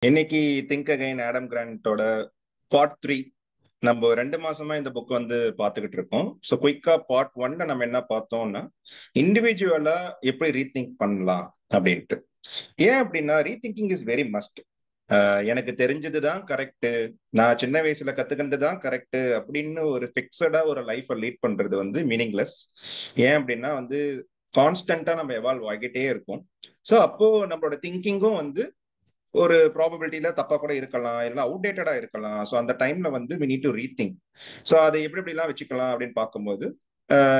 இன்னைக்கு think again Adam கிராண்டோட part 3. நம்ம 2 மாசமா இந்த புக் வந்து பார்த்துக்கிட்டு இருக்கோம். ஸோ குயிக்கா பார்ட் 1ல நம்ம என்ன பார்த்தோம்னா, இண்டிவிஜுவலா எப்படி ரீதிங்க் பண்ணலாம் அப்படின்ட்டு. ஏன் அப்படின்னா ரீதிங்கிங் இஸ் வெரி மஸ்ட். எனக்கு தெரிஞ்சதுதான் கரெக்ட், நான் சின்ன வயசுல கத்துக்கிட்டது தான் கரெக்ட் அப்படின்னு ஒரு ஃபிக்ஸடா ஒரு லைஃபை லீட் பண்றது வந்து மீனிங்லெஸ். ஏன் அப்படின்னா வந்து கான்ஸ்டன்டா நம்ம எவால்வ் ஆகிட்டே இருக்கும். ஸோ அப்போ நம்மளோட திங்கிங்கும் வந்து ஒரு ப்ராபபிலிட்டியில தப்பா கூட இருக்கலாம், இல்லைன்னா அவுடேட்டடா இருக்கலாம். ஸோ அந்த டைம்ல வந்து we need to rethink. So அதை எப்படி எப்படிலாம் வச்சுக்கலாம் அப்படின்னு பார்க்கும்போது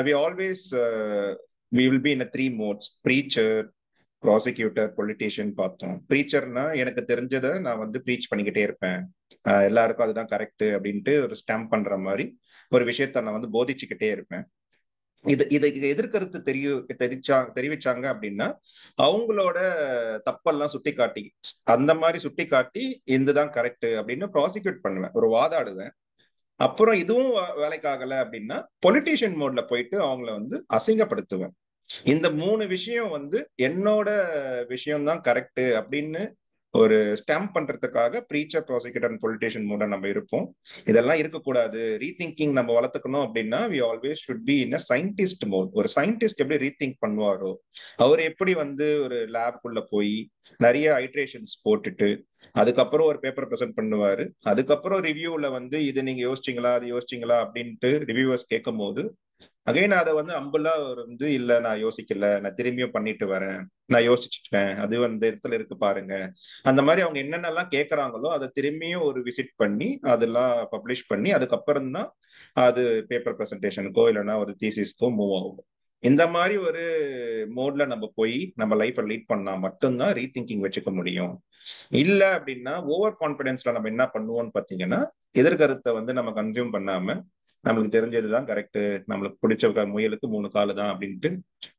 we always we will be in 3 modes: preacher, prosecutor, politician பார்த்தோம். ப்ரீச்சர்னா எனக்கு தெரிஞ்சதை நான் வந்து ப்ரீச் பண்ணிக்கிட்டே இருப்பேன், எல்லாருக்கும் அதுதான் கரெக்ட் அப்படின்ட்டு ஒரு ஸ்டாம்ப் பண்ற மாதிரி ஒரு விஷயத்த நான் வந்து போதிச்சுக்கிட்டே இருப்பேன். இதுக்கு எதிர்கருத்து தெரிவிச்சாங்க அப்படின்னா அவங்களோட தப்பெல்லாம் சுட்டி காட்டி, அந்த மாதிரி சுட்டி காட்டி இதுதான் கரெக்ட் அப்படின்னு ப்ராசிக்யூட் பண்ணுவேன், ஒரு வாதாடுவேன். அப்புறம் இதுவும் வேலைக்கு ஆகல அப்படின்னா பொலிட்டீஷியன் மோட்ல போயிட்டு அவங்கள வந்து அசிங்கப்படுத்துவேன். இந்த 3 விஷயம் வந்து என்னோட விஷயம் தான் கரெக்ட் அப்படின்னு ஒரு ஸ்டாம்ப் பண்றதுக்காக ப்ரீச்சர், ப்ராசிக்யூட்டர் அண்ட் பொலிட்டீஷியன் மூட நம்ம இருப்போம். இதெல்லாம் இருக்கக்கூடாது. ரீதிங்கிங் நம்ம வளர்த்துக்கணும் அப்படின்னா we always should be in a scientist mode. ஒரு சயின்டிஸ்ட் எப்படி ரீதிங்க் பண்ணுவாரோ, அவர் எப்படி வந்து ஒரு லேப்குள்ள போய் நிறைய ஐட்ரேஷன்ஸ் போட்டுட்டு அதுக்கப்புறம் ஒரு பேப்பர் ப்ரெசென்ட் பண்ணுவாரு. அதுக்கப்புறம் ரிவ்யூல வந்து இது நீங்க யோசிச்சிங்களா, அது யோசிச்சிங்களா அப்படின்ட்டு ரிவ்யூவர்ஸ் கேட்கும் போது அகைன் அதை வந்து அம்புலா அவர் வந்து இல்ல நான் யோசிக்கல, நான் திரும்பியும் பண்ணிட்டு வரேன், நான் யோசிச்சுட்டேன், அது வந்து இடத்துல இருக்கு பாருங்க, அந்த மாதிரி அவங்க என்னென்னலாம் கேட்கறாங்களோ அதை திரும்பியும் ஒரு விசிட் பண்ணி அதெல்லாம் பப்ளிஷ் பண்ணி அதுக்கப்புறம் தான் அது பேப்பர் ப்ரெசன்டேஷனுக்கோ இல்லைன்னா ஒரு தீசிஸ்க்கோ மூவ் ஆகும். இந்த மாதிரி ஒரு மோட்ல நம்ம போய் நம்ம லைஃப்பை லீட் பண்ணா மட்டும்தான் ரீதிங்கிங் வச்சுக்க முடியும். இல்ல அப்படின்னா ஓவர் கான்பிடன்ஸ்ல நம்ம என்ன பண்ணுவோம்னு பாத்தீங்கன்னா, எதிர்கருத்தை வந்து நம்ம கன்சியூம் பண்ணாம நம்மளுக்கு தெரிஞ்சதுதான் கரெக்ட், நம்மளுக்கு பிடிச்ச முயலுக்கு 3 காலு தான் அப்படின்ட்டு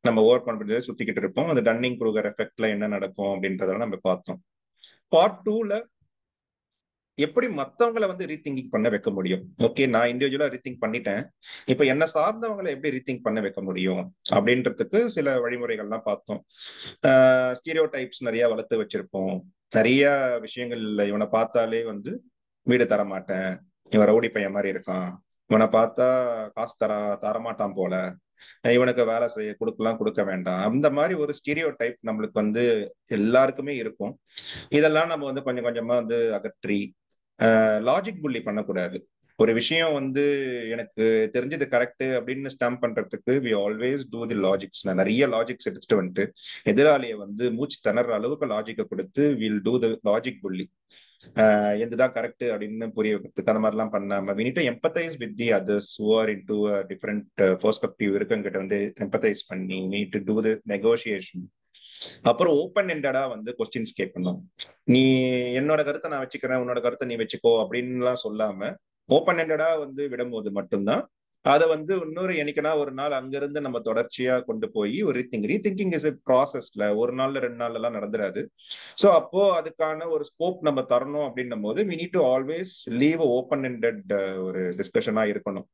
நம்ம ஓவர் கான்பிடன்ஸ் சுத்திக்கிட்டு இருப்போம். அது டன்னிங் க்ரூகர் எஃபெக்ட்ல என்ன நடக்கும் அப்படின்றதெல்லாம் நம்ம பார்த்தோம். பார்ட் 2ல எப்படி மத்தவங்களை வந்து ரீதிங்கிங் பண்ண வைக்க முடியும். ஓகே, நான் இண்டிவிஜுவலா ரீதிங்க் பண்ணிட்டேன், இப்ப என்ன சார்ந்தவங்களை எப்படி ரீதிங்க் பண்ண வைக்க முடியும் அப்படின்றதுக்கு சில வழிமுறைகள்லாம் பார்த்தோம். ஸ்டீரியோ டைப்ஸ் நிறைய வளர்த்து வச்சிருப்போம். நிறைய விஷயங்கள்ல இவனை பார்த்தாலே வந்து வீடு தர மாட்டேன், இவன் ரவுடி பையன் மாதிரி இருக்கான், இவனை பார்த்தா காசு தரமாட்டான் போல, இவனுக்கு வேலை செய்ய கொடுக்க வேண்டாம், அந்த மாதிரி ஒரு ஸ்டீரியோ டைப் நம்மளுக்கு வந்து எல்லாருக்குமே இருக்கும். இதெல்லாம் நம்ம வந்து கொஞ்சம் கொஞ்சமா வந்து அகற்றி லாஜிக் புள்ளி பண்ணக்கூடாது. ஒரு விஷயம் வந்து எனக்கு தெரிஞ்சது கரெக்ட் அப்படின்னு ஸ்டாம்ப் பண்றதுக்கு we always do the logics. நான் நிறைய லாஜிக்ஸ் எடுத்துட்டு வந்துட்டு எதிராளியை வந்து மூச்சு திணற அளவுக்கு லாஜிக்கை கொடுத்து வில் டூ த லாஜிக் புள்ளி. எதுதான் கரெக்ட் அப்படின்னு புரிய வைக்கிறதுக்கு அந்த மாதிரிலாம் பண்ணாம we need to empathize with the others who are into a different perspective இருக்கங்கிட்ட வந்து எம்பத்தைஸ் பண்ணி we need to do the negotiation. அப்புறம் ஓப்பன் எண்டடா வந்து கொஸ்டின்ஸ் கேட்கணும். நீ என்னோட கருத்தை நான் வச்சுக்கிறேன், உன்னோட கருத்தை நீ வச்சுக்கோ அப்படின்லாம் சொல்லாம ஓப்பன் எண்டடா வந்து விடும்போது மட்டும்தான் அதை வந்து இன்னொரு என்னைக்குனா ஒரு நாள் அங்கிருந்து நம்ம தொடர்ச்சியா கொண்டு போய் ஒரு ரீதிங்கிங் இஸ் ப்ராசஸ்ல ஒரு நாள்ல 2 நாள்ல எல்லாம் நடந்துராது. ஸோ அப்போ அதுக்கான ஒரு ஸ்கோப் நம்ம தரணும் அப்படின்னும் போது we need to always leave open ended ஒரு டிஸ்கஷனா இருக்கணும்.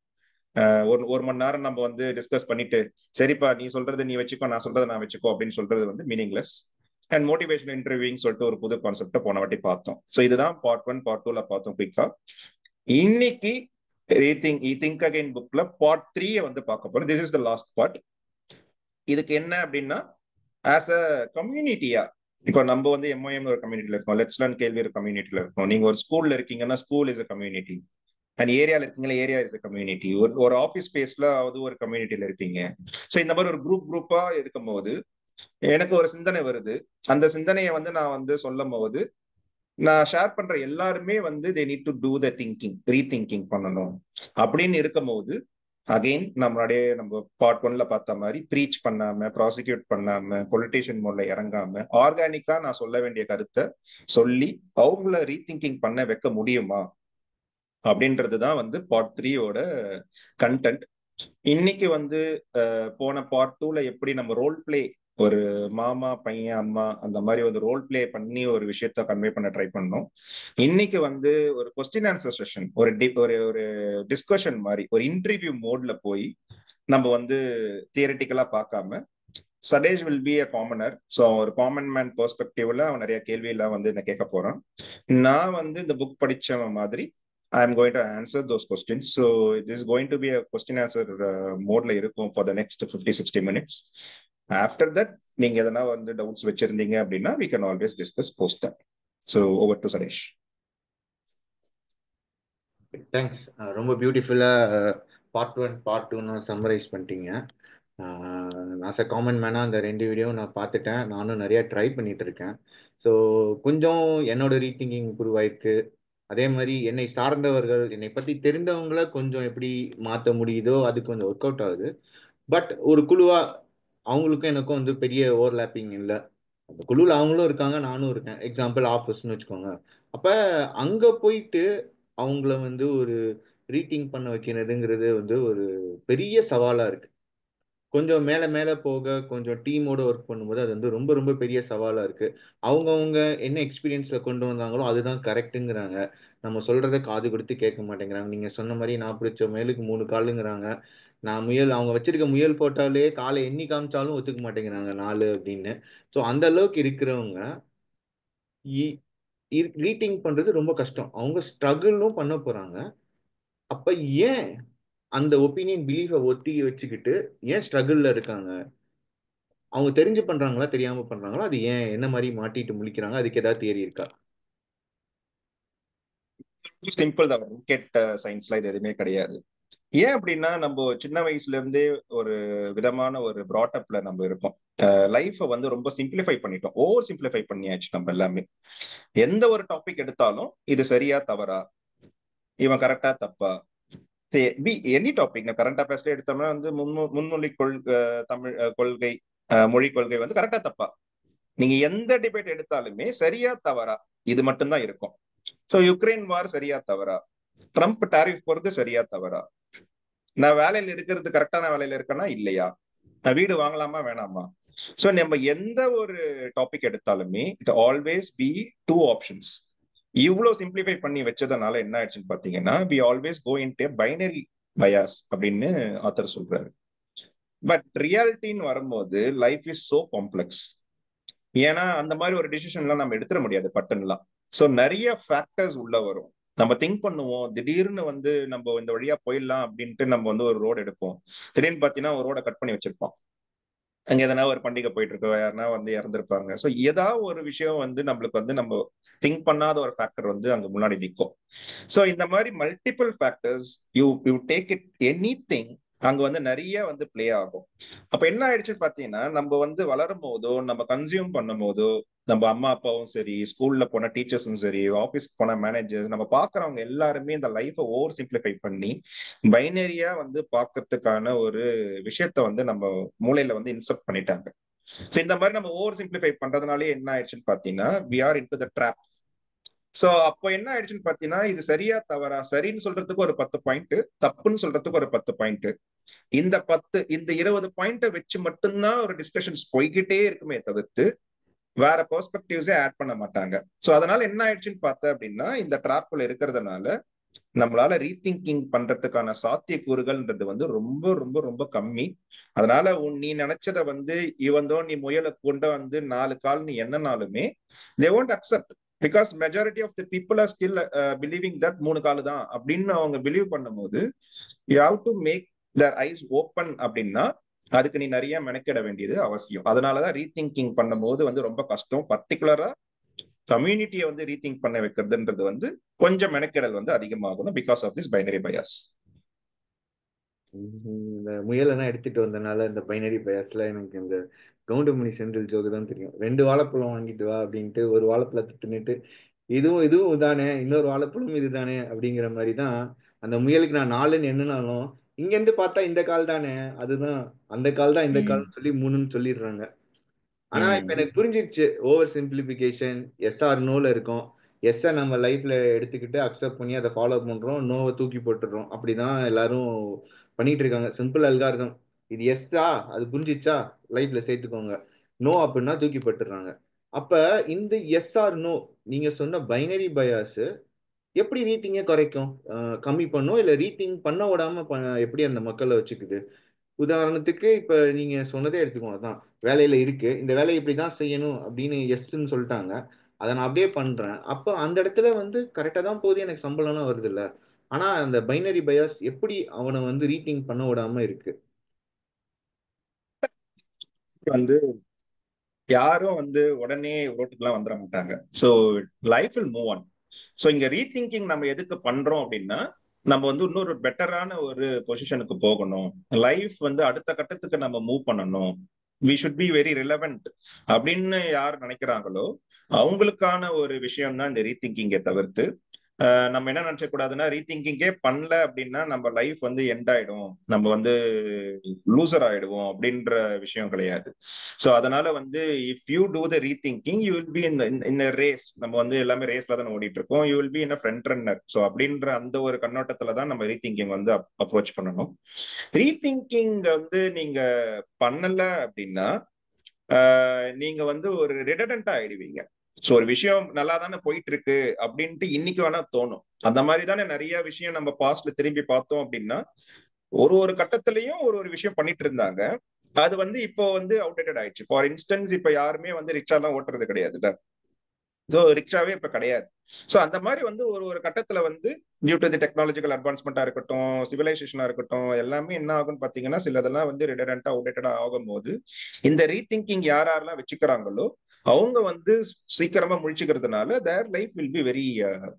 ஒரு 1 மணி நேரம் நம்ம வந்து டிஸ்கஸ் பண்ணிட்டு சரிப்பா நீ சொல்றது நீ வச்சுக்கோ, நான் சொல்றதை நான் வச்சுக்கோ அப்படின்னு சொல்றது வந்து மீனிங்லெஸ். அண்ட் மோட்டிவேஷன் இன்டர்வியூன்னு சொல்லிட்டு ஒரு புது கான்செப்ட போன வாட்டி பார்த்தோம். ஸோ இதுதான் பார்ட் 1. பார்ட் 2ல பார்த்தோம் குயிக்கா. இன்னைக்கு திங்க் அகைன் புக்ல பார்ட் 3 வந்து பார்க்க போறோம். This is the last part. இதுக்கு என்ன அப்படின்னா ஆஸ் அ கம்யூனிட்டியா, இப்போ நம்ம வந்து எம்ஓஎம் ஒரு கம்யூனிட்டில இருக்கோம், லெட்ஸ் லேர்ன் கேள்வி ஒரு கம்யூனிட்டில இருக்கோம், நீங்க ஒரு ஸ்கூல்ல இருக்கீங்கன்னா school is a community, and ஏரியால இருக்கீங்களா ஏரியா இஸ் அ கம்யூனிட்டி, ஒரு ஆஃபீஸ் ஸ்பேஸ்ல அது ஒரு கம்யூனிட்டில இருப்பீங்க. ஸோ இந்த மாதிரி ஒரு குரூப்பா இருக்கும்போது எனக்கு ஒரு சிந்தனை வருது. அந்த சிந்தனையை வந்து நான் வந்து சொல்லும் போது நான் ஷேர் பண்ற எல்லாருமே வந்து they need to do the thinking, rethinking பண்ணணும் அப்படின்னு இருக்கும் போது அகெயின் நம்ம பார்ட் 1ல பார்த்த மாதிரி ப்ரீச் பண்ணாம, ப்ராசிக்யூட் பண்ணாம, பொலிட்டீஷியன் மோட்ல இறங்காம ஆர்கானிக்கா நான் சொல்ல வேண்டிய கருத்தை சொல்லி அவங்கள ரீதிங்கிங் பண்ண வைக்க முடியுமா அப்படின்றதுதான் வந்து பார்ட் 3யோட கண்டென்ட். இன்னைக்கு வந்து போன பார்ட் 2ல எப்படி நம்ம ரோல் பிளே, ஒரு மாமா பையன் அம்மா அந்த மாதிரி ஒரு ரோல் பிளே பண்ணி ஒரு விஷயத்த கன்வே பண்ண ட்ரை பண்ணோம். இன்னைக்கு வந்து ஒரு கொஸ்டின் ஆன்சர் செஷன், ஒரு டிஸ்கஷன் மாதிரி ஒரு இன்டர்வியூ மோட்ல போய் நம்ம வந்து தியரிட்டிக்கலா பார்க்காம Sadesh will be a commoner. So ஒரு காமன் மேன் பெர்ஸ்பெக்டிவ்ல அவன் நிறைய கேள்வியெல்லாம் வந்து என்ன கேட்க போறான். நான் வந்து இந்த புக் படிச்ச மாதிரி I am going to answer those questions. So it is going to be a question answer மோட்ல இருக்கும் for the next 50-60 minutes. After that நீங்க எதனா வந்து டவுட்ஸ் வச்சிருந்தீங்க அப்படின்னா we can always discuss post that. So over to Sadesh. Thanks. ரொம்ப பியூட்டிஃபுல்லா part 1 part 2 summarize பண்ணிட்டீங்க. ஆஸ் அ காமன் மேனா அந்த 2 வீடியோ நான் பார்த்துட்டேன். நானும் நிறைய ட்ரை பண்ணிட்டு இருக்கேன். ஸோ கொஞ்சம் என்னோட ரீதிங்கிங் இம்ப்ரூவ் ஆயிருக்கு. அதே மாதிரி என்னை சார்ந்தவர்கள், என்னை பத்தி தெரிந்தவங்கள கொஞ்சம் எப்படி மாற்ற முடியுதோ அது கொஞ்சம் ஒர்க் அவுட் ஆகுது. பட் ஒரு குழுவா அவங்களுக்கும் எனக்கும் வந்து பெரிய ஓவர்லாப்பிங் இல்லை. அந்த குழுவில் அவங்களும் இருக்காங்க, நானும் இருக்கேன். எக்ஸாம்பிள் ஆஃபீஸ்னு வச்சுக்கோங்க. அப்ப அங்க போயிட்டு அவங்கள வந்து ஒரு ரீதிங்க் பண்ண வைக்கிறதுங்கிறது வந்து ஒரு பெரிய சவாலா இருக்கு. கொஞ்சம் மேல மேல போக கொஞ்சம் டீமோட ஒர்க் பண்ணும்போது அது வந்து ரொம்ப ரொம்ப பெரிய சவாலா இருக்கு. அவங்கவுங்க என்ன எக்ஸ்பீரியன்ஸ்ல கொண்டு வந்தாங்களோ அதுதான் கரெக்ட்டுங்கிறாங்க. நம்ம சொல்றதை காது கொடுத்து கேட்க மாட்டேங்கிறாங்க. நீங்க சொன்ன மாதிரி நான் பிடிச்ச முயலுக்கு 3 காலுங்கிறாங்க. நான் முயல் அவங்க வச்சிருக்க முயல் போட்டாலே காலை எண்ணி காமிச்சாலும் ஒத்துக்க மாட்டேங்கிறாங்க 4 அப்படின்னு. ஸோ அந்த அளவுக்கு இருக்கிறவங்க ரீதிங்க் பண்றது ரொம்ப கஷ்டம். அவங்க ஸ்ட்ரகிளும் பண்ண போறாங்க. அப்ப ஏன் அந்த ஒப்பீனியன் பிலீஃபை ஒத்தி வச்சுக்கிட்டு ஏன் ஸ்ட்ரகிள்ல இருக்காங்க? அவங்க தெரிஞ்சு பண்றாங்களா தெரியாம பண்றாங்களா? அது ஏன் என்ன மாதிரி மாட்டிட்டு முழிக்கிறாங்க? அதுக்கு ஏதாவது தியரி இருக்கா? சிம்பிள் தான். ராக்கெட் சயின்ஸ்ல இது எதுவுமே கிடையாது. ஏன் அப்படின்னா நம்ம சின்ன வயசுல இருந்தே ஒரு விதமான ஒரு ப்ராட்டப்ல நம்ம இருக்கோம். லைஃபை வந்து ரொம்ப சிம்பிளிஃபை பண்ணிட்டோம், ஓவர் சிம்பிளிஃபை பண்ணியாச்சு நம்ம எல்லாமே. எந்த ஒரு டாபிக் எடுத்தாலும் இது சரியா தவறா, இவன் கரெக்டா தப்பா, பி எனி டாபிக். கரண்ட் அஃபேர்ஸ்ல எடுத்தோம்னா வந்து முன்மொழி தமிழ் கொள்கை, மொழி கொள்கை வந்து கரெக்டா தப்பா, நீங்க எந்த டிபேட் எடுத்தாலுமே சரியா தவறா இது மட்டும்தான் இருக்கும். சோ யுக்ரைன் வார் சரியா தவறா, ட்ரம்ப் டாரிஃப் போறது சரியா தவறா, நான் வேலையில இருக்கிறது கரெக்டான வேலையில இருக்கேனா இல்லையா, நான் வீடு வாங்கலாமா வேணாமா. சோ நம்ம எந்த ஒரு டாபிக் எடுத்தாலுமே it always be two options. இவ்வளவு சிம்பிளிஃபை பண்ணி வச்சதுனால என்ன ஆயிடுச்சுன்னு பாத்தீங்கன்னா we always go in binary bias அப்படின்னு ஆத்தர் சொல்றாரு. பட் ரியாலிட்டின்னு வரும்போது லைஃப் இஸ் சோ காம்ப்ளெக்ஸ். ஏன்னா அந்த மாதிரி ஒரு டிசிஷன்லாம் நம்ம எடுத்துட முடியாது பட்டன்லாம். ஸோ நிறைய ஃபேக்டர்ஸ் உள்ள வரும். நம்ம திங்க் பண்ணுவோம் திடீர்னு வந்து நம்ம இந்த வழியா போயிடலாம் அப்படின்ட்டு நம்ம வந்து ஒரு ரோடு எடுப்போம். திடீர்னு பாத்தீங்கன்னா ஒரு ரோட கட் பண்ணி வச்சிருப்போம். அங்க எதனா ஒரு பண்டிகை போயிட்டு இருக்கோம், யாருன்னா வந்து இறந்துருப்பாங்க. ஸோ ஏதாவது ஒரு விஷயம் வந்து நம்மளுக்கு வந்து நம்ம திங்க் பண்ணாத ஒரு ஃபேக்டர் வந்து அங்க முன்னாடி நிற்கும். ஸோ இந்த மாதிரி multiple factors you you take it any thing அங்க வந்து நிறைய வந்து பிளே ஆகும். அப்ப என்ன ஆயிடுச்சுன்னு பாத்தீங்கன்னா நம்ம வந்து வளரும் போதோ நம்ம கன்சியூம் பண்ணும் போதோ நம்ம அம்மா அப்பாவும் சரி, ஸ்கூல்ல போன டீச்சர்ஸும் சரி, ஆபீஸ்க்கு போன மேனேஜர்ஸ், நம்ம பாக்குறவங்க எல்லாருமே இந்த லைஃபை ஓவர் சிம்பிளிஃபை பண்ணி பைனரியா வந்து பாக்கிறதுக்கான ஒரு விஷயத்த வந்து நம்ம மூளையில வந்து இன்செப்ட் பண்ணிட்டாங்க. சோ இந்த மாதிரி நம்ம ஓவர் சிம்பிளிஃபை பண்றதுனாலே என்ன ஆயிடுச்சுன்னு பாத்தீங்கன்னா we are into the trap. So அப்போ என்ன ஆயிடுச்சுன்னு பாத்தீங்கன்னா இது சரியா தவறா, சரின்னு சொல்றதுக்கு ஒரு 10 பாயிண்ட், தப்புன்னு சொல்றதுக்கு ஒரு 10 பாயிண்ட், இந்த 20 பாயிண்ட வச்சு மட்டும்தான் ஒரு டிஸ்கஷன்ஸ் போய்கிட்டே இருக்குமே தவிர்த்து வேற பெர்ஸ்பெக்டிவ்ஸே ஆட் பண்ண மாட்டாங்க. சோ அதனால என்ன ஆயிடுச்சுன்னு பார்த்தா அப்படின்னா இந்த டிராப்ல இருக்கிறதுனால நம்மளால ரீதிங்கிங் பண்றதுக்கான சாத்தியக்கூறுகள்ன்றது வந்து ரொம்ப ரொம்ப ரொம்ப கம்மி. அதனால நீ நினைச்சத வந்து இவந்தோ நீ முயலை கொண்டு வந்து 4 கால் நீ என்னனாலுமே they won't accept because majority of the people are still believing that 3 கால் தான் அப்படின்னு அவங்க பிலீவ் பண்ணும்போது you have to make their eyes open. அப்படின்னா அதுக்கு நீ நிறைய மெனக்கிட வேண்டியது அவசியம். அதனாலதான் ரீதிங்கிங் பண்ணும்போது வந்து ரொம்ப கஷ்டம். பர்டிகுலரா கம்யூனிட்டியை வந்து ரீதிங்க் பண்ண வைக்கிறதுன்றது வந்து கொஞ்சம் மெனக்கெடல் வந்து அதிகமாகணும் because of this binary bias. இந்த முயலெல்லாம் எடுத்துட்டு வந்தனால இந்த பைனரி பயாஸ்ல எனக்கு இந்த கவுண்டமணி செந்தில் ஜோக்கு தான் தெரியும். 2 வாழைப்பழம் வாங்கிட்டு வா அப்படின்ட்டு ஒரு வாழைப்பழத்தை தின்னுட்டு இதுவும் இதுவும் இதானே, இன்னொரு வாழைப்பழம் இதுதானே அப்படிங்கிற மாதிரி தான் அந்த முயலுக்கு நான் 4ன்னு எண்ணினாலும் இங்க இருந்து பார்த்தா இந்த கால் தானே, அதுதான் அந்த கால் தான் இந்த கால்னு சொல்லி 3ன்னு சொல்லிடுறாங்க. ஆனா இப்ப எனக்கு புரிஞ்சிருச்சு ஓவர் சிம்பிளிபிகேஷன் எஸ் ஆர் நோல இருக்கும். எஸ்ஸை நம்ம லைஃப்ல எடுத்துக்கிட்டு அக்செப்ட் பண்ணி அதை ஃபாலோ பண்றோம், நோவை தூக்கி போட்டுடுறோம். அப்படிதான் எல்லாரும் பண்ணிட்டு இருக்காங்க. Simple algorithm. இது எஸ்ஸா அது புரிஞ்சிச்சா லைஃப்ல சேர்த்துக்கோங்க, நோ அப்படின்னா தூக்கி போட்டுடுறாங்க. அப்ப இந்த எஸ் ஆர் நோ நீங்க சொன்ன பைனரி பயாஸ் எப்படி ரீத்திங்க குறைக்கும், கம்மி பண்ணும், இல்ல ரீத்திங் பண்ண விடாம எப்படி அந்த மக்களை வச்சுக்குது? உதாரணத்துக்கு இப்ப நீங்க சொன்னதே எடுத்துக்கோங்க. அதான் வேலையில இருக்கு, இந்த வேலையை இப்படிதான் செய்யணும் அப்படின்னு எஸ்ன்னு சொல்லிட்டாங்க, அதை நான் அப்படியே பண்றேன். அப்ப அந்த இடத்துல வந்து கரெக்டா தான் போகுது, எனக்கு சம்பளம்லாம் வருது இல்ல. ஆனா அந்த பைனரி பயாஸ் எப்படி அவனை வந்து ரீதிங்க் பண்ண விடாம இருக்கு? வந்து யாரும் வந்து உடனே ரோட்டுக்குலாம் வந்துட மாட்டாங்க. So life will move on. So இங்க ரீதிங்கிங் நம்ம எதுக்கு பண்றோம் அப்படின்னா, நம்ம வந்து இன்னொரு பெட்டரான ஒரு பொசிஷனுக்கு போகணும், லைஃப் வந்து அடுத்த கட்டத்துக்கு நம்ம மூவ் பண்ணணும், we should be very relevant அப்படின்னு யார் நினைக்கிறாங்களோ அவங்களுக்கான ஒரு விஷயம் தான் இந்த ரீதிங்கிங்கை தவிர்த்து நம்ம என்ன நினைச்ச கூடாதுன்னா, ரீதிங்கிங்கே பண்ணல அப்படின்னா நம்ம லைஃப் வந்து எண்ட் ஆயிடும், நம்ம வந்து லூசர் ஆயிடுவோம் அப்படின்ற விஷயம் கிடையாது. ஸோ அதனால வந்து if you do the rethinking you will be in race. நம்ம வந்து எல்லாமே ரேஸ்ல தான் ஓடிட்டு இருக்கோம், you will be in front runner. So அப்படின்ற அந்த ஒரு கண்ணோட்டத்துல தான் நம்ம ரீதிங்கிங் வந்து அப்ரோச் பண்ணணும். ரீதிங்கிங் வந்து நீங்க பண்ணல அப்படின்னா நீங்க வந்து ஒரு ரிடண்டன்டா ஆயிடுவீங்க. சோ ஒரு விஷயம் நல்லா தானே போயிட்டு இருக்கு அப்படின்ட்டு இன்னைக்கு வேணா தோணும். அந்த மாதிரி தானே நிறைய விஷயம் நம்ம பாஸ்ட்ல திரும்பி பார்த்தோம் அப்படின்னா, ஒரு ஒரு கட்டத்திலையும் ஒரு ஒரு விஷயம் பண்ணிட்டு இருந்தாங்க. அது வந்து இப்போ வந்து அவுடேட்டட் ஆயிடுச்சு. ஃபார் இன்ஸ்டன்ஸ் இப்ப யாருமே வந்து ரிக்ஷா எல்லாம் ஓட்டுறது கிடையாதுல்ல. ஸோ ரிக்ஷாவே இப்ப கிடையாது. ஸோ அந்த மாதிரி வந்து ஒரு ஒரு கட்டத்துல வந்து டியூ டு தி டெக்னாலஜிக்கல் அட்வான்ஸ்மெண்டா இருக்கட்டும், சிவிலைசேஷனா இருக்கட்டும், எல்லாமே என்ன ஆகும்னு பாத்தீங்கன்னா சிலதெல்லாம் வந்து ரிடண்டா அவுடேட்டடா ஆகும்போது இந்த ரீதிங்கிங் யார் யாரெல்லாம் வச்சுக்கிறாங்களோ அவங்க வந்து சீக்கிரமா முழிச்சுக்கிறதுனால their life will be very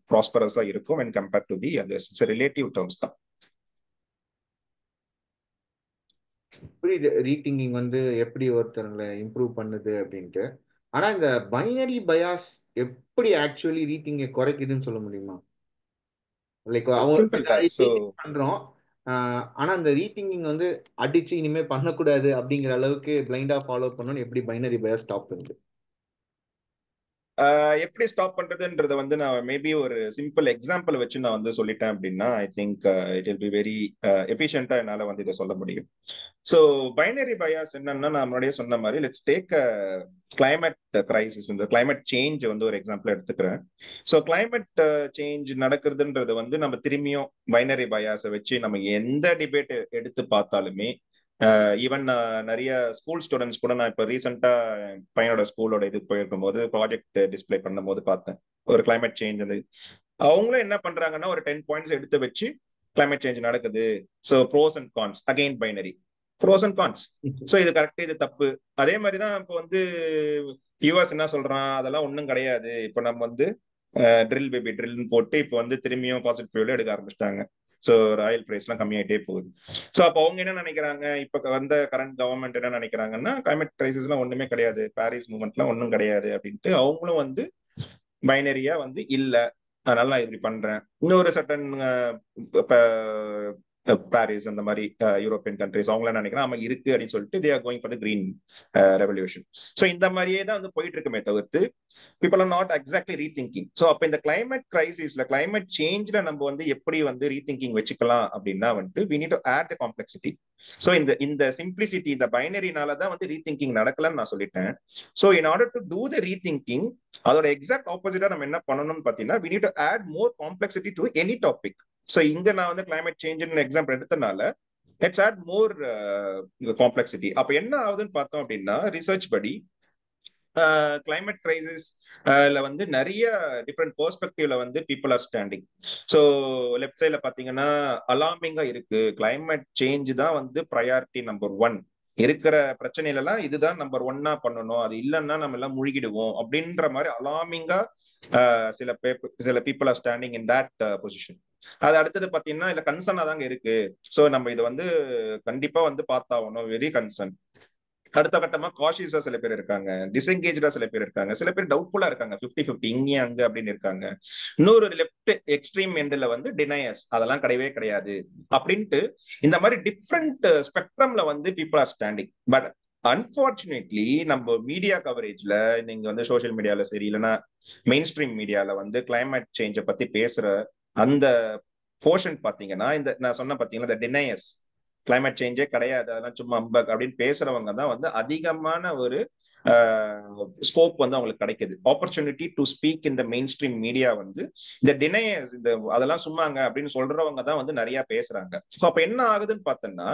ப்ராஸ்பரஸா இருக்கும் when compared to the others. It's a relative terms தான். புரியுது ரீதிங்கிங் வந்து எப்படி ஒருத்தங்களை இம்ப்ரூவ் பண்ணுது அப்படின்ட்டு. ஆனா இந்த பைனரி பயாஸ் எப்படி ஆக்சுவலி ரீதிங்கை குறைக்குதுன்னு சொல்ல முடியுமா? லைக் அவங்க சிம்பிள் பின்னாடி ஸோ பண்றோம். ஆனா அந்த ரீதிங்கிங் வந்து அடிச்சு இனிமே பண்ணக்கூடாது அப்படிங்கிற அளவுக்கு பிளைண்டா ஃபாலோ பண்ணணும்னு எப்படி பைனரி பயாஸ் ஸ்டாப் பண்ணுது? எப்படி ஸ்டாப் பண்றதுன்றத வந்து நான் மேபி ஒரு சிம்பிள் எக்ஸாம்பிள் வச்சு நான் வந்து சொல்லிட்டேன் அப்படின்னா I think it will be very எஃபிஷியன்டா என்னால வந்து இதை சொல்ல முடியும். ஸோ பைனரி பயாஸ் என்னன்னா, நான் முன்னாடியே சொன்ன மாதிரி லெட்ஸ் டேக் கிளைமேட் கிரைசிஸ், இந்த கிளைமேட் சேஞ்ச் வந்து ஒரு எக்ஸாம்பிள் எடுத்துக்கிறேன். ஸோ கிளைமேட் சேஞ்ச் நடக்கிறதுன்றது வந்து நம்ம திரும்பியும் பைனரி பயாஸை வச்சு நம்ம எந்த டிபேட் எடுத்து பார்த்தாலுமே, ஈவன் நிறைய ஸ்கூல் ஸ்டூடெண்ட்ஸ் கூட நான் இப்போ ரீசெண்டா பையனோட ஸ்கூலோட இது போயிருக்கும் போது ப்ராஜெக்ட் டிஸ்பிளே பண்ணும் போது பார்த்தேன் ஒரு கிளைமேட் சேஞ்ச். அது அவங்களும் என்ன பண்றாங்கன்னா ஒரு 10 பாயிண்ட்ஸ் எடுத்து வச்சு கிளைமேட் சேஞ்ச் நடக்குது, so pros and cons, again binary pros and cons. So இது கரெக்ட், இது தப்பு. அதே மாதிரி தான் இப்போ வந்து யூஎஸ் என்ன சொல்றான், அதெல்லாம் ஒன்றும் கிடையாது, இப்போ நம்ம வந்து ட்ரில் பேபி ட்ரில்னு போட்டு இப்போ வந்து திரும்பியும் பாசிட்டிவ் ஃபியூல் எடுக்க ஆரம்பிச்சிட்டாங்க. ஸோ ஆயில் பிரைஸ் எல்லாம் கம்மியாயிட்டே போகுது. ஸோ அப்போ அவங்க என்ன நினைக்கிறாங்க, இப்போ வந்த கரண்ட் கவர்மெண்ட் என்ன நினைக்கிறாங்கன்னா கிளைமேட் கிரைசிஸ் எல்லாம் ஒண்ணுமே கிடையாது, பாரிஸ் மூவ்மெண்ட்லாம் ஒன்றும் கிடையாது அப்படின்ட்டு அவங்களும் வந்து பைனரியா வந்து இல்ல, அதனால நான் இப்படி பண்றேன். இன்னொரு சட்டன் பாரிஸ் அந்த மாதிரி யூரோப்பியன் கண்ட்ரிஸ் அவங்க என்ன நினைக்கிறாங்க, ஆமா இருக்கு அப்படின்னு சொல்லிட்டு they are going for the green revolution. So இந்த மாதிரியே தான் வந்து போயிட்டு இருக்குமே தவிர்த்து people are not exactly rethinking. So அப்ப இந்த climate crisisல climate changeல நம்ம வந்து எப்படி வந்து rethinking வச்சுக்கலாம் அப்படின்னா வந்து we need to add the complexity. So இந்த simplicity, இந்த பைனரினால தான் வந்து rethinking நடக்கலன்னு நான் சொல்லிட்டேன். So in order to do the rethinking, அதோட எக்ஸாக்ட் ஆப்போசிட்டா நம்ம என்ன பண்ணணும்னு பாத்தீங்கன்னா we need to add more complexity to any topic. So இங்க நான் வந்து climate change எக்ஸாம்பிள் எடுத்தனால let's add more complexity. அப்ப என்ன ஆகுதுன்னு பார்த்தோம் அப்படின்னா ரிசர்ச் படி கிளைமேட் கிரைசிஸ் வந்து நிறைய டிஃப்ரெண்ட் பெர்ஸ்பெக்டிவ்ல வந்து people are standing. So left சைட்ல பாத்தீங்கன்னா அலார்மிங்கா இருக்கு, கிளைமேட் சேஞ்ச் தான் வந்து ப்ரையாரிட்டி நம்பர் 1, இருக்கிற பிரச்சனையில எல்லாம் இதுதான் நம்பர் 1 பண்ணணும், அது இல்லைன்னா நம்ம எல்லாம் முழுகிடுவோம் அப்படின்ற மாதிரி அலார்மிங்கா சில people are standing in that position. அது அடுத்தது பாத்தீங்கன்னா இல்ல கன்சர்னா தாங்க இருக்கு, ஸோ நம்ம இதை வந்து கண்டிப்பா வந்து பார்த்தாகணும், வெரி கன்சர்ன். அடுத்த கட்டமா காஷியஸா சில பேர் இருக்காங்க, டிஸ்எங்கேஜா சில பேர் இருக்காங்க, சில பேர் டவுட்ஃபுல்லா இருக்காங்க, 50-50 இங்கே அங்க அப்படின்னு இருக்காங்க. இன்னொரு லெஃப்ட் எக்ஸ்ட்ரீம் எண்ட்ல வந்து டினையர்ஸ், அதெல்லாம் கிடையவே கிடையாது அப்படின்ட்டு இந்த மாதிரி டிஃப்ரெண்ட் ஸ்பெக்ட்ரம்ல வந்து people are standing. But unfortunately நம்ம மீடியா கவரேஜ்ல, நீங்க வந்து சோசியல் மீடியால சரி இல்லைன்னா மெயின் ஸ்ட்ரீம் மீடியால வந்து கிளைமேட் சேஞ்சை பத்தி பேசுற அந்த போர்ஷன் பாத்தீங்கன்னா, இந்த நான் சொன்ன பாத்தீங்கன்னா இந்த டினையர்ஸ், கிளைமேட் சேஞ்சே கிடையாது அதெல்லாம் சும்மா அம்பக் அப்படின்னு பேசுறவங்க தான் வந்து அதிகமான ஒரு ஸ்கோப் வந்து அவங்களுக்கு கிடைக்குது. Opportunity to speak in the main stream media வந்து இந்த டினையர்ஸ், இந்த அதெல்லாம் சும்மாங்க அப்படின்னு சொல்றவங்க தான் வந்து நிறைய பேசுறாங்க. ஸோ அப்ப என்ன ஆகுதுன்னு பார்த்தோம்னா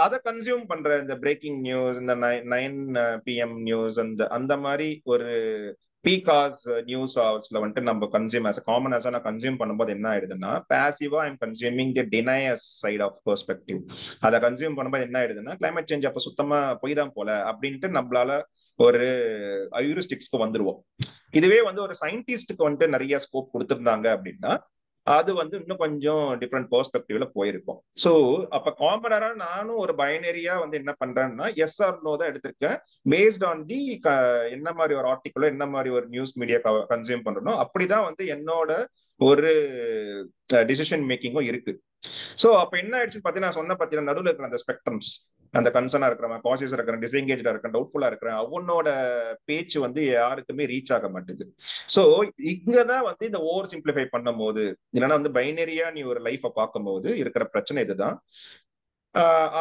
அதை கன்சியூம் பண்ற இந்த பிரேக்கிங் நியூஸ், இந்த 9 PM நியூஸ், அந்த அந்த மாதிரி ஒரு பீக் ஹவர்ஸ் நியூஸ் ஹவர்ஸ்ல வந்துட்டு நம்ம கன்சியூம் ஆஸ் காமன் ஆஸ் நான் கன்சியூம் பண்ணும்போது என்ன ஆயிடுதுன்னா, பாசிவா ஐம் கன்சியூமிங் தி டினையஸ் சைட் ஆஃப் பெர்ஸ்பெக்டிவ். அதை கன்சியூம் பண்ணும்போது என்ன ஆயிடுதுன்னா, கிளைமேட் சேஞ்ச் அப்ப சுத்தமா பொய் தான் போல அப்படின்ட்டு நம்மளால ஒரு ஹியூரிஸ்டிக்ஸ்க்கு வந்துருவோம். இதுவே வந்து ஒரு சயின்டிஸ்டுக்கு வந்துட்டு நிறைய ஸ்கோப் கொடுத்திருந்தாங்க அப்படின்னா அது வந்து இன்னும் கொஞ்சம் டிஃப்ரெண்ட் பெர்ஸ்பெக்டிவ்ல போயிருக்கும். ஸோ அப்ப காமனரா நானும் ஒரு பைனரியா வந்து என்ன பண்றேன்னா எஸ் ஆர் நோ தான் எடுத்திருக்கேன். பேஸ்ட் ஆன் தி என்ன மாதிரி ஒரு ஆர்டிக்கலோ என்ன மாதிரி ஒரு நியூஸ் மீடியா கன்சியூம் பண்றனோ அப்படிதான் வந்து என்னோட ஒரு டிசிஷன் மேக்கிங்கும் இருக்கு. சோ அப்ப என்ன ஆயிடுச்சு பாத்தீங்கன்னா, சொன்ன பாத்தீங்கன்னா நடுவில் இருக்கிற அந்த ஸ்பெக்ட்ரம்ஸ், அந்த கன்சர்னா இருக்கிறவன், கான்சியஸா இருக்கிறேன், டிஸ்எங்கேஜா இருக்கிறேன், டவுட்ஃபுல்லா இருக்கிறேன், அவனோட பேச்சு வந்து யாருக்குமே ரீச் ஆக மாட்டேங்குது. சோ இங்கதான் வந்து இந்த ஓவர் சிம்பிளிஃபை பண்ணும் போது, இல்லைன்னா வந்து பைனரியா நீ ஒரு லைஃப பார்க்கும்போது இருக்கிற பிரச்சனை இதுதான்.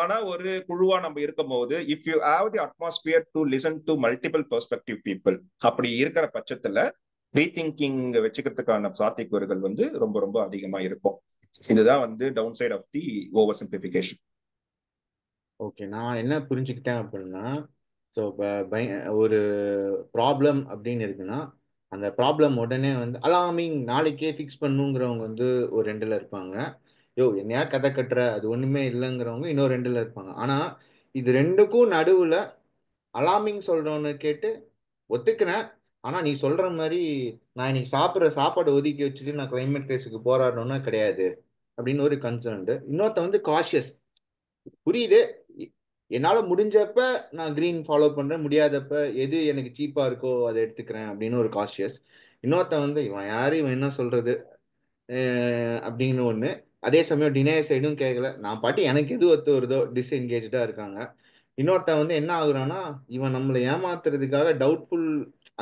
ஆனா ஒரு குழுவா நம்ம இருக்கும் போது, if you have the atmosphere to listen to multiple perspective people, அப்படி இருக்கிற பட்சத்துல ரீதிங்கிங் வச்சுக்கிறதுக்கான சாத்தியக்கூறுகள் வந்து ரொம்ப ரொம்ப அதிகமா இருக்கும். இதுதான் வந்து down side of the over simplification. Okay, நான் என்ன புரிஞ்சுக்கிட்டேன் அப்படின்னா, ஸோ இப்போ ஒரு ப்ராப்ளம் அப்படின்னு இருக்குன்னா, அந்த ப்ராப்ளம் உடனே வந்து அலாமிங் நாளைக்கே ஃபிக்ஸ் பண்ணுங்கிறவங்க வந்து ஒரு ரெண்டில் இருப்பாங்க. யோ என்னையா கதை கட்டுற அது ஒன்றுமே இல்லைங்கிறவங்க இன்னொரு ரெண்டில் இருப்பாங்க. ஆனால் இது ரெண்டுக்கும் நடுவில் அலாமிங் சொல்கிறவனை கேட்டு ஒத்துக்கிறேன். ஆனால் நீ சொல்கிற மாதிரி நான் இன்னைக்கு சாப்பிட்ற சாப்பாடு ஒதுக்கி வச்சுட்டு நான் கிளைமேட் கிரைஸுக்கு போராடணும்னா கிடையாது அப்படின்னு ஒரு கன்சர்ன்டு. இன்னொருத்த வந்து காஷியஸ், புரியுது, என்னால முடிஞ்சப்ப நான் கிரீன் ஃபாலோ பண்றேன், முடியாதப்ப எது எனக்கு சீப்பா இருக்கோ அதை எடுத்துக்கிறேன் அப்படின்னு ஒரு காஷியஸ். இன்னொருத்த வந்து இவன் யாரு, இவன் என்ன சொல்றது அப்படின்னு ஒண்ணு. அதே சமயம் டினைய சைடும் கேட்கல, நான் பாட்டி எனக்கு எது ஒத்து வருதோ டிஸ்என்கேஜா இருக்காங்க. இன்னொருத்த வந்து என்ன ஆகுறான்னா, இவன் நம்மளை ஏமாத்துறதுக்காக டவுட்ஃபுல்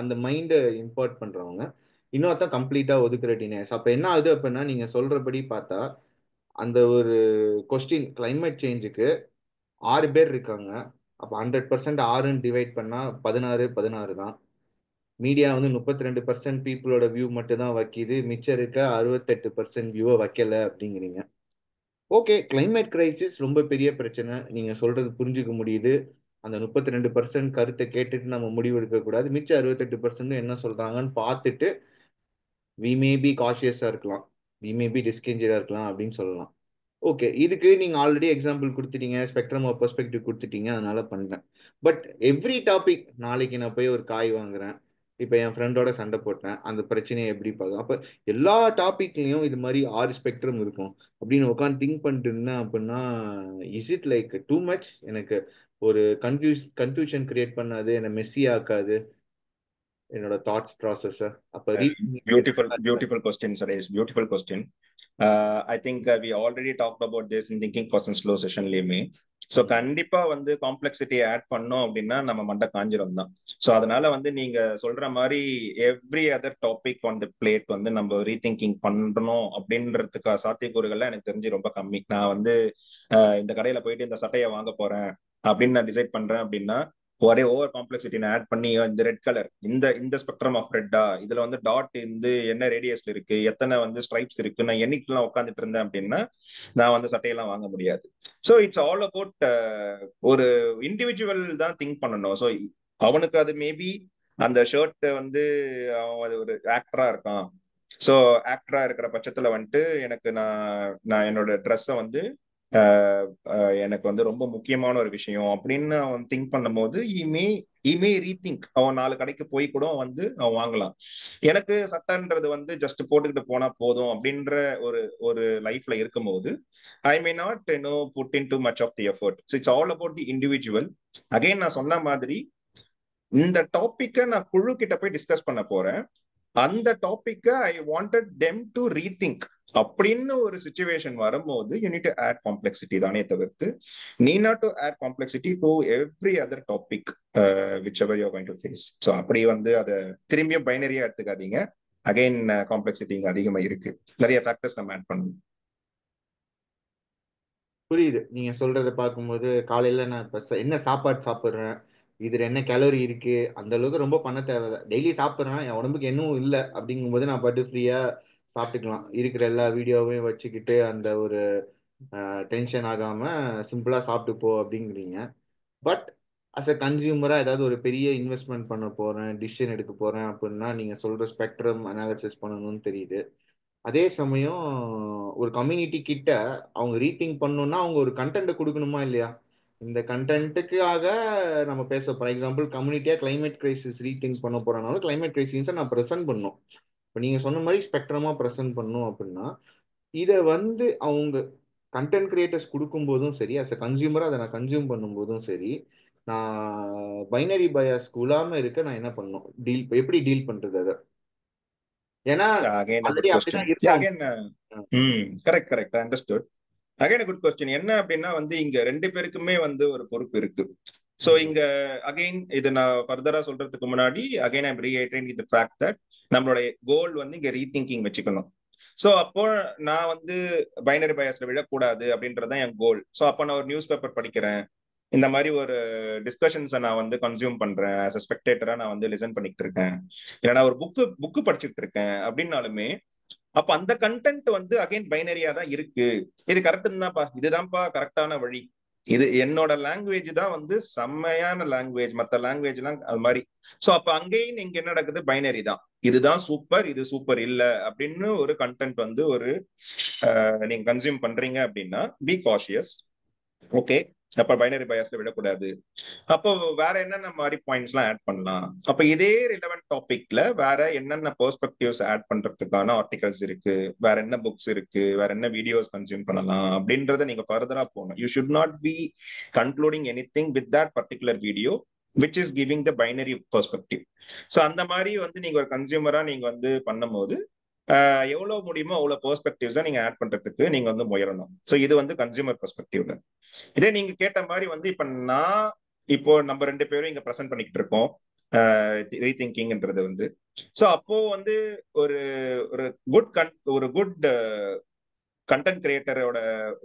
அந்த மைண்டை இம்போர்ட் பண்றவங்க. இன்னொருத்தன் கம்ப்ளீட்டா ஒதுக்குற டினையர்ஸ். அப்ப என்ன ஆகுது அப்படின்னா, நீங்க சொல்றபடி பார்த்தா அந்த ஒரு கொஸ்டின் கிளைமேட் சேஞ்சுக்கு 6 பேர் இருக்காங்க. அப்போ 100% 6 டிவைட் பண்ணா 16 தான். மீடியா வந்து 32% பீப்புளோட வியூ மட்டும் தான் வைக்கிது, மிச்சம் இருக்க 68% வியூவை வைக்கல அப்படிங்கிறீங்க. ஓகே, கிளைமேட் கிரைசிஸ் ரொம்ப பெரிய பிரச்சனை, நீங்க சொல்றது புரிஞ்சுக்க முடியுது. அந்த 32% கருத்தை கேட்டுட்டு நம்ம முடிவு எடுக்க கூடாது, மிச்சம் 68% என்ன சொல்றாங்கன்னு பார்த்துட்டு வி மே பி காஷியஸா இருக்கலாம், வி மே பி டிஸ்கேஞ்சரா இருக்கலாம் அப்படின்னு சொல்லலாம். ஓகே, இதுக்கு நீங்க ஆல்ரெடி எக்ஸாம்பிள் கொடுத்துட்டீங்க, ஸ்பெக்ட்ரம் ஆஃப் பெர்ஸ்பெக்டிவ் கொடுத்துட்டீங்க, அதனால பண்றேன். பட் எவ்ரி டாபிக், நாளைக்கு நான் போய் ஒரு காய் வாங்குறேன், இப்போ என் ஃப்ரெண்டோட சண்டை போட்டேன், அந்த பிரச்சனையை எப்படி பார்க்கலாம்? அப்ப எல்லா டாபிக்லயும் இது மாதிரி 6 ஸ்பெக்ட்ரம் இருக்கும் அப்படின்னு உட்காந்து திங்க் பண்ணிட்டு இருந்தேன் அப்படின்னா, is it like too much? எனக்கு ஒரு கன்ஃபியூஷன் கிரியேட் பண்ணாது, என்னை மெஸ்ஸி ஆக்காது என்னோட தாட்ஸ் ப்ராசஸ்? அப்ப Beautiful question, Suresh. Beautiful question. I think we already talked about this in thinking fast and slow session லேயுமே. ஸோ கண்டிப்பா வந்து காம்ப்ளெக்சிட்டி ஆட் பண்ணோம் அப்படின்னா நம்ம மண்டை காஞ்சிரும் தான். ஸோ அதனால வந்து நீங்க சொல்ற மாதிரி every other topic on the plate வந்து நம்ம ரீதிங்கிங் பண்ணணும் அப்படின்றதுக்கு சாத்தியக்கூறுகள்லாம் எனக்கு தெரிஞ்சு ரொம்ப கம்மி. நான் வந்து இந்த கடையில போயிட்டு இந்த சட்டையை வாங்க போறேன் அப்படின்னு நான் டிசைட் பண்றேன் அப்படின்னா, ஒரே ஓவர் காம்ப்ளெக்சிட்டி ஆட் பண்ணி இந்த ரெட் கலர், இந்த இந்த ஸ்பெக்ட்ரம் ஆஃப் ரெட்டா, இதுல வந்து டாட் இந்த என்ன ரேடியஸ்ல இருக்கு, எத்தனை வந்து ஸ்ட்ரைப்ஸ் இருக்கு, நான் எண்ணிக்கலாம் உட்காந்துட்டு இருந்தேன் அப்படின்னா நான் வந்து சட்டையெல்லாம் வாங்க முடியாது. ஸோ இட்ஸ் ஆல் அபவுட் ஒரு இண்டிவிஜுவல் தான் திங்க் பண்ணணும். ஸோ அவனுக்கு அது மேபி அந்த ஷர்ட் வந்து அவன் அது ஒரு ஆக்டரா இருக்கான். ஸோ ஆக்டரா இருக்கிற பட்சத்துல வந்துட்டு எனக்கு நான் என்னோட ட்ரெஸ்ஸை வந்து எனக்கு வந்து ரொம்ப முக்கியமான ஒரு விஷயம் அப்படின்னு அவன் திங்க் பண்ணும்போது இமே ரீதிங்க், அவன் 4 கடைக்கு போய் கூட வந்து அவன் வாங்கலாம். எனக்கு சட்டன்றது வந்து ஜஸ்ட் போட்டுக்கிட்டு போனா போதும் அப்படின்ற ஒரு ஒரு லைஃப்ல இருக்கும்போது I may not put in too much of the effort. It's all about the individual. Again நான் சொன்ன மாதிரி இந்த டாபிக்கை நான் குழு கிட்ட போய் டிஸ்கஸ் பண்ண போறேன். அந்த டாபிக்கை I wanted them to rethink அப்படின்னு ஒரு சிச்சுவேஷன் வரும்போது you need to add complexity தானே தவிர்த்து நீ not to add complexity to every other topic which ever you going to face. So அப்படி வந்து அதை திரும்பியும் பைனரியா எடுத்துக்காதீங்க. அகைன் காம்ப்ளெக்சிட்டி இங்க அதிகமா இருக்கு, நிறைய ஃபேக்டர்ஸ் நம்ம ஆட் பண்ணணும். புரியுது நீங்க சொல்றத பார்க்கும்போது. காலையில நான் இப்ப என்ன சாப்பாடு சாப்பிடுறேன், இதுல என்ன கேலரி இருக்கு, அந்த அளவுக்கு ரொம்ப பண்ண தேவையில்ல. டெய்லி சாப்பிடுறேன், என் உடம்புக்கு இன்னும் இல்லை அப்படிங்கும்போது நான் பாட்டு ஃப்ரீயா சாப்பிட்டுக்கலாம். இருக்கிற எல்லா வீடியோவையும் வச்சுக்கிட்டு அந்த ஒரு டென்ஷன் ஆகாம சிம்பிளா சாப்பிட்டு போ அப்படிங்கிறீங்க. பட் அஸ் அ கன்சியூமரா ஏதாவது ஒரு பெரிய இன்வெஸ்ட்மெண்ட் பண்ண போறேன், டிசிஷன் எடுக்க போறேன் அப்படின்னா நீங்க சொல்ற ஸ்பெக்ட்ரம் அனாலிசிஸ் பண்ணணும்னு தெரியுது. அதே சமயம் ஒரு கம்யூனிட்டி கிட்ட அவங்க ரீதிங்க் பண்ணணும்னா அவங்க ஒரு கண்டென்ட் கொடுக்கணுமா இல்லையா? இந்த கண்டென்ட்டுக்காக நம்ம பேச, ஃபார் எக்ஸாம்பிள் கம்யூனிட்டியா கிளைமேட் கிரைசிஸ் ரீதிங்க் பண்ண போறனால கிளைமேட் கிரைசிஸை நான் ப்ரெசென்ட் பண்ணும். இப்போ நீங்க சொன்ன மாதிரி ஸ்பெக்ட்ரமா ப்ரெசென்ட் பண்ணும் அப்படின்னா இதை அவங்க கண்டென்ட் கிரியேட்டர்ஸ் கொடுக்கும் போதும் சரி, அஸ் அ கன்சியூமரா அதை நான் கன்சியூம் பண்ணும்போதும் சரி, நான் பைனரி பயாஸ்க்கு உள்ளாம இருக்க நான் என்ன பண்ணணும், எப்படி டீல் பண்றது அதை? ஏன்னா அகைன் ஆல்ரெடி குட் கொஸ்டின். அப்படிதான் இருக்கும். Again correct correct understood. Again good question. என்ன அப்படின்னா வந்து இங்க ரெண்டு பேருக்குமே வந்து ஒரு பொறுப்பு இருக்கு. சோ இங்க அகைன் இது நான் ஃபர்தரா சொல்றதுக்கு முன்னாடி again I'm reiterating the fact that நம்மளுடைய கோல் வந்து இங்க ரீதிங்கிங் வச்சுக்கணும். சோ அப்போ நான் வந்து பைனரி பயாஸ்ல விழக்கூடாது அப்படின்றதான் என் கோல். சோ அப்போ நான் ஒரு நியூஸ் பேப்பர் படிக்கிறேன், இந்த மாதிரி ஒரு டிஸ்கஷன்ஸை நான் வந்து கன்சியூம் பண்றேன், ஆஸ் அ ஸ்பெக்டேட்டரா நான் வந்து லிசன் பண்ணிட்டு இருக்கேன், இல்லை நான் ஒரு புக்கு படிச்சுட்டு இருக்கேன் அப்படின்னாலுமே அப்ப அந்த கண்டென்ட் வந்து அகைன் பைனரியா தான் இருக்கு. இது கரெக்ட் தான்ப்பா, இதுதான்ப்பா கரெக்டான வழி, இது என்னோட லாங்குவேஜ் தான் வந்து செம்மையான லாங்குவேஜ், மத்த லாங்குவேஜ் எல்லாம் அது மாதிரி. சோ அப்ப அங்கேயும் இங்க என்ன நடக்குது, பைனரி தான், இதுதான் சூப்பர் இது சூப்பர் இல்ல அப்படின்னு ஒரு கண்டென்ட் வந்து ஒரு நீங்க கன்சியூம் பண்றீங்க அப்படின்னா பி காஷியஸ். ஓகே, அப்ப பைனரி பயாஸ்ல விடக்கூடாது. அப்போ வேற என்னென்ன மாதிரி பாயிண்ட்ஸ் எல்லாம் ஆட் பண்ணலாம், அப்ப இதே ரிலவெண்ட் டாபிக்ல வேற என்னென்ன பெர்ஸ்பெக்டிவ்ஸ் ஆட் பண்றதுக்கான ஆர்டிகல்ஸ் இருக்கு, வேற என்ன புக்ஸ் இருக்கு, வேற என்ன வீடியோஸ் கன்சியூம் பண்ணலாம் அப்படின்றத நீங்க ஃபர்தரா போகணும். You should not be concluding any thing with that particular video which is giving the binary perspective. So அந்த மாதிரி வந்து நீங்க ஒரு கன்சியூமரா நீங்க வந்து பண்ணும்போது எவ்வளவு முடியுமோ அவ்வளவு பெர்ஸ்பெக்டிவ்ஸா நீங்க ஆட் பண்றதுக்கு நீங்க வந்து முயறணும். ஸோ இது வந்து கன்சியூமர் பெர்ஸ்பெக்டிவ்ல. இதே நீங்க கேட்ட மாதிரி வந்து இப்ப நான் இப்போ நம்ம ரெண்டு பேரும் இங்க ப்ரெசென்ட் பண்ணிக்கிட்டு இருக்கோம் ரீதிங்கிங்ன்றது வந்து. ஸோ அப்போ வந்து ஒரு ஒரு குட் கண்டென்ட் கிரியேட்டரோட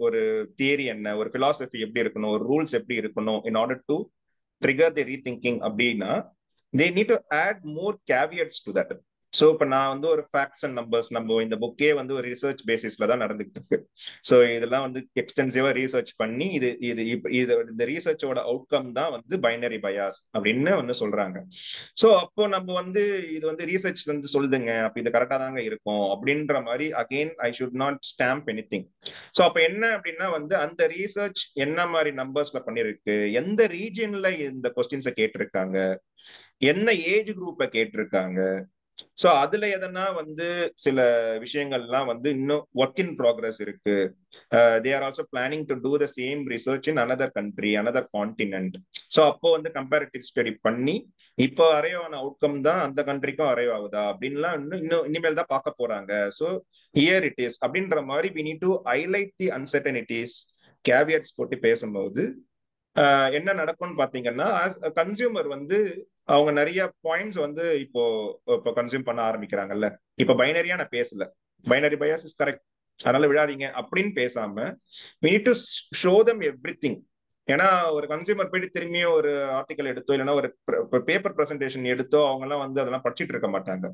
ஒரு தியரி என்ன, ஒரு பிலாசபி எப்படி இருக்கணும், ஒரு ரூல்ஸ் எப்படி இருக்கணும் in order to trigger the rethinking அப்படின்னா they need to add more caveats to that. So இப்போ நான் வந்து ஒரு ஃபேக்ட்ஸ் அண்ட் நம்பர்ஸ், நம்ம இந்த புக்கே வந்து ஒரு ரிசர்ச் பேசிஸ்ல தான் நடந்துகிட்டு இருக்கு. ஸோ இதெல்லாம் வந்து எக்ஸ்டென்சிவா ரீசர்ச் பண்ணி இது இது இது இந்த ரீசர்ச்சோட அவுட்கம் தான் வந்து பைனரி பயாஸ் அப்படின்னு வந்து சொல்றாங்க. ஸோ அப்போ நம்ம வந்து இது வந்து ரீசர்ச் வந்து சொல்லுதுங்க, அப்ப இது கரெக்டா தாங்க இருக்கும் அப்படின்ற மாதிரி again I should not stamp any thing. So அப்ப என்ன அப்படின்னா வந்து அந்த ரீசர்ச் என்ன மாதிரி நம்பர்ஸ்ல பண்ணிருக்கு, எந்த ரீஜன்ல இந்த கொஸ்டின்ஸை கேட்டிருக்காங்க, என்ன ஏஜ் குரூப்பை கேட்டிருக்காங்க, சோ அதுல எதனா வந்து சில விஷயங்கள்லாம் வந்து இன்னும் ஒர்க் இன் ப்ராக்ரஸ் இருக்கு. They are also planning to do the same research in another country, another continent. So அப்போ வந்து கம்பேரிட்டிவ் ஸ்டடி பண்ணி இப்போ அரைவ் ஆன அவுட்கம் தான் அந்த கண்ட்ரிக்கும் அரைவ் ஆகுதா அப்படின்லாம் இன்னும் இனிமேல் தான் பார்க்க போறாங்க. ஸோ ஹியர் இட் இஸ் அப்படின்ற மாதிரி we need to highlight the uncertainties, caveats போட்டு பேசும்போது என்ன நடக்கும்னு பாத்தீங்கன்னா கன்சியூமர் வந்து அவங்க நிறைய பாயிண்ட்ஸ் வந்து இப்போ கன்சியூம் பண்ண ஆரம்பிக்கிறாங்கல்ல. இப்ப பைனரியா நான் பேசல, பைனரி பயாஸ் இஸ் கரெக்ட் அதனால விழாதீங்க அப்படின்னு பேசாம we need to show them everything. ஏன்னா ஒரு கன்சியூமர் போயிட்டு திரும்பியும் ஒரு ஆர்டிகல் எடுத்தோ இல்லைன்னா ஒரு பேப்பர் பிரசன்டேஷன் எடுத்தோ அவங்க எல்லாம் வந்து அதெல்லாம் படிச்சுட்டு இருக்க மாட்டாங்க.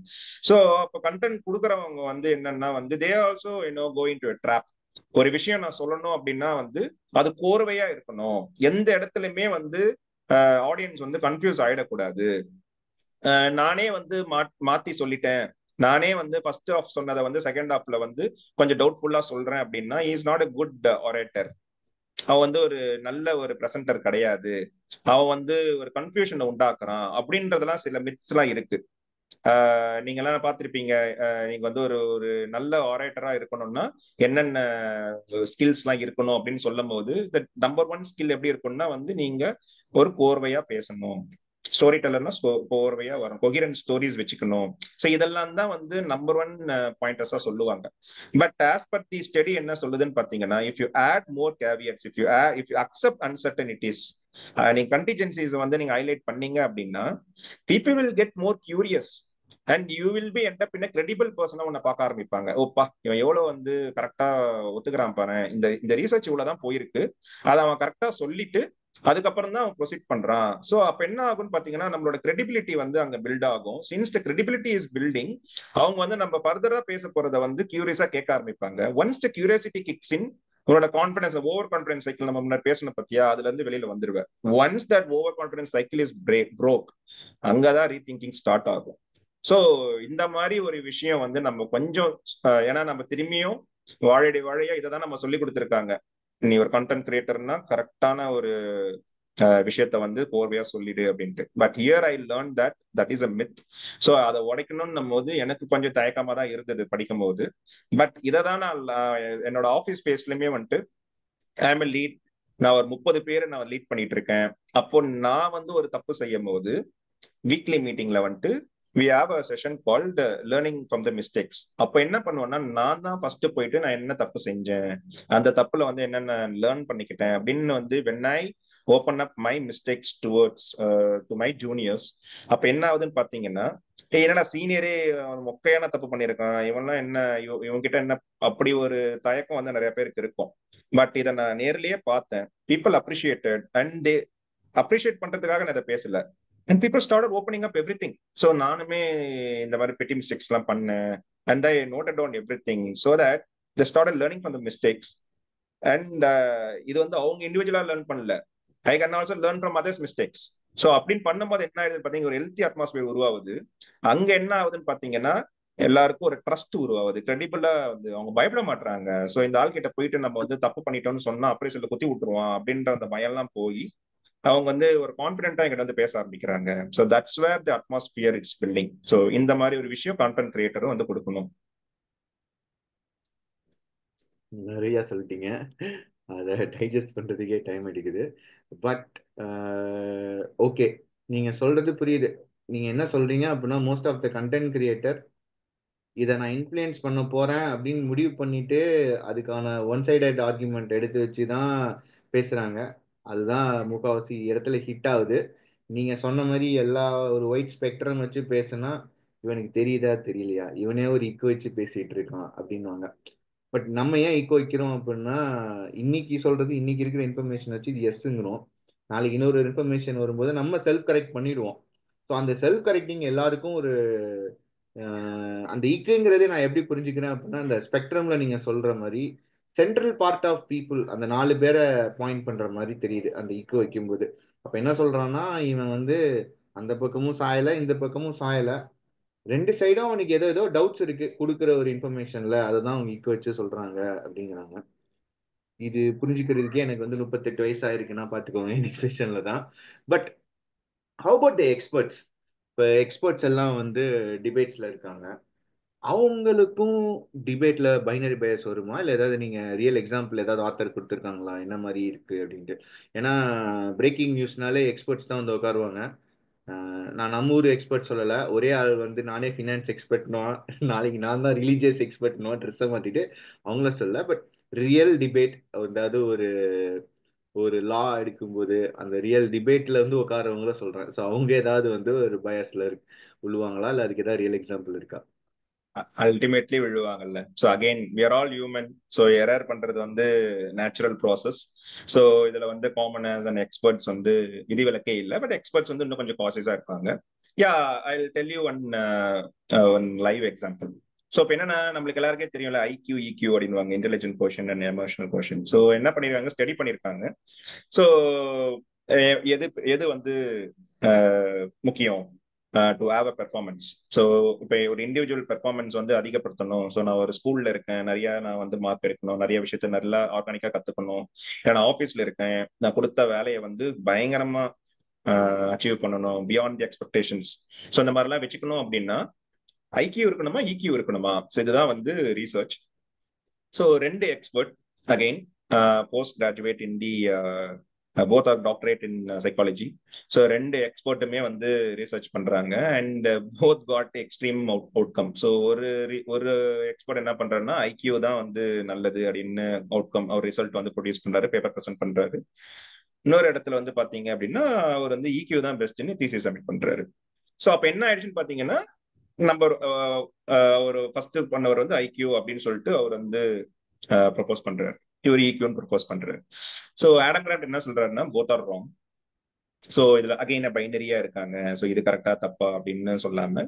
சோ அப்ப கண்டென்ட் கொடுக்கறவங்க வந்து என்னன்னா வந்து they also going to drop. ஒரு விஷயம் நான் சொல்லணும் அப்படின்னா வந்து அது கோர்வையா இருக்கணும், எந்த இடத்துலயுமே வந்து ஆடியன்ஸ் வந்து கன்ஃபியூஸ் ஆயிடக்கூடாது. நானே வந்து மாத்தி சொல்லிட்டேன், நானே வந்து ஃபர்ஸ்ட் ஹாஃப் சொன்னதை வந்து செகண்ட் ஹாஃப்ல வந்து கொஞ்சம் டவுட்ஃபுல்லா சொல்றேன் அப்படின்னா is not a good orator. அவன் வந்து ஒரு நல்ல ஒரு பிரசன்டர் கிடையாது, அவன் வந்து ஒரு கன்ஃபியூஷனை உண்டாக்குறான் அப்படின்றதெல்லாம் சில மித்ஸ் எல்லாம் இருக்கு. நீங்க எல்லாம் பார்த்திருப்பீங்க. நீங்க வந்து ஒரு ஒரு நல்ல ஆரேட்டரா இருக்கணும்னா என்னென்ன ஸ்கில்ஸ் எல்லாம் இருக்கணும் அப்படின்னு சொல்லும் போது நம்பர் ஒன் ஸ்கில் எப்படி இருக்கும்னா வந்து நீங்க ஒரு கோர்வையா பேசணும், ஸ்டோரி டெல்லர்னா கோர்வையா வரும், கொஹிரண்ட் ஸ்டோரிஸ் வச்சுக்கணும். ஸோ இதெல்லாம் தான் வந்து நம்பர் ஒன் பாயிண்டர்ஸா சொல்லுவாங்க. But as per the study என்ன சொல்லுதுன்னு பாத்தீங்கன்னா if you add more caveats, if you accept uncertainties, நீங்க கண்டிஜென்சிஸ் வந்து நீங்க ஹைலைட் பண்ணீங்க அப்படின்னா people will get more curious and you will be end up in a credible person உன்னை பார்க்க ஆரம்பிப்பாங்க. ஓப்பா இவன் எவ்வளவு வந்து கரெக்டா ஒத்துக்கிறான் பாரு, இந்த இந்த ரீசர்ச் இவ்வளவுதான் போயிருக்கு, அதை அவன் கரெக்டா சொல்லிட்டு அதுக்கப்புறம் தான் அவன் ப்ரொசீட் பண்றான். சோ அப்ப என்ன ஆகும்னு பாத்தீங்கன்னா நம்மளோட கிரெடிபிலிட்டி வந்து அங்க பில்ட் ஆகும். Since the credibility is building, அவங்க வந்து நம்ம ஃபர்தரா பேச போறதை வந்து கியூரியஸா கேட்க ஆரம்பிப்பாங்க. ஒன்ஸ் த கியூரியாசிட்டி கிக்ஸ் இன் உன்னோட கான்பிடன்ஸ் ஓவர் கான்பிடன்ஸ் சைக்கிள் நம்ம முன்னாடி பேசணும் பத்தியா, அதுல இருந்து வெளியில வந்துருவேன். Once that over confidence cycle is broke, அங்கதான் ரீதிங்கிங் ஸ்டார்ட் ஆகும். சோ இந்த மாதிரி ஒரு விஷயம் வந்து நம்ம கொஞ்சம் ஏன்னா நம்ம திரும்பியும் வாழையடி வாழையா இதை தான் நம்ம சொல்லி கொடுத்துருக்காங்க. நீ ஒரு கண்டென்ட் கிரியேட்டர்னா கரெக்டான ஒரு விஷயத்த வந்து கோர்வையா சொல்லிடு அப்படின்ட்டு. But here I learn that is a myth. So அதை உடைக்கணும்னும் போது எனக்கு கொஞ்சம் தயக்கமா தான் இருந்தது படிக்கும் போது. பட் இதை தான் நான் என்னோட ஆஃபீஸ் ஸ்பேஸ்லயுமே வந்துட்டு ஐ எம் லீட், நான் ஒரு 30 பேரை நான் லீட் பண்ணிட்டு இருக்கேன். அப்போ நான் வந்து ஒரு தப்பு செய்யும் போது வீக்லி மீட்டிங்ல வந்துட்டு we have a session called learning from the mistakes. அப்ப என்ன பண்ணுவேன்னா நான் தான் ஃபர்ஸ்ட் போயிட்டு நான் என்ன தப்பு செஞ்சேன், அந்த தப்புல வந்து என்னென்ன லேர்ன் பண்ணிக்கிட்டேன் அப்படின்னு வந்து when I open up my mistakes towards to my juniors, அப்ப என்ன ஆகுதுன்னு பாத்தீங்கன்னா, என்னடா சீனியரே மொக்கையான தப்பு பண்ணியிருக்கான் இவன்லாம் என்ன, இவன்கிட்ட என்ன, அப்படி ஒரு தயக்கம் வந்து நிறைய பேருக்கு இருக்கும். பட் இதை நான் நேர்லயே பார்த்தேன். People appreciated and they appreciate பண்றதுக்காக நான் இதை பேசல. And people started opening up everything. So நானுமே இந்த மாதிரி பெட்டி மிஸ்டேக்ஸ் எல்லாம் பண்ணேன். And I noted down everything so that they started learning from the mistakes. And இது வந்து அவங்க இண்டிவிஜுவலா லேர்ன் பண்ணல, I can also learn from others mistakes. So அப்படின்னு பண்ணும்போது என்ன ஆயிடுது பாத்தீங்கன்னா, ஒரு ஹெல்த்தி அட்மாஸ்பியர் உருவாகுது. அங்க என்ன ஆகுதுன்னு பாத்தீங்கன்னா, எல்லாருக்கும் ஒரு ட்ரஸ்ட் உருவாகுது, கிரெடிபிளா வந்து அவங்க பயப்பட மாட்டாங்க. ஸோ இந்த ஆள் கிட்ட போயிட்டு நம்ம வந்து தப்பு பண்ணிட்டோம்னு சொன்னா அப்படியே சொல்ல குத்தி விட்டுருவான் அப்படின்ற அந்த பயம் எல்லாம் போய் அவங்க வந்து ஒரு கான்பிடென்ட்டா எங்கிட்ட வந்து பேச ஆரம்பிக்கிறாங்க. So that's where the atmosphere it's building. So இந்த மாதிரி ஒரு விஷயம் கான்டென்ட் கிரியேட்டரும் வந்து கொடுக்கணும். நிறைய சொல்லிட்டீங்க, அதை டைஜஸ்ட் பண்றதுக்கே டைம் எடுக்குது. பட் ஓகே, நீங்க சொல்றது புரியுது. நீங்க என்ன சொல்றீங்க அப்படின்னா, most of the content creator இதை நான் இன்ஃப்ளூயன்ஸ் பண்ண போறேன் அப்படின்னு முடிவு பண்ணிட்டு அதுக்கான ஒன் சைடட் ஆர்குமெண்ட் எடுத்து வச்சு தான் பேசுறாங்க. அதுதான் முக்கால்வாசி இடத்துல ஹிட் ஆகுது. நீங்க சொன்ன மாதிரி எல்லா ஒரு ஒயிட் ஸ்பெக்ட்ரம் வச்சு பேசுனா இவனுக்கு தெரியுதா தெரியலையா, இவனே ஒரு இக்கு வச்சு பேசிட்டு இருக்கான் அப்படின்வாங்க. பட் நம்ம ஏன் ஈக்கோ வைக்கிறோம் அப்படின்னா, இன்னைக்கு சொல்றது இன்னைக்கு இருக்கிற இன்ஃபர்மேஷன் வச்சு இது எஸ்ங்கிறோம், நாளைக்கு இன்னொரு இன்ஃபர்மேஷன் வரும்போது நம்ம செல்ஃப் கரெக்ட் பண்ணிடுவோம். ஸோ அந்த செல்ஃப் கரெக்டிங் எல்லாருக்கும் ஒரு அந்த ஈக்குங்கிறதே நான் எப்படி புரிஞ்சுக்கிறேன் அப்படின்னா, அந்த ஸ்பெக்ட்ரம்ல நீங்க சொல்ற மாதிரி சென்ட்ரல் பார்ட் ஆஃப் பீப்புள் அந்த 4 பேரை பாயிண்ட் பண்ற மாதிரி தெரியுது அந்த ஈக்கு வைக்கும்போது. அப்ப என்ன சொல்றான்னா, இவன் வந்து அந்த பக்கமும் சாயல இந்த பக்கமும் சாயல, ரெண்டு சைடும் அவனுக்கு ஏதோ ஏதோ டவுட்ஸ் இருக்கு கொடுக்குற ஒரு இன்ஃபர்மேஷன்ல, அதை தான் அவங்க ஈக்கு வச்சு சொல்றாங்க அப்படிங்கிறாங்க. இது புரிஞ்சுக்கிறதுக்கே எனக்கு வந்து 38 வயசு ஆயிருக்குன்னா பாத்துக்கோங்க, நெக்ஸ்ட் செஷன்ல தான். But how about the experts? இப்போ எக்ஸ்பர்ட்ஸ் எல்லாம் வந்து டிபேட்ஸ்ல இருக்காங்க, அவங்களுக்கும் டிபேட்ல பைனரி பயஸ் வருமா, இல்லை ஏதாவது நீங்க ரியல் எக்ஸாம்பிள் ஏதாவது ஆத்தர் கொடுத்துருக்காங்களா என்ன மாதிரி இருக்கு அப்படின்ட்டு? ஏன்னா பிரேக்கிங் நியூஸ்னாலே எக்ஸ்பர்ட்ஸ் தான் வந்து உட்காருவாங்க. நான் நம்ம ஊர் எக்ஸ்பர்ட் சொல்லல, ஒரே ஆள் வந்து நானே ஃபினான்ஸ் எக்ஸ்பர்ட்னோ நாளைக்கு நான் தான் ரிலீஜியஸ் எக்ஸ்பர்ட்னோ ட்ரெஸ்ஸை மாத்திட்டு அவங்கள சொல்ல. பட் ரியல் டிபேட், அதாவது ஒரு ஒரு லா எடுக்கும்போது அந்த ரியல் டிபேட்ல வந்து உட்காரவங்கள சொல்றேன். ஸோ அவங்க ஏதாவது வந்து ஒரு பயஸ்ல விழுவாங்களா, இல்லை அதுக்கு ஏதாவது ரியல் எக்ஸாம்பிள் இருக்கா? அல்டிமேட்லி விழுவாங்கல்ல. So again we are all human. So error பண்றது வந்து நேச்சுரல் ப்ராசஸ். ஸோ இதுல வந்து காமனர்ஸ் அண்ட் எக்ஸ்பர்ட்ஸ் வந்து விதிவிலக்கே இல்லை. பட் எக்ஸ்பர்ட்ஸ் வந்து இன்னும் கொஞ்சம் காசியஸா இருப்பாங்க. Yeah, I will tell you one live example. So இப்போ என்னன்னா, நம்மளுக்கு எல்லாருக்கே தெரியும்ல ஐக்யூ இக்யூ அப்படின்வாங்க, intelligent quotient and emotional quotient. So என்ன பண்ணிருக்காங்க, ஸ்டடி பண்ணிருக்காங்க. ஸோ எது எது வந்து முக்கியம் to have a performance. So இப்போ ஒரு இண்டிவிஜுவல் பெர்ஃபார்மன்ஸ் வந்து அதிகப்படுத்தணும். ஸோ நான் ஒரு ஸ்கூல்ல இருக்கேன், நிறைய நான் வந்து மார்க் எடுக்கணும், நிறைய விஷயத்த நல்லா ஆர்கானிக்கா கத்துக்கணும். நான் ஆஃபீஸ்ல இருக்கேன், நான் கொடுத்த வேலையை வந்து பயங்கரமா அச்சீவ் பண்ணணும், பியாண்ட் தி எக்ஸ்பெக்டேஷன்ஸ். ஸோ இந்த மாதிரிலாம் வச்சுக்கணும் அப்படின்னா ஐக்யூ இருக்கணுமா இக்யூ இருக்கணுமா? ஸோ இதுதான் வந்து ரீசர்ச். ஸோ ரெண்டு expert again post graduate in the both are doctorate in psychology. So ரெண்டு எக்ஸ்பர்ட்டுமே வந்து ரிசர்ச் பண்றாங்க and both got extreme outcome. So ஒரு எக்ஸ்பர்ட் என்ன பண்றாருன்னா ஐக்யூ தான் வந்து நல்லது அப்படின்னு அவுட்கம் அவர் ரிசல்ட் வந்து ப்ரொடியூஸ் பண்றாரு, பேப்பர் ப்ரெசென்ட் பண்றாரு. இன்னொரு இடத்துல வந்து பாத்தீங்க அப்படின்னா அவர் வந்து இக்யூ தான் பெஸ்ட்னு தீசிஸ் சப்மிட் பண்றாரு. ஸோ அப்ப என்ன ஆயிடுச்சுன்னு பாத்தீங்கன்னா, நம்ம ஒரு ஃபர்ஸ்ட் பண்ணவர் வந்து ஐக்யூ அப்படின்னு சொல்லிட்டு அவர் வந்து ப்ரொபோஸ் பண்றாரு, இவர் ஈக்யூன்னு ப்ரொபோஸ் பண்றாரு. ஸோ ஆடம் கிராண்ட் என்ன சொல்றாருன்னா போத் ஆர் ராங். ஸோ இதுல அகைன் பைனரியா இருக்காங்க. ஸோ இது கரெக்டா தப்பா அப்படின்னு சொல்லாம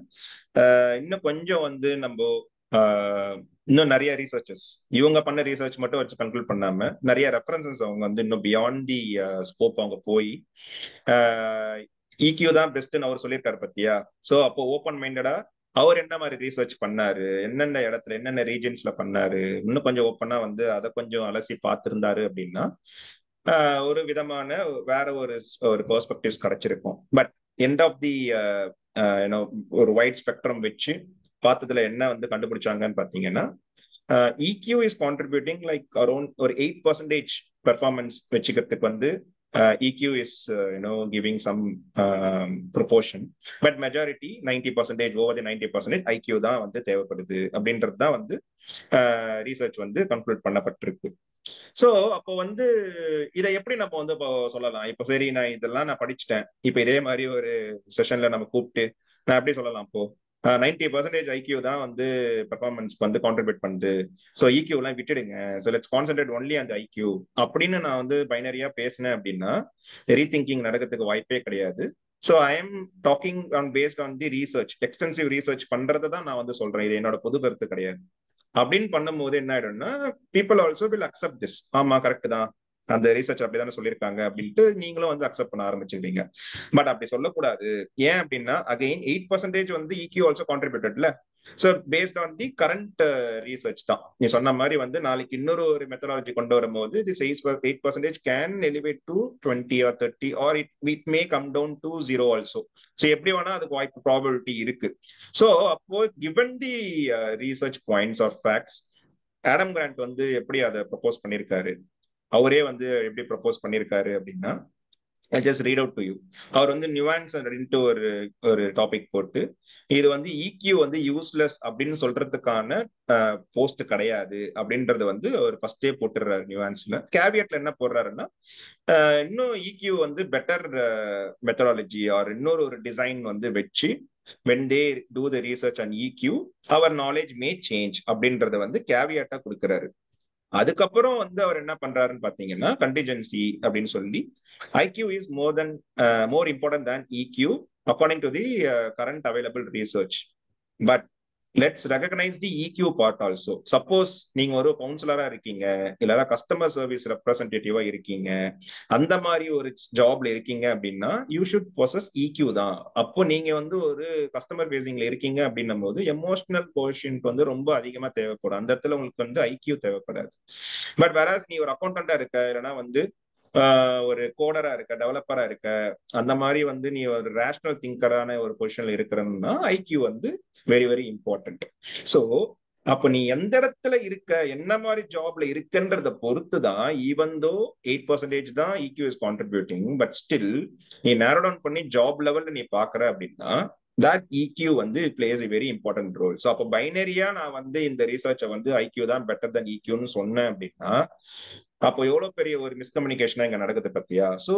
இன்னும் கொஞ்சம் வந்து நம்ம ஆஹ் இன்னும் நிறைய ரீசர்ச்சஸ் இவங்க பண்ண ரீசர்ச் மட்டும் வச்சு கன்க்ளூட் பண்ணாம நிறைய ரெஃபரன்சஸ் அவங்க வந்து இன்னும் பியாண்ட் தி ஸ்கோப் அவங்க போய் இக்யூ தான் பெஸ்ட்னு அவர் சொல்லியிருக்காரு பத்தியா. ஸோ அப்போ ஓப்பன் மைண்டடா அவர் என்ன மாதிரி ரீசர்ச் பண்ணாரு, என்னென்ன இடத்துல என்னென்ன ரீஜன்ஸ்ல பண்ணாரு, இன்னும் கொஞ்சம் ஓப்பனா வந்து அதை கொஞ்சம் அலசி பார்த்திருந்தாரு அப்படின்னா ஒரு விதமான வேற ஒரு ஒரு பெர்ஸ்பெக்டிவ்ஸ் கிடைச்சிருக்கும். பட் எண்ட் ஆஃப் தி ஒரு வைட் ஸ்பெக்ட்ரம் வச்சு பார்த்ததுல என்ன வந்து கண்டுபிடிச்சாங்கன்னு பாத்தீங்கன்னா EQ is contributing like around ஒரு 8% பெர்ஃபார்மன்ஸ் வச்சுக்கிறதுக்கு வந்து EQ is giving some proportion. But majority 90%, over the 90% IQ தான் வந்து தேவைப்படுது அப்படின்றது தான் வந்து ரீசர்ச் வந்து கன்க்ளூட் பண்ணப்பட்டிருக்கு. சோ அப்போ வந்து இதை எப்படி நம்ம வந்து இப்போ சொல்லலாம், இப்போ சரி நான் இதெல்லாம் நான் படிச்சுட்டேன், இப்போ இதே மாதிரி ஒரு செஷன்ல நம்ம கூப்பிட்டு நான் எப்படி சொல்லலாம், இப்போ 90% IQ தான் வந்து பெர்ஃபார்மன்ஸ்க்கு வந்து கான்ட்ரிபியூட் பண்ணுது, ஸோ EQ எல்லாம் விட்டுடுங்க, ஸோ லெட்ஸ் கான்சென்ட்ரேட் ஒன்லி அந்த IQ அப்படின்னு நான் வந்து பைனரியா பேசினேன் அப்படின்னா ரீதிங்கிங் நடக்கிறதுக்கு வாய்ப்பே கிடையாது. So I am talking on paste on the research, extensive research பண்றதை தான் நான் வந்து சொல்றேன், இது என்னோட பொது கருத்து கிடையாது. அப்படின்னு பண்ணும்போது என்ன ஆயிடும்னா people also will accept this, ஆமா கரெக்ட் தான், அந்த ரீசர்ச் அப்படிதானே சொல்லியிருக்காங்க அப்படின்ட்டு நீங்களும் வந்து அக்செப்ட் பண்ண ஆரம்பிச்சிருவீங்க. பட் அப்படி சொல்லக்கூடாது. ஏன் அப்படின்னா அகைன் 8% வந்து EQ ஆல்சோ கான்ட்ரிபியூட்டட்ல. So based on the current research தான் நீ சொன்ன மாதிரி வந்து நாளைக்கு இன்னொரு ஒரு மெத்தடாலஜி கொண்டு வரும்போது this 8% can elevate to 20 or 30 or it may come down to 0 also. So எப்படி வேணா அதுக்கு வாய்ப்பு ப்ராபபிலிட்டி இருக்கு. ஸோ அப்போ given the research points are facts, Adam Grant வந்து எப்படி அதை ப்ரப்போஸ் பண்ணியிருக்காரு, அவரே வந்து எப்படி ப்ரப்போஸ் பண்ணியிருக்காரு அப்படின்னா I just read out to you. அவர் வந்து நியூவான்ஸ் அப்படின்ட்டு ஒரு ஒரு டாபிக் போட்டு இது வந்து EQ வந்து யூஸ்லெஸ் அப்படின்னு சொல்றதுக்கான போஸ்ட் கிடையாது அப்படின்றது வந்து அவர் ஃபர்ஸ்டே போட்டுறாரு நியூவான்ஸ்ல. கேவியட்ல என்ன போடுறாருன்னா இன்னும் EQ வந்து பெட்டர் மெத்தடாலஜி ஆர் இன்னொரு ஒரு டிசைன் வந்து வச்சு when they do the research on EQ our knowledge may change அப்படின்றத வந்து கேவியட்டா கொடுக்குறாரு. அதுக்கப்புறம் வந்து அவர் என்ன பண்றாருன்னு பாத்தீங்கன்னா கண்டிஜென்சி அப்படின்னு சொல்லி IQ is more important than EQ according to the current available research. But let's recognize the EQ part also. Suppose நீங்க ஒரு கவுன்சிலரா இருக்கீங்க, இல்ல கஸ்டமர் சர்வீஸ் ரெப்ரசன்டேட்டிவா இருக்கீங்க, அந்த மாதிரி ஒரு ஜாப்ல இருக்கீங்க அப்படின்னா யூ ஷுட் பொசஸ் EQ தான். அப்போ நீங்க வந்து ஒரு கஸ்டமர் பேசிங்ல இருக்கீங்க அப்படின்னும் போது எமோஷனல் கோஷன்ட் வந்து ரொம்ப அதிகமா தேவைப்படும். அந்த இடத்துல உங்களுக்கு வந்து IQ தேவைப்படாது. பட் வேறாஸ் நீ ஒரு அக்கௌண்டண்டா இருக்க, இல்லைன்னா வந்து ஒரு கோடரா இருக்க, டெவலப்பரா இருக்க, அந்த மாதிரி வந்து நீ ஒரு ரேஷனல் திங்கரான ஒரு பொசிஷன்ல இருக்கிறன்னா IQ வந்து வெரி வெரி இம்பார்ட்டன்ட். ஸோ அப்ப நீ எந்த இடத்துல இருக்க, என்ன மாதிரி ஜாப்ல இருக்குன்றத பொறுத்து தான், ஈவன் தோ 8% தான் EQ is contributing, but still நீ நேரோ டவுன் பண்ணி ஜாப் லெவல்ல நீ பாக்குற அப்படின்னா that EQ வந்து place a very important role. So அப்போ பைனரியா நான் வந்து இந்த ரீசர்ச்சை வந்து IQ தான் பெட்டர் than EQன்னு சொன்னேன் அப்படின்னா அப்போ எவ்வளவு பெரிய ஒரு மிஸ்கம்யூனிகேஷனா இங்க நடக்குது பத்தியா. ஸோ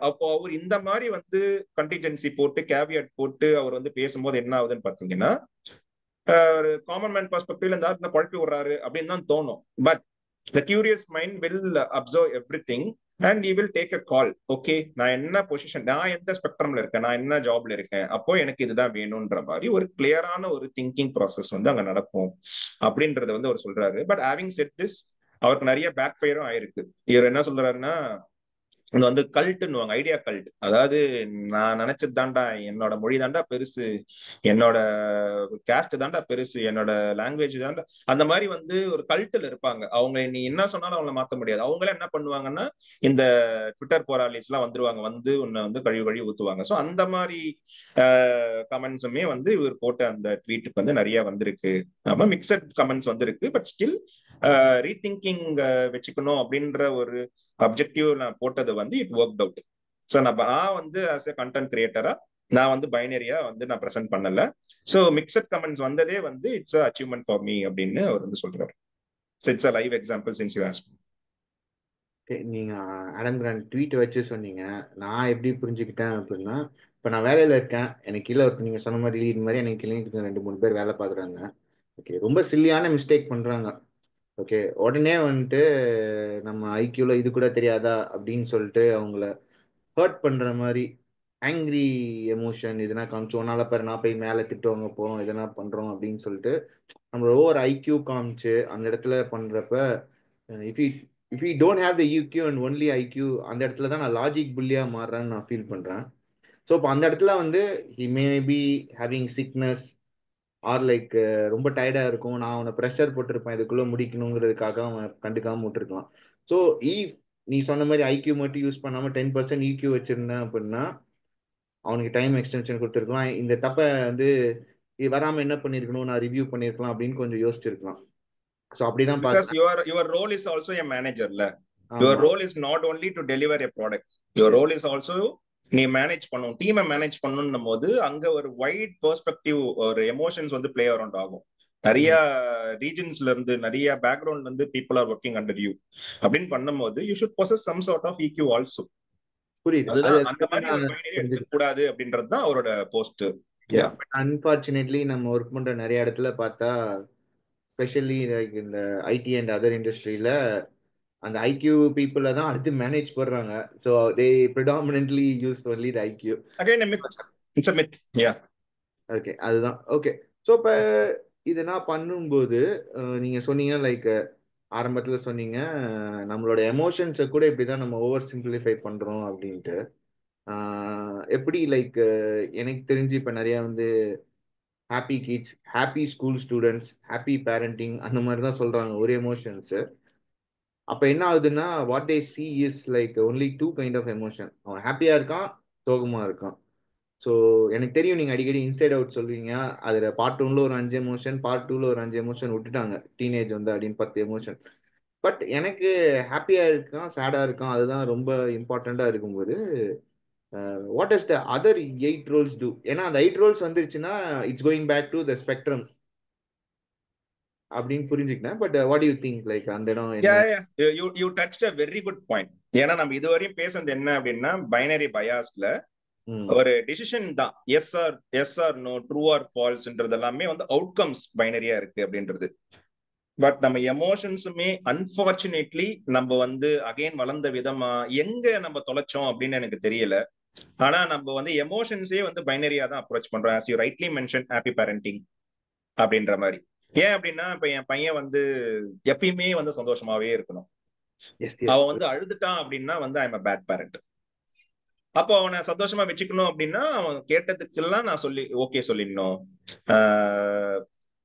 அப்போ அவர் இந்த மாதிரி வந்து கண்டிஜென்சி போட்டு கேவியட் போட்டு அவர் வந்து பேசும்போது என்ன ஆகுதுன்னு பாத்தீங்கன்னா ஒரு காமன் மேன் பெர்ஸ்பெக்டிவ்ல இந்த குழப்பி விடுறாரு அப்படின்னு தான் தோணும். But the curious mind will observe every thing and you will take a call. Okay நான் என்ன பொசிஷன், நான் எந்த ஸ்பெக்ட்ரம்ல இருக்கேன், நான் என்ன ஜாப்ல இருக்கேன், அப்போ எனக்கு இதுதான் வேணும்ன்ற மாதிரி ஒரு கிளியரான ஒரு திங்கிங் ப்ராசஸ் வந்து அங்க நடக்கும் அப்படின்றத வந்து அவர் சொல்றாரு. பட் ஹேவிங் செட் திஸ் அவருக்கு நிறைய பேக் ஃபயரும் ஆயிருக்கு. இவர் என்ன சொல்றாருன்னா இது வந்து கல்ட்டுன்னுவாங்க, ஐடியா கல்ட். அதாவது நான் நினைச்சது தாண்டா, என்னோட மொழி தாண்டா பெருசு, என்னோட கேஸ்ட் தாண்டா பெருசு, என்னோட லாங்குவேஜ் தாண்டா, அந்த மாதிரி வந்து ஒரு கல்ட்டுல இருப்பாங்க. அவங்க நீ என்ன சொன்னாலும் அவங்கள மாத்த முடியாது. அவங்களே என்ன பண்ணுவாங்கன்னா இந்த ட்விட்டர் போராளிஸ் எல்லாம் வந்துருவாங்க, வந்து உன்னை வந்து கழுவி ஊத்துவாங்க. ஸோ அந்த மாதிரி கமெண்ட்ஸுமே வந்து இவர் போட்ட அந்த ட்வீட்டுக்கு வந்து நிறைய வந்திருக்கு. அப்ப மிக்சட் கமெண்ட்ஸ் வந்திருக்கு. பட் ஸ்டில் ரீதிங்கிங் வச்சுக்கணும் அப்படின்ற ஒரு அப்ஜெக்டிவ் நான் போட்டது வந்து இட் ஒர்க் அவுட். ஸோ நான் வந்து ஆஸ் எ கண்டென்ட் கிரியேட்டரா நான் வந்து பைனரியா வந்து நான் ப்ரெசென்ட் பண்ணல. ஸோ மிக்சட் கமெண்ட்ஸ் வந்ததே வந்து இட்ஸ் அச்சீவ்மெண்ட் ஃபார் மீ அப்படின்னு அவர் வந்து சொல்றாரு. It's a live example since you ask. நீங்க ஆடம் கிராண்ட் ட்வீட் வச்சு சொன்னீங்க. நான் எப்படி புரிஞ்சுக்கிட்டேன் அப்படின்னா, இப்போ நான் வேலையில இருக்கேன், எனக்கு கீழே ஒரு நீங்க சொன்ன மாதிரி லீட் மாதிரி எனக்கு கீழே 2-3 பேர் வேலை பார்க்குறாங்க. ஓகே, ரொம்ப சில்லியான மிஸ்டேக் பண்றாங்க. ஓகே, உடனே வந்துட்டு நம்ம ஐக்கியூல இது கூட தெரியாதா அப்படின்னு சொல்லிட்டு அவங்கள ஹர்ட் பண்ற மாதிரி ஆங்கிரி எமோஷன் எதுனா காமிச்சு உன்னால பாரு நான் போய் மேல திட்டு வாங்க போறோம் எதனா பண்றோம் அப்படின்னு சொல்லிட்டு நம்ம ஓவர் ஐக்யூ காமிச்சு அந்த இடத்துல பண்றப்ப if you if you don't have the EQ and only IQ அந்த இடத்துல தான் நான் லாஜிக் புள்ளியா மாறுறேன்னு நான் ஃபீல் பண்றேன். ஸோ இப்போ அந்த இடத்துல வந்து he may be having sickness or like ரொம்ப டயர்டா இருக்கும், நான் அவனை ப்ரெஷர் போட்டிருப்பேன் இதுக்குள்ள முடிக்கணுங்கிறதுக்காக அவன் கண்டுக்காம விட்டுருக்கலாம். ஸோ ஈஃப் நீ சொன்ன மாதிரி ஐக்யூ மட்டும் யூஸ் பண்ணாம 10% ஈக்யூ வச்சிருந்தேன் அப்படின்னா அவனுக்கு டைம் எக்ஸ்டென்ஷன் கொடுத்துருக்கலாம். இந்த தப்பை வந்து இது வராம என்ன பண்ணிருக்கணும், நான் ரிவ்யூ பண்ணிருக்கலாம் அப்படின்னு கொஞ்சம் யோசிச்சிருக்கலாம். ஸோ அப்படிதான் Because பாக்குறேன். your role is also a manager la. Your ஆமா. role is not only to deliver a product. Your yes. role is also நீ மேனேஜ் பண்ணும், டீமை மேனேஜ் பண்ணணும் போது அங்க ஒரு வைட் பெர்ஸ்பெக்டிவ் ஒரு எமோஷன்ஸ் வந்து பிளே அரவுண்ட் ஆகும். நிறைய ரீஜன்ஸ்ல இருந்து நிறைய பேக்ரவுண்ட்ல இருந்து people are working under you அப்படின்னு பண்ணும்போது you should possess some sort of EQ also. புரியுது. அதுதான் அந்த மாதிரி ஒரு நான் பைனரி எடுக்க கூடாது அப்படின்றது தான் அவரோட போஸ்ட். அன்பார்ச்சுனேட்லி நம்ம ஒர்க் பண்ற நிறைய இடத்துல பார்த்தா ஸ்பெஷலி லைக் இந்த ஐடி அண்ட் அதர் இண்டஸ்ட்ரியில அந்த ஐக்யூ பீப்புளை தான் அடுத்து மேனேஜ் பண்றாங்க. So they predominantly use only the IQ. Again it's a myth. Yeah. Okay, அதுதான். ஓகே, ஸோ இப்போ இதை நான் பண்ணும்போது நீங்க சொன்னீங்க லைக் ஆரம்பத்துல சொன்னீங்க நம்மளோட எமோஷன்ஸை கூட இப்படிதான் நம்ம ஓவர் சிம்பிளிஃபை பண்றோம் அப்படின்ட்டு. எப்படி லைக் எனக்கு தெரிஞ்சு இப்ப நிறைய வந்து happy kids, happy school students, happy parenting அந்த மாதிரி தான் சொல்றாங்க ஒரு எமோஷன்ஸ். அப்ப என்ன ஆகுதுன்னா what they see is like only two kind of emotion. அவன் ஹாப்பியா இருக்கான், சோகமா இருக்கான். ஸோ எனக்கு தெரியும் நீங்க அடிக்கடி இன்சைட் அவுட் சொல்லுவீங்க, அதுல பார்ட் 1ல ஒரு 5 எமோஷன், பார்ட் 2ல ஒரு 5 எமோஷன் விட்டுட்டாங்க டீனேஜ் வந்து அப்படின்னு 10 எமோஷன். பட் எனக்கு ஹாப்பியா இருக்கான், சேடா இருக்கான், அதுதான் ரொம்ப இம்பார்ட்டண்டா இருக்கும்போது what is the other 8 roles do? ஏன்னா அந்த 8 ரோல்ஸ் வந்துருச்சுன்னா it's going back to the spectrum அப்படின்னு புரிஞ்சுக்கிட்டேன். But what you think like அந்த இடம் என்ன? You touched a very good point. ஏன்னா நம்ம இதுவரையும் பேசுறது என்ன அப்படின்னா பைனரி பயாஸ்ல ஒரு டிசிஷன் தான், yes or no, true or ஃபால்ஸ்ன்றது எல்லாமே வந்து அவுட்கம்ஸ் பைனரியா இருக்கு அப்படின்றது. பட் நம்ம எமோஷன்ஸுமே அன்பார்ச்சுனேட்லி நம்ம வந்து அகைன் வளர்ந்த விதமா எங்க நம்ம தொலைச்சோம் அப்படின்னு எனக்கு தெரியல. ஆனா நம்ம வந்து எமோஷன்ஸே வந்து பைனரியா தான் அப்ரோச் பண்றோம். As you rightly mention happy parenting அப்படின்ற மாதிரி. ஏன் அப்படின்னா இப்ப என் பையன் வந்து எப்பயுமே வந்து சந்தோஷமாவே இருக்கணும். அவன் வந்து அழுதுட்டான் அப்படின்னா வந்து I am a bad parent. அப்போ அவனை சந்தோஷமா வச்சுக்கணும் அப்படின்னா அவன் கேட்டதுக்கெல்லாம் நான் சொல்லி ஓகே சொல்லிடணும்.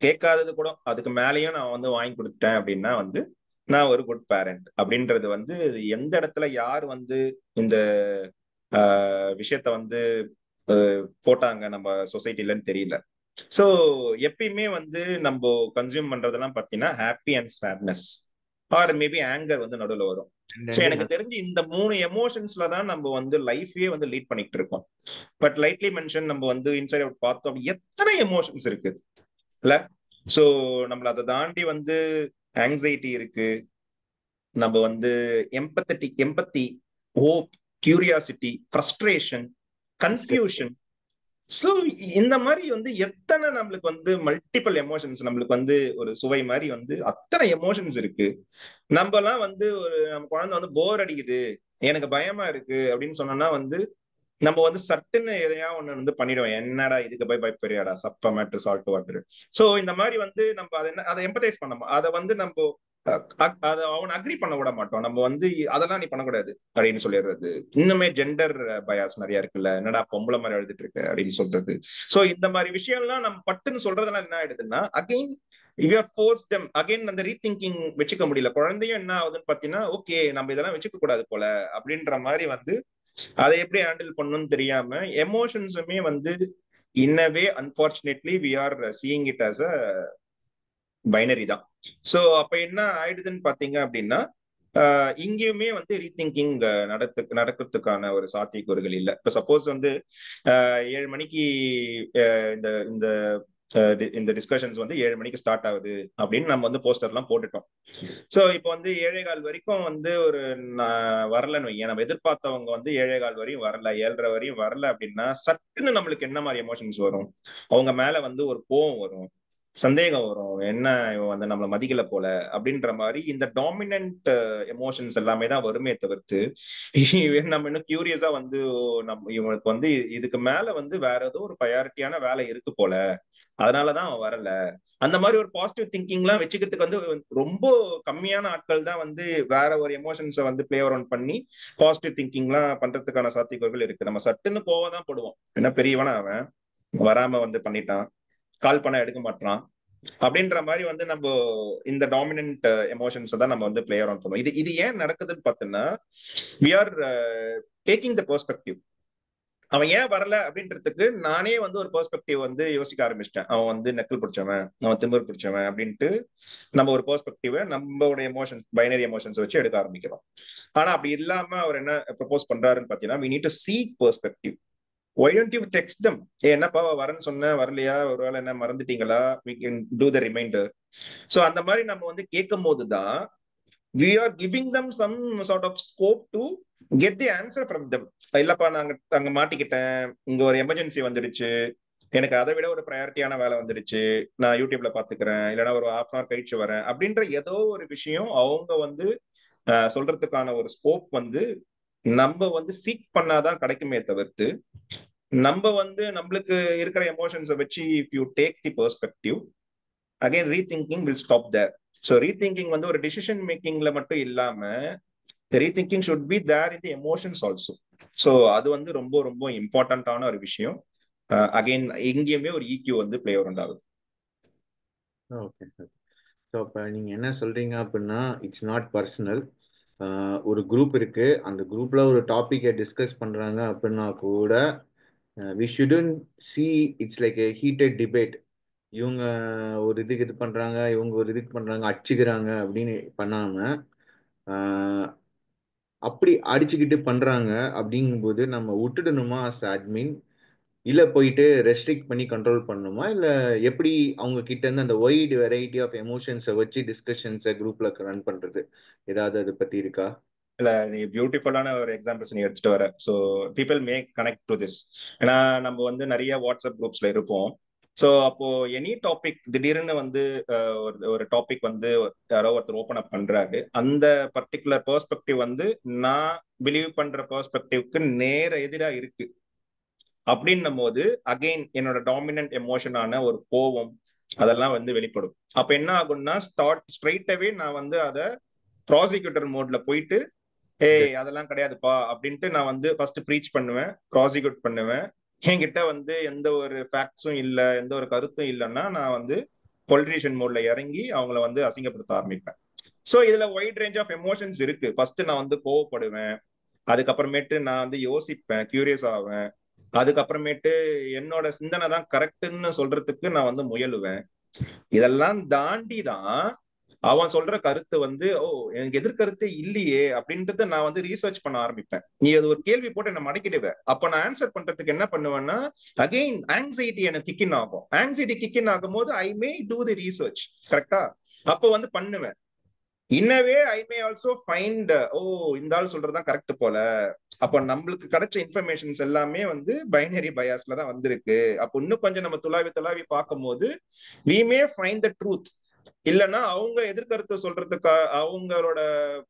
கேட்காதது கூட அதுக்கு மேலேயும் நான் வந்து வாங்கி கொடுத்துட்டேன் அப்படின்னா வந்து நான் ஒரு குட் பேரண்ட் அப்படின்றது வந்து எந்த இடத்துல யார் வந்து இந்த விஷயத்த வந்து போட்டாங்க நம்ம சொசைட்டிலன்னு தெரியல. ஸோ எப்பயுமே வந்து நம்ம கன்சியூம் பண்றதெல்லாம் பார்த்தீங்கன்னா happy and sadness are maybe anger வந்து நடுவில் வரும். ஸோ எனக்கு தெரிஞ்சு இந்த 3 எமோஷன்ஸ்ல தான் நம்ம வந்து லைஃபே வந்து லீட் பண்ணிட்டு இருக்கோம். பட் லைட்லி மென்ஷன் நம்ம வந்து இன்சைட் அவுட் பார்த்தோம் எத்தனை எமோஷன்ஸ் இருக்கு இல்ல. ஸோ நம்மள அதை தாண்டி வந்து ஆங்ஸைட்டி இருக்கு, நம்ம வந்து empathy, hope, curiosity, frustration, confusion. So இந்த மாதிரி வந்து எத்தனை நம்மளுக்கு வந்து மல்டிபிள் எமோஷன்ஸ் நம்மளுக்கு வந்து ஒரு சுவை மாதிரி வந்து அத்தனை எமோஷன்ஸ் இருக்கு. நம்ம எல்லாம் வந்து ஒரு நம்ம குழந்தை வந்து போர் அடிக்குது, எனக்கு பயமா இருக்கு அப்படின்னு சொன்னோம்னா வந்து நம்ம வந்து சட்டுன்னு எதையா ஒண்ணு வந்து பண்ணிடுவோம். என்னடா இதுக்கு போய் பயப்படுறியாடா, சப்ப மேட்ரு சால்ட் வாட்டர். சோ இந்த மாதிரி வந்து நம்ம அதை எம்பத்தைஸ் பண்ண அதை வந்து நம்ம அதை அவன் அக்ரி பண்ண விட மாட்டோம். நம்ம வந்து அதெல்லாம் நீ பண்ணக்கூடாது அப்படின்னு சொல்லிடுறது. இன்னுமே ஜெண்டர் பயாஸ் நிறைய இருக்குல்ல, என்னடா பொம்பளை மாதிரி எழுதிட்டு இருக்க அப்படின்னு சொல்றது. சோ இந்த மாதிரி விஷயம்லாம் நம்ம பட்டுன்னு சொல்றதெல்லாம் என்ன ஆயிடுதுன்னா அகைன் அகைன் அந்த ரீதிங்கிங் வச்சுக்க முடியல. குழந்தையும் என்ன ஆகுதுன்னு பாத்தீங்கன்னா ஓகே நம்ம இதெல்லாம் வச்சுக்க கூடாது போல அப்படின்ற மாதிரி வந்து அதை எப்படி ஹேண்டில் பண்ணணும்னு தெரியாம எமோஷன்ஸுமே வந்து இன்னவே unfortunately we are seeing it as a binary தான். சோ அப்ப என்ன ஆயிடுதுன்னு பாத்தீங்க அப்படின்னா இங்கேயுமே வந்து ரீதிங்கிங் நடக்கிறதுக்கான ஒரு சாத்தியக்கூறுகள் இல்லை. இப்ப சப்போஸ் வந்து 7 மணிக்கு இந்த இந்த இந்த டிஸ்கஷன்ஸ் வந்து 7 மணிக்கு ஸ்டார்ட் ஆகுது அப்படின்னு நம்ம வந்து போஸ்டர் எல்லாம் போட்டுட்டோம். சோ இப்போ வந்து 7:15 வரைக்கும் வந்து ஒரு வரலன்னு வைங்க, நம்ம எதிர்பார்த்தவங்க வந்து 7:15 வரையும் வரல, 7:30 வரையும் வரல அப்படின்னா சட்டுன்னு நம்மளுக்கு என்ன மாதிரி எமோஷன்ஸ் வரும்? அவங்க மேல வந்து ஒரு கோவம் வரும், சந்தேகம் வரும், என்ன இவன் வந்து நம்மள மதிக்கல போல அப்படின்ற மாதிரி. இந்த டாமினன்ட் எமோஷன்ஸ் எல்லாமே தான் வருமே தவிர்த்து நம்ம இன்னும் கியூரியஸா வந்து நம்ம இவனுக்கு வந்து இதுக்கு மேல வந்து வேற ஏதோ ஒரு ப்ரையாரிட்டியான வேலை இருக்கு போல, அதனாலதான் அவன் வரல. அந்த மாதிரி ஒரு பாசிட்டிவ் திங்கிங் எல்லாம் வச்சுக்கிறதுக்கு வந்து ரொம்ப கம்மியான ஆட்கள் தான் வந்து வேற ஒரு எமோஷன்ஸை வந்து பிளே அரவுண்ட் பண்ணி பாசிட்டிவ் திங்கிங் எல்லாம் பண்றதுக்கான சாத்தியக்கூறுகள் இருக்கு. நம்ம சட்டுன்னு கோவம் தான் போடுவோம், என்ன பெரியவனா அவன் வராம வந்து பண்ணிட்டான், கால் பண்ண எடுக்க மாட்டான் அப்படின்ற மாதிரி வந்து நம்ம இந்த டாமினன்ட் எமோஷன்ஸ் தான் நம்ம வந்து பிளே அரவுண்ட் பண்ணுவோம். இது இது ஏன் நடக்குதுன்னு பார்த்தோம்னா, we are taking the perspective. அவன் ஏன் வரல அப்படின்றதுக்கு நானே வந்து ஒரு பெர்ஸ்பெக்டிவ் வந்து யோசிக்க ஆரம்பிச்சிட்டேன். அவன் வந்து நெக்கல் பிடிச்சவன், அவன் திமிர் பிடிச்சவன் அப்படின்ட்டு நம்ம ஒரு பெர்ஸ்பெக்டிவ் நம்மளோட எமோஷன்ஸ், பைனரி எமோஷன்ஸ் வச்சு எடுக்க ஆரம்பிக்கிறோம். ஆனா அப்படி இல்லாம அவர் என்ன ப்ரப்போஸ் பண்றாருன்னு பாத்தீங்கன்னா, we need to seek perspective. Why don't you text them? என்னப்பா வரேன்னு சொன்ன, வரலையா, ஒருவேளை என்ன மறந்துட்டீங்களா, we can do the reminder. So அந்த மாதிரி நம்ம வந்து கேட்கும் போதுதான் we are giving them some sort of scope to get the answer from them. இல்லப்பா நாங்க அங்க மாட்டிக்கிட்டேன், இங்க ஒரு எமர்ஜென்சி வந்துடுச்சு, எனக்கு அதை விட ஒரு ப்ரையாரிட்டியான வேலை வந்துடுச்சு, நான் யூடியூப்ல பாத்துக்கிறேன், இல்லைன்னா ஒரு ஹாஃப் அன் அவர் கழிச்சு வரேன் அப்படின்ற ஏதோ ஒரு விஷயம் அவங்க வந்து சொல்றதுக்கான ஒரு ஸ்கோப் வந்து நம்ம வந்து சீக் பண்ணாதான் கிடைக்குமே தவிர்த்து, நம்ம வந்து நம்மளுக்கு இருக்கிற எமோஷன்ஸை வச்சு if you take the perspective, again rethinking will stop there. So rethinking வந்து ஒரு டிசிஷன் மேக்கிங்ல மட்டும் இல்லாம rethinking should be there in the emotions also. So அது வந்து ரொம்ப ரொம்ப இம்பார்ட்டன்டான ஒரு விஷயம். அகைன் எங்கேயுமே ஒரு ஈக்யூ வந்து பிளே அவுட் ஆகுது. ஓகே. ஸோ அப்போ நீங்கள் என்ன சொல்கிறீங்க அப்படின்னா, இட்ஸ் நாட் பர்சனல். ஒரு குரூப் இருக்கு, அந்த குரூப்ல ஒரு டாபிக்கை டிஸ்கஸ் பண்றாங்க அப்படின்னா கூட we shouldn't see it's like a heated debate. இவங்க ஒரு இதுக்கு இது பண்றாங்க, இவங்க ஒரு இதுக்கு பண்றாங்க, அடிச்சுக்கிறாங்க அப்படின்னு பண்ணாம, அப்படி அடிச்சுக்கிட்டு பண்றாங்க அப்படிங்கும்போது நம்ம விட்டுடணுமா அஸ் அட்மின், இல்ல போயிட்டு ரெஸ்ட்ரிக்ட் பண்ணி கண்ட்ரோல் பண்ணணுமா, இல்ல எப்படி அவங்க கிட்ட இருந்து அந்த ஒய்டு வெரைட்டி ஆஃப் எமோஷன்ஸை வச்சு டிஸ்கஷன்ஸை குரூப்ல ரன் பண்றது, ஏதாவது அதை பத்தி இருக்கா? இல்ல, நீ பியூட்டிஃபுல்லான ஒரு எக்ஸாம்பிள்ஸ் நீ எடுத்துட்டு வர. So people may connect to this. ஏன்னா நம்ம வந்து நிறைய வாட்ஸ்அப் குரூப்ஸ்ல இருப்போம். ஸோ அப்போ எனி டாபிக் திடீர்னு வந்து ஒரு டாபிக் வந்து யாரோ ஒருத்தர் ஓப்பன் அப் பண்றாரு, அந்த பர்டிகுலர் பெர்ஸ்பெக்டிவ் வந்து நான் பிலீவ் பண்ற பெர்ஸ்பெக்டிவ்க்கு நேர எதிரா இருக்கு அப்படின்னும் போது அகைன் என்னோட டாமினன்ட் எமோஷனான ஒரு கோவம் அதெல்லாம் வந்து வெளிப்படும். அப்ப என்ன ஆகும்னா ஸ்ட்ரைட்டாவே நான் வந்து அதை ப்ராசிக்யூட்டர் மோட்ல போயிட்டு, ஏய் அதெல்லாம் கிடையாதுப்பா அப்படின்ட்டு நான் வந்து ஃபர்ஸ்ட் ப்ரீச் பண்ணுவேன், ப்ராசிக்யூட் பண்ணுவேன். என்கிட்ட வந்து எந்த ஒரு ஃபேக்ட்ஸும் இல்ல, எந்த ஒரு கருத்தும் இல்லைன்னா நான் வந்து பொலிட்டிஷியன் மோட்ல இறங்கி அவங்கள வந்து அசிங்கப்படுத்த ஆரம்பிப்பேன். சோ இதுல வைட் ரேஞ்ச் ஆஃப் எமோஷன்ஸ் இருக்கு. ஃபர்ஸ்ட் நான் வந்து கோவப்படுவேன், அதுக்கப்புறமேட்டு நான் வந்து யோசிப்பேன், கியூரியஸ் ஆவேன், அதுக்கப்புறமேட்டு என்னோட சிந்தனை தான் கரெக்ட்னு சொல்றதுக்கு நான் வந்து முயலுவேன். இதெல்லாம் தாண்டி தான் அவன் சொல்ற கருத்து வந்து, ஓ எனக்கு எதிர்கருத்து இல்லையே அப்படின்றத நான் வந்து ரீசர்ச் பண்ண ஆரம்பிப்பேன். நீ அது ஒரு கேள்வி போட்டு என்ன மடக்கிடுவேன், அப்ப நான் ஆன்சர் பண்றதுக்கு என்ன பண்ணுவேன்னா அகைன் ஆங்ஸைட்டி எனக்கு கிக்கின் ஆகும். ஆங்ஸைட்டி கிக்கின் ஆகும் போது ஐ மே டூ தி ரீசர்ச். கரெக்டா? அப்போ வந்து பண்ணுவேன். இன்னவே ஐ மே ஆல்சோ ஃபைண்ட், ஓ இந்த ஆள் சொல்றதுதான் கரெக்ட் போல, அப்ப நம்மளுக்கு கிடைச்ச இன்ஃபர்மேஷன்ஸ் எல்லாமே வந்து பைனரி பயாஸ்ல தான் வந்திருக்கு. அப்போ இன்னும் கொஞ்சம் நம்ம துளாவி துளாவி பார்க்கும் போது we may find the truth. இல்லைன்னா அவங்க எதிர்கருத்து சொல்றதுக்கு அவங்களோட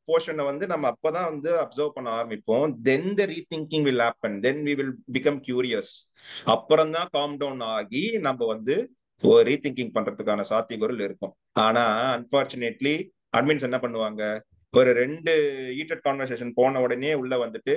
போர்ஷனை வந்து நம்ம அப்பதான் வந்து அப்சர்வ் பண்ண ஆரம்பிப்போம். Then the rethinking will happen, then we will become curious. அப்புறம் தான் காம் டவுன் ஆகி நம்ம வந்து ரீதிங்கிங் பண்றதுக்கான சாத்தியக்கூறல் இருக்கும். ஆனா அன்பார்ச்சுனேட்லி அட்மின்ஸ் என்ன பண்ணுவாங்க, ஒரு 2 ஹீட்டட் கான்வர்சேஷன் போன உடனே உள்ள வந்துட்டு,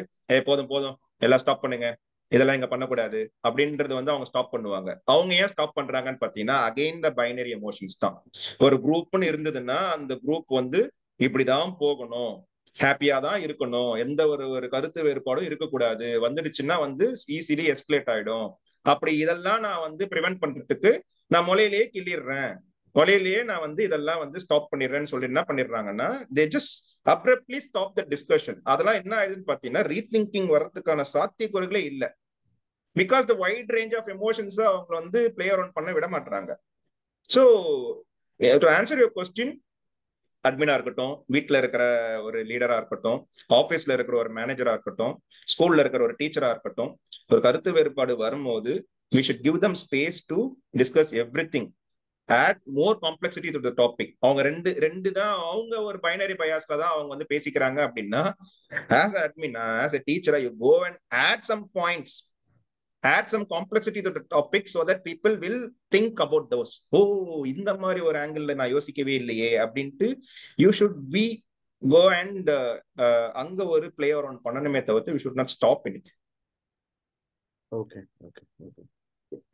போதும் போதும் எல்லாம் ஸ்டாப் பண்ணுங்க, இதெல்லாம் இங்க பண்ணக்கூடாது அப்படின்றது வந்து அவங்க ஸ்டாப் பண்ணுவாங்க. அவங்க ஏன் ஸ்டாப் பண்றாங்கன்னு பாத்தீங்கன்னா அகைன் த பைனரி எமோஷன்ஸ் தான். ஒரு குரூப்னு இருந்ததுன்னா அந்த குரூப் வந்து இப்படிதான் போகணும், ஹாப்பியா தான் இருக்கணும், எந்த ஒரு கருத்து வேறுபாடும் இருக்கக்கூடாது, வந்துடுச்சுன்னா வந்து ஈஸிலி எஸ்கலேட் ஆயிடும். அப்படி இதெல்லாம் நான் வந்து ப்ரிவென்ட் பண்றதுக்கு நான் முளையிலேயே கிள்ளிடுறேன், முளையிலேயே நான் வந்து இதெல்லாம் வந்து ஸ்டாப் பண்ணிடுறேன்னு சொல்லி என்ன பண்ணிடுறாங்கன்னா they just abruptly stop the discussion. அதெல்லாம் என்ன ஆயிடுதுன்னு பாத்தீங்கன்னா ரீதிங்கிங் வர்றதுக்கான சாத்தியக்கூறுகளே இல்லை. Because the wide range of emotions அவங்க வந்து பிளே அரவுண்ட் பண்ண விட மாட்டாங்க. So to answer your question, அட்மினா இருக்கட்டும், வீட்டில் இருக்கிற ஒரு லீடரா இருக்கட்டும், ஆஃபீஸ்ல இருக்கிற ஒரு மேனேஜரா இருக்கட்டும், ஸ்கூல்ல இருக்கிற ஒரு டீச்சரா இருக்கட்டும், ஒரு கருத்து வேறுபாடு வரும்போது we should give them space to discuss everything add more complexity to the topic. அவங்க ரெண்டு ரெண்டு தான் அவங்க ஒரு பைனரி பயாஸ்ல தான் அவங்க வந்து பேசிக்கிறாங்க அப்படின்னா, ஆஸ் அட்மின் ஆஸ் எ டீச்சரா you go and add some points, add some complexity to the topic so that people will think about those. ஓ, இந்த மாதிரி ஒரு ஆங்கிள் நான் யோசிக்கவே இல்லையே அப்படின்ட்டு you should be go and அங்க ஒரு பிளே அரவுண்ட் பண்ணணுமே தவிர்த்து we should not stop in it. Okay okay okay.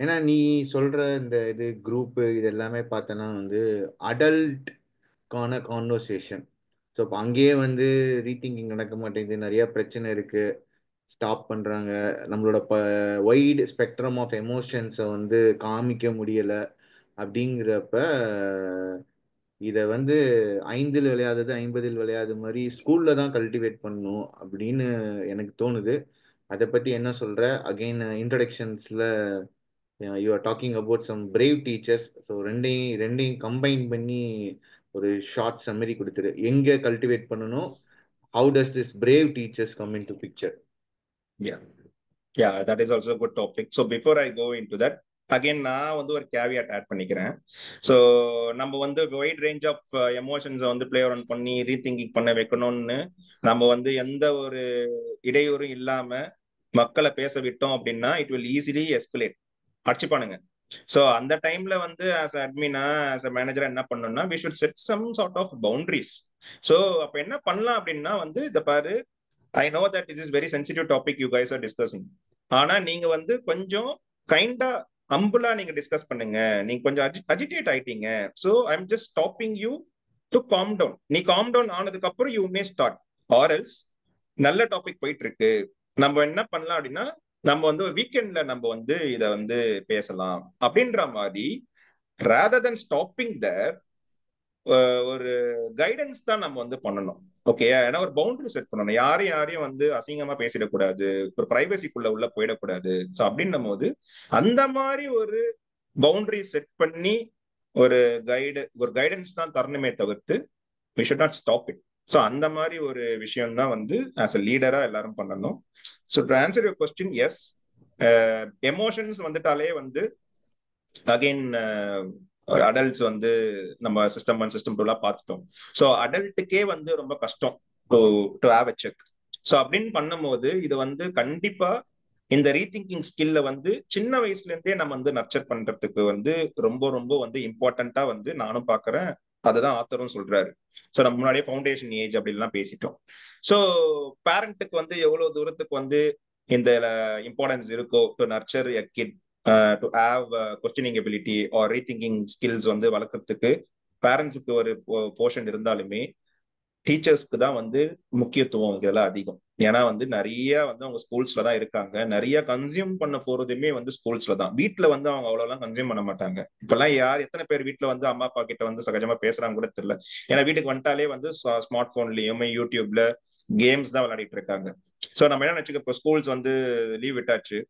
ஏன்னா நீ சொல்ற இந்த இது குரூப் இது எல்லாமே பார்த்தோன்னா வந்து அடல்ட்கான கான்வர்சேஷன். ஸோ இப்போ அங்கேயே வந்து ரீதிங்கிங் நடக்க மாட்டேங்குது, நிறைய பிரச்சனை இருக்கு, ஸ்டாப் பண்றாங்க, நம்மளோட வைடு ஸ்பெக்ட்ரம் ஆஃப் எமோஷன்ஸை வந்து காமிக்க முடியல. அப்படிங்கிறப்ப இதை வந்து 5ல் விளையாதது 50ல் விளையாத மாதிரி ஸ்கூல்ல தான் கல்டிவேட் பண்ணணும் அப்படின்னு எனக்கு தோணுது. அதை பத்தி என்ன சொல்ற? அகைன் இன்ட்ரடக்ஷன்ஸ்ல you are talking about some brave teachers. So ரெண்டையும் ரெண்டையும் கம்பைன் பண்ணி ஒரு ஷார்ட் சம்மரி கொடுத்துரு, எங்க கல்டிவேட் பண்ணணும், how does this brave teachers come in to picture? Yeah, that is also a good topic. So before I go into that, again நான் வந்து ஒரு கேவியட் ஆட் பண்ணிக்கிறேன். ஸோ நம்ம வந்து வைட் ரேஞ்ச் ஆஃப் எமோஷன்ஸை வந்து பிளே அரவுண்ட் பண்ணி rethinking பண்ண வைக்கணும்னு நம்ம வந்து எந்த ஒரு இடையூறும் இல்லாம மக்களை பேச விட்டோம் அப்படின்னா இட் வில் ஈஸிலி எஸ்கலேட், அடிச்சுப்பானுங்க. ஸோ அந்த டைம்ல வந்து ஆஸ் அட்மினா ஆஸ் அ மேனேஜரா என்ன பண்ணணும்னா we should set some sort of boundaries. So அப்ப என்ன பண்ணலாம் அப்படின்னா வந்து இதை பாரு, I know that it is very sensitive topic you guys are discussing. ஆனா நீங்க வந்து கொஞ்சம் கைண்டா அம்புலா நீங்க டிஸ்கஸ் பண்ணுங்க, நீங்க கொஞ்சம் அஜிடேட் ஆயிட்டீங்க. So I am just stopping you to calm down. நீ காம் டவுன் ஆனதுக்கு அப்புறம் you may start. Or else நல்ல டாபிக் போயிட்டு இருக்கு, நம்ம என்ன பண்ணலாம் அப்படின்னா நம்ம வந்து வீக்கெண்ட்ல நம்ம வந்து இதை வந்து பேசலாம் அப்படின்ற மாதிரி rather than stopping there ஒரு கைடன்ஸ் தான் நம்ம வந்து பண்ணணும். ஓகே, ஏன்னா ஒரு பவுண்டரி செட் பண்ணணும், யாரையும் யாரையும் வந்து அசிங்கமா பேசிடக்கூடாது, ஒரு பிரைவசிக்குள்ள உள்ள போயிடக்கூடாது. ஸோ அப்படின்னும் போது அந்த மாதிரி ஒரு பவுண்டரி செட் பண்ணி ஒரு கைடன்ஸ் தான் தரணுமே தவிர்த்து we should not stop it. So அந்த மாதிரி ஒரு விஷயம் தான் வந்து ஆஸ் அ லீடரா எல்லாரும் பண்ணணும். So to answer your question, yes, emotions வந்துட்டாலே வந்து அகைன் அடல்ட்ஸ் வந்து நம்ம சிஸ்டம் 1 சிஸ்டம் 2 பார்த்துட்டோம். ஸோ அடல்ட்டுக்கே வந்து ரொம்ப கஷ்டம் to have a check. So அப்படின்னு பண்ணும்போது இது வந்து கண்டிப்பா இந்த ரீதிங்கிங் ஸ்கில்ல வந்து சின்ன வயசுல இருந்தே நம்ம வந்து நர்ச்சர் பண்றதுக்கு வந்து ரொம்ப ரொம்ப வந்து இம்பார்ட்டண்டா வந்து நானும் பாக்குறேன், அதுதான் ஆத்தரும் சொல்றாரு. ஸோ நம்ம முன்னாடியே ஃபவுண்டேஷன் ஏஜ் அப்படின்லாம் பேசிட்டோம். ஸோ பேரண்ட்டுக்கு வந்து எவ்வளவு தூரத்துக்கு வந்து இந்த இம்பார்ட்டன்ஸ் இருக்கோ to nurture a kid to have questioning ability or rethinking skills வந்து வளர்க்கறதுக்கு பேரண்ட்ஸுக்கு ஒரு போர்ஷன் இருந்தாலுமே டீச்சர்ஸ்க்கு தான் வந்து முக்கியத்துவம் இதெல்லாம் அதிகம். ஏன்னா வந்து நிறைய வந்து அவங்க ஸ்கூல்ஸ்ல தான் இருக்காங்க, நிறைய கன்சியூம் பண்ண போறதுமே வந்து ஸ்கூல்ஸ்ல தான். வீட்டுல வந்து அவங்க அவ்வளவுலாம் கன்சியூம் பண்ண மாட்டாங்க. இப்பெல்லாம் யார் எத்தனை பேர் வீட்டுல வந்து அம்மா அப்பா கிட்ட வந்து சகஜமா பேசுறாங்க கூட தெரியல. ஏன்னா வீட்டுக்கு வந்துட்டாலே வந்து ஸ்மார்ட் போன்லயுமே யூடியூப்ல கேம்ஸ் தான் விளையாடிட்டு இருக்காங்க. ஸோ நம்ம என்ன நினைச்சுக்க, இப்போ ஸ்கூல்ஸ் வந்து லீவ் விட்டாச்சு,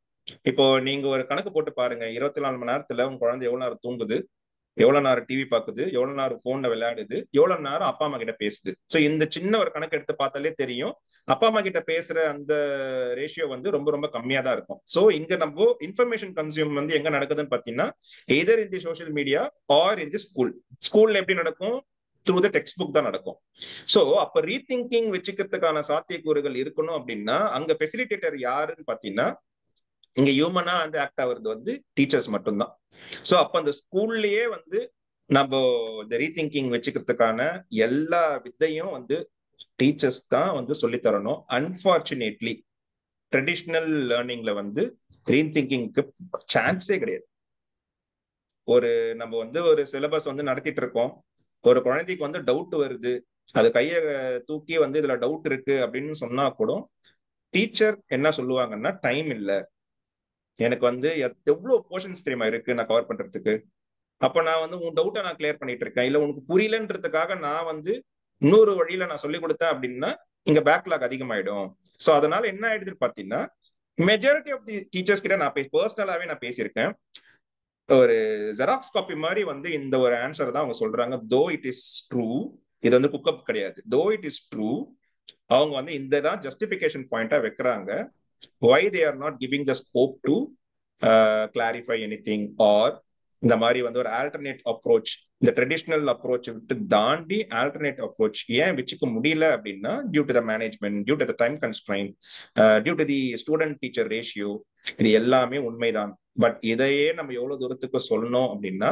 இப்போ நீங்க ஒரு கணக்கு போட்டு பாருங்க, 24 மணி நேரத்துல உங்க குழந்தை எவ்வளவு நேரம் தூங்குது, எவ்வளவு நேரம் டிவி பாக்குது, எவ்வளவு நேரம் போன்ல விளையாடுது, எவ்வளவு நேரம் அப்பா அம்மா கிட்ட பேசுது. சோ இந்த சின்ன ஒரு கணக்கு எடுத்து பார்த்தாலே தெரியும் அப்பா அம்மா கிட்ட பேசுற அந்த ரேஷியோ வந்து ரொம்ப ரொம்ப கம்மியா தான் இருக்கும். சோ இங்க நம்ம இன்ஃபர்மேஷன் கன்சியூம் வந்து எங்க நடக்குதுன்னு பாத்தீங்கன்னா either in the social media or in the school. ஸ்கூல்ல எப்படி நடக்கும்? த்ரூ த டெக்ஸ்ட் புக் தான் நடக்கும். சோ அப்ப ரீதிங்கிங் வச்சுக்கிறதுக்கான சாத்தியக்கூறுகள் இருக்கணும் அப்படின்னா அங்க ஃபெசிலிட்டேட்டர் யாருன்னு பாத்தீங்கன்னா இங்க ஹியூமனா வந்து ஆக்ட் ஆகுறது வந்து டீச்சர்ஸ் மட்டும்தான். சோ அப்ப அந்த ஸ்கூல்லயே வந்து நம்ம இந்த ரீதிங்கிங் வச்சுக்கிறதுக்கான எல்லா வித்தையும் வந்து டீச்சர்ஸ் தான் வந்து சொல்லி தரணும். அன்பார்ச்சுனேட்லி ட்ரெடிஷ்னல் லேர்னிங்ல வந்து ரீதிங்கிங்க்கு சான்ஸே கிடையாது. ஒரு நம்ம வந்து ஒரு சிலபஸ் வந்து நடத்திட்டு இருக்கோம், ஒரு குழந்தைக்கு வந்து டவுட் வருது, அது கையை தூக்கி வந்து இதுல டவுட் இருக்கு அப்படின்னு சொன்னா கூட டீச்சர் என்ன சொல்லுவாங்கன்னா டைம் இல்ல, எனக்கு வந்து எவ்வளவு போர்ஷன்ஸ் தெரியுமா இருக்கு நான் கவர் பண்றதுக்கு, அப்ப நான் வந்து உன் டவுட்டை நான் கிளியர் பண்ணிட்டு இருக்கேன், இல்ல உனக்கு புரியலன்றதுக்காக நான் வந்து இன்னொரு வழியில நான் சொல்லி கொடுத்தேன் அப்படின்னா இங்க பேக்லாக் அதிகமாயிடும். சோ அதனால என்ன ஆயிடுதுன்னு பாத்தீங்கன்னா மெஜாரிட்டி ஆஃப் தி டீச்சர்ஸ் கிட்ட நான் பர்சனலாவே நான் பேசியிருக்கேன், ஒரு ஜெராக்ஸ் காப்பி மாதிரி வந்து இந்த ஒரு ஆன்சர் தான் அவங்க சொல்றாங்க. தோ இட் இஸ் ட்ரூ, இது வந்து குக்கப் கிடையாது, தோ இட் இஸ் ட்ரூ, அவங்க வந்து இந்த தான் ஜஸ்டிபிகேஷன் பாயிண்டா வைக்கிறாங்க. why they are not giving the scope to clarify anything or இந்த மாதிரி வந்து ஒரு ஆல்டர்னேட் அப்ரோச், இந்த ட்ரெடிஷ்னல் அப்ரோச் விட்டு தாண்டி ஆல்டர்னேட் அப்ரோச் ஏன் வச்சுக்க முடியல அப்படின்னா, due to the management, due to the time constrain, due to the student teacher ratio, இது எல்லாமே உண்மைதான். பட் இதையே நம்ம எவ்வளவு தூரத்துக்கு சொல்லணும் அப்படின்னா,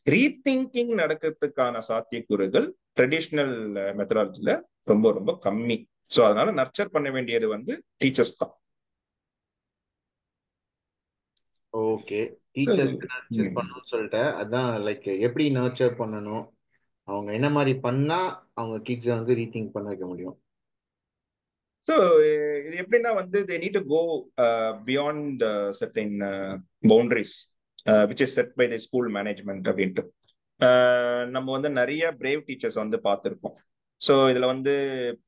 ரீதிங்கிங் நடக்கிறதுக்கான சாத்தியக்கூறுகள் ட்ரெடிஷ்னல் மெத்தடாலஜில ரொம்ப ரொம்ப கம்மி. ஸோ அதனால நர்ச்சர் பண்ண வேண்டியது வந்து டீச்சர்ஸ் தான். ஓகே, டீச்சர்ஸ்க்கு நர்ச்சர் பண்ணணும்னு சொல்லிட்டேன். அதான் லைக் எப்படி நர்ச்சர் பண்ணணும், அவங்க என்ன மாதிரி பண்ணா அவங்க கிட்ஸை வந்து ரீதிங்க் பண்ண வைக்க முடியும்? ஸோ இது எப்படின்னா வந்து they need to go beyond certain boundaries which is set by the school management அப்படின்ட்டு. நம்ம வந்து நிறைய பிரேவ் டீச்சர்ஸ் வந்து பார்த்துருக்கோம். ஸோ இதுல வந்து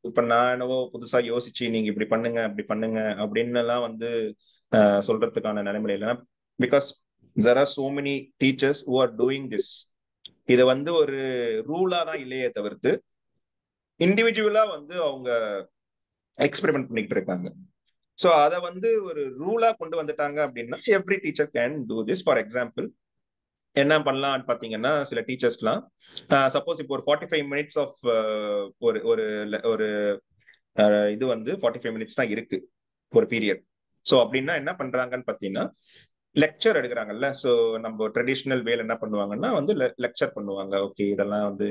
இப்ப நான் என்னவோ புதுசா யோசிச்சு நீங்க இப்படி பண்ணுங்க அப்படி பண்ணுங்க அப்படின்னு எல்லாம் வந்து சொல்றதுக்கான நிலைமையில இல்லைன்னா, because there are so many teachers who are doing this. இது வந்து ஒரு ரூலா தான் இல்லையே தவிர்த்து இண்டிவிஜுவலா வந்து அவங்க எக்ஸ்பெரிமெண்ட் பண்ணிட்டு இருக்காங்க. ஸோ அதை வந்து ஒரு ரூலா கொண்டு வந்துட்டாங்க அப்படின்னா every teacher can do this. For example என்ன பண்ணலாம்னு பாத்தீங்கன்னா, சில டீச்சர்ஸ்லாம் சப்போஸ் இப்போ ஒரு 45 மினிட்ஸ் ஆஃப் ஒரு ஒரு ஒரு இது வந்து 45 மினிட்ஸ் தான் இருக்கு ஒரு பீரியட். ஸோ அப்படின்னா என்ன பண்றாங்கன்னு பாத்தீங்கன்னா, லெக்சர் எடுக்கிறாங்கல்ல. ஸோ நம்ம ட்ரெடிஷ்னல் வேல என்ன பண்ணுவாங்கன்னா வந்து லெக்சர் பண்ணுவாங்க. ஓகே, இதெல்லாம் வந்து